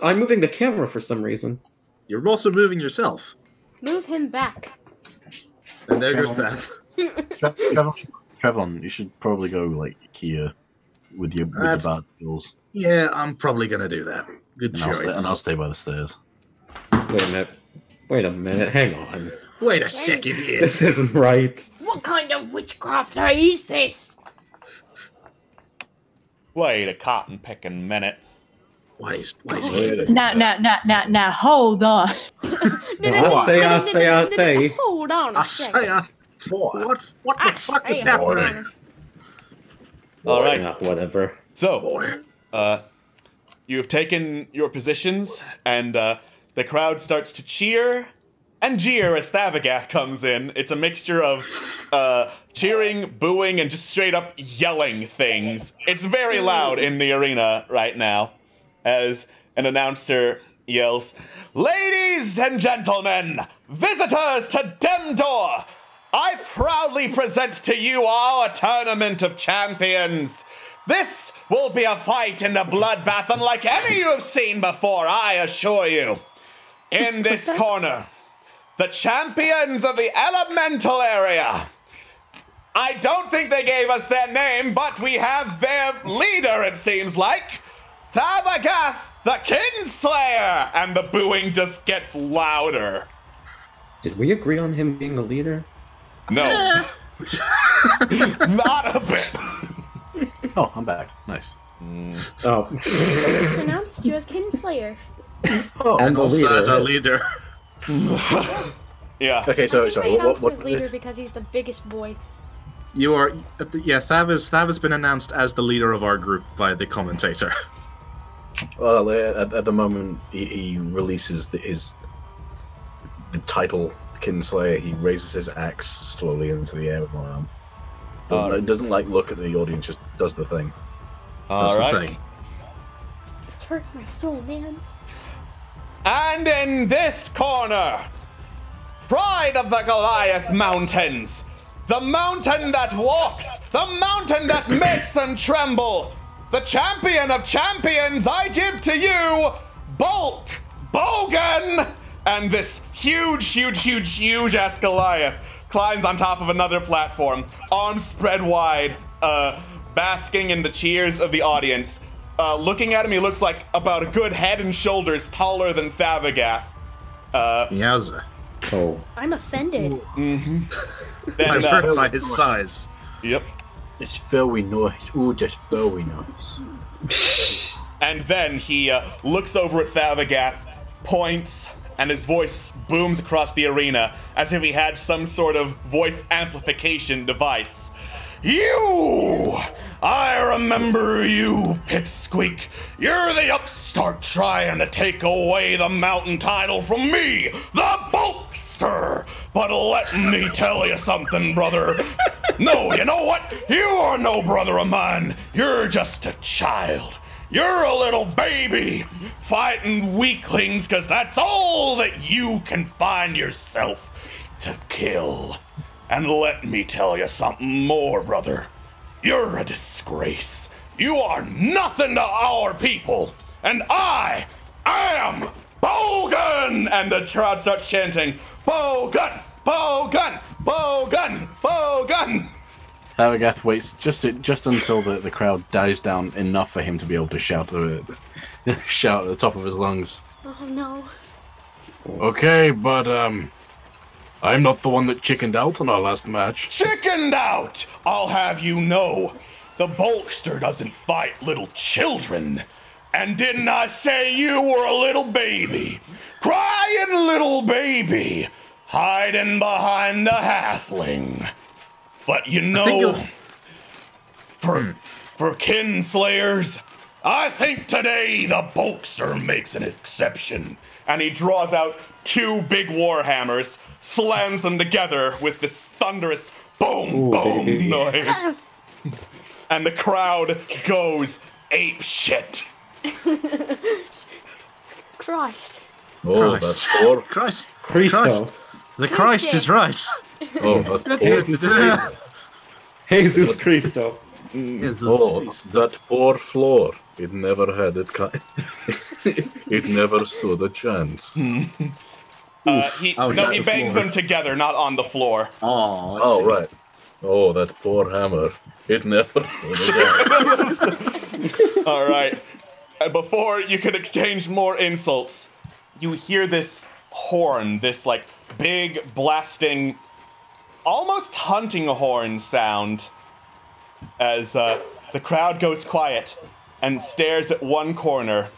I'm moving the camera for some reason. You're also moving yourself. Move him back. And there goes Beth. Trevon, you should probably go like Kia with your bad skills. Yeah, I'm probably gonna do that. Good choice. I'll stay by the stairs. Wait a minute. Hang on. Wait a second here. This isn't right. What kind of witchcraft is this? Wait a cotton picking minute. What is he? Now, hold on. I say. Hold on a second. What the fuck is happening? All right. Yeah, whatever. So, you have taken your positions, and the crowd starts to cheer and jeer as Thavagath comes in. It's a mixture of cheering, booing, and just straight up yelling things. It's very loud in the arena right now as an announcer yells, "Ladies and gentlemen, visitors to Demdor, I proudly present to you all a tournament of champions. This will be a fight and a bloodbath unlike any you have seen before, I assure you. In this corner, the champions of the elemental area. I don't think they gave us their name, but we have their leader, it seems like. Thavagath, the Kinslayer!" And the booing just gets louder. Did we agree on him being a leader? No. Not a bit. Oh, I'm back. Nice. Oh. It's announced you as Kinslayer. Oh, and also as our leader. Yeah. Okay, so what as leader because he's the biggest boy. You are, yeah. Thav has been announced as the leader of our group by the commentator. Well, at the moment, he releases the title Kinslayer. He raises his axe slowly into the air with one arm. Doesn't like look at the audience, just does the thing. That's the thing. This hurts my soul, man. And in this corner, pride of the Goliath Mountains, the mountain that walks, the mountain that makes them tremble, the champion of champions, I give to you, Bulk Bogan! And this huge-ass Goliath climbs on top of another platform, arms spread wide, basking in the cheers of the audience. Looking at him, he looks like about a good head and shoulders taller than Thavagath. Yowza. Oh. I'm offended. Mm-hmm. I'm hurt by his size. Yep. Just very nice. Ooh, just very nice. And then he looks over at Thavagath, points, and his voice booms across the arena as if he had some sort of voice amplification device. You! I remember you, Pipsqueak. You're the upstart trying to take away the mountain title from me, the Bulkster. But let me tell you something, brother. No, you know what? You are no brother of mine. You're just a child. You're a little baby fighting weaklings because that's all that you can find yourself to kill. And let me tell you something more, brother. You're a disgrace. You are nothing to our people. And I am Bogan! And the crowd starts chanting, Bogan! Bogan! Bogan! Bogan! Thavagath waits just until the crowd dies down enough for him to be able to shout at the top of his lungs. Oh no. Okay, but I'm not the one that chickened out on our last match. Chickened out! I'll have you know, the Bulkster doesn't fight little children. And didn't I say you were a little baby? Crying little baby, hiding behind the halfling. But you know, for Kinslayers, I think today the Bulkster makes an exception. And he draws out 2 big warhammers, slams them together with this thunderous boom, boom noise. And the crowd goes ape shit. Christ. Oh, that's poor. Christ. Christo. The Christ is right. Oh, that's poor. Jesus Christo. Oh, that poor floor. It never had it. It never stood a chance. He bangs them together, not on the floor. Oh, right. Oh, that poor hammer. It never stood a chance. All right. Before you can exchange more insults, you hear this horn, this like big blasting, almost hunting horn sound as the crowd goes quiet and stares at one corner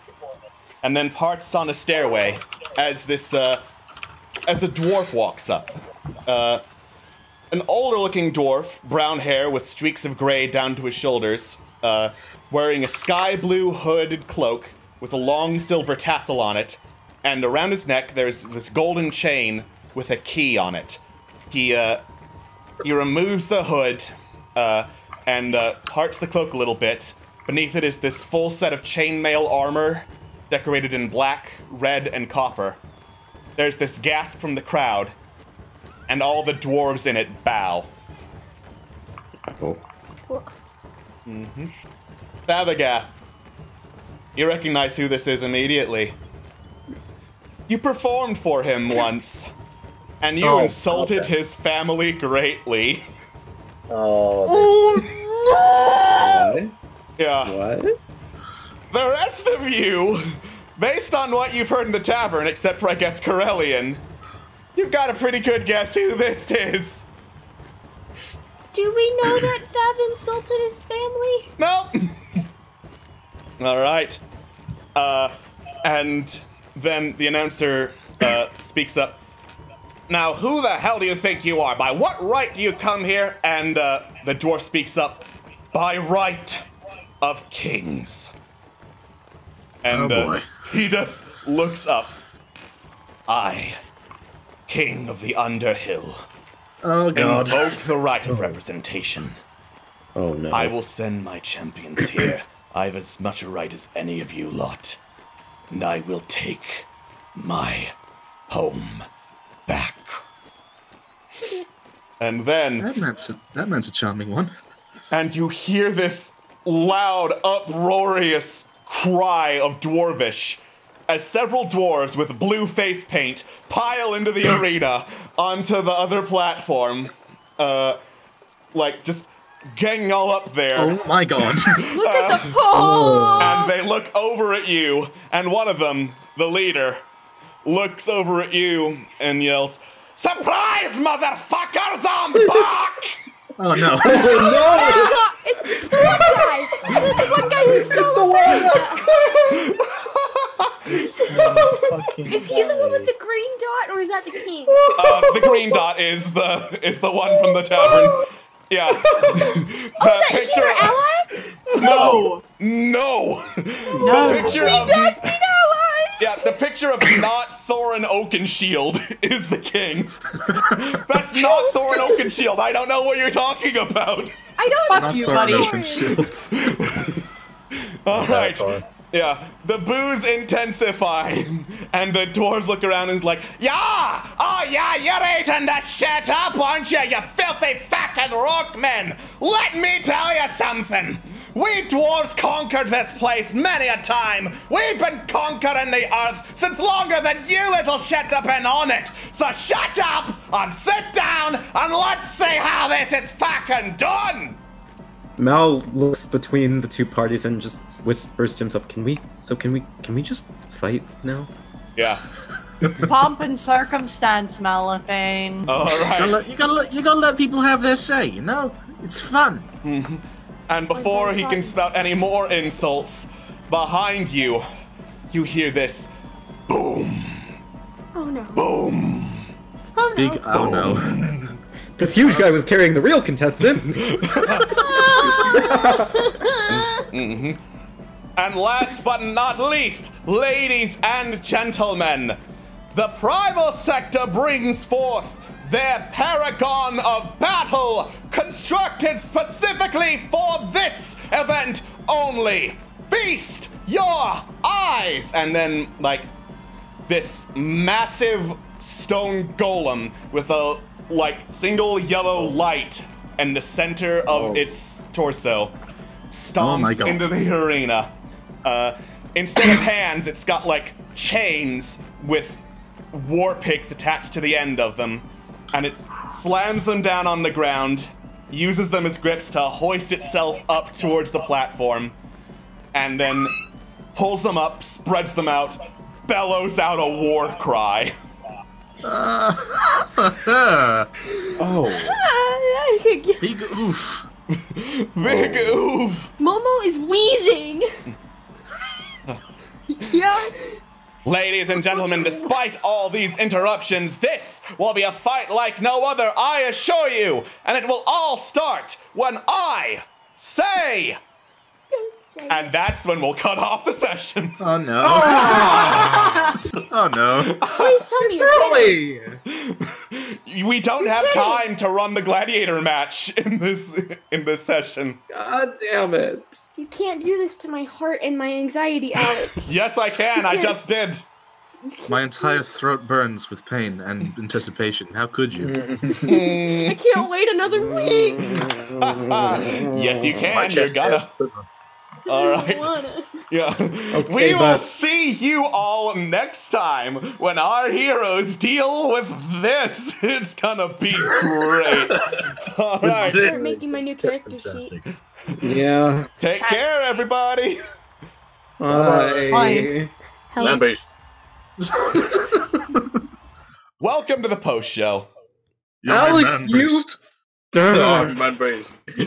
and then parts on a stairway as this as a dwarf walks up. An older looking dwarf, brown hair with streaks of gray down to his shoulders, wearing a sky blue hooded cloak with a long silver tassel on it, and around his neck there's this golden chain with a key on it. He removes the hood and parts the cloak a little bit. Beneath it is this full set of chainmail armor decorated in black, red, and copper. There's this gasp from the crowd, and all the dwarves in it bow. Oh. Thabagath, you recognize who this is immediately. You performed for him once, and you insulted his family greatly. Oh no! Yeah. What? The rest of you, based on what you've heard in the tavern, except for, I guess, Corellian, you've got a pretty good guess who this is. Do we know that Thav insulted his family? No. All right. And then the announcer speaks up. Now, who the hell do you think you are? By what right do you come here? And the dwarf speaks up. By right of kings. And he just looks up. I, king of the Underhill. Oh, God. Invoke the right of representation. Oh, no. I will send my champions here. I've as much a right as any of you lot. And I will take my home back. And then... That man's a charming one. And you hear this loud, uproarious cry of Dwarvish as several dwarves with blue face paint pile into the arena onto the other platform. Like, just gang all up there. Oh my God. Look at the pole! And they look over at you, and one of them, the leader, looks over at you and yells, "Surprise, motherfuckers, I'm back!" Oh no. Oh no! It's the one guy! The one guy who stole Is he the one with the green dot, or is that the king? The green dot is the one from the tavern. Yeah. He's our ally? No. The picture of... That's been allies! Yeah, the picture of not Thorin Oakenshield is the king. That's not Thorin Oakenshield. I don't know what you're talking about. I don't Fuck you, buddy. All right. Yeah, the boos intensify, and the dwarves look around and is like, "Yeah! Oh yeah, you're eating the shit up, aren't you, you filthy fucking rockmen! Let me tell you something! We dwarves conquered this place many a time! We've been conquering the earth since longer than you little shits have been on it! So shut up and sit down and let's see how this is fucking done!" Mal looks between the two parties and just whispers to himself, Can we just fight now?" Yeah. Pomp and circumstance, Malafane. All right. You gotta let people have their say. You know, it's fun. And before he can spout any more insults, behind you, you hear this boom, Oh no. boom. Oh no. Big oh no. This huge guy was carrying the real contestant. And last but not least, ladies and gentlemen, the Primal Sector brings forth their paragon of battle, constructed specifically for this event only. Feast your eyes! And then, like, this massive stone golem with a, like, single yellow light in the center of its torso stomps into the arena. Instead of hands, it's got, like, chains with war picks attached to the end of them. And it slams them down on the ground, uses them as grips to hoist itself up towards the platform, and then pulls them up, spreads them out, bellows out a war cry. Oh. Big oof. Big oof. Momo is wheezing. Yeah. Ladies and gentlemen, despite all these interruptions, this will be a fight like no other, I assure you! And it will all start when I say... And that's when we'll cut off the session. Oh no. Oh no. Please tell me you're Really? We don't have time to run the gladiator match in this session. God damn it. You can't do this to my heart and my anxiety, Alex. Yes, I can. I just did. My entire throat burns with pain and anticipation. How could you? I can't wait another week. Yes, you My can. You're chest gonna. hurts. All right. Yeah. Okay, We will but- see you all next time when our heroes deal with this. It's gonna be great. All right. Start making my new character sheet. Yeah. Take care, everybody. Bye. Hello. Welcome to the post show. Alex, you... man based.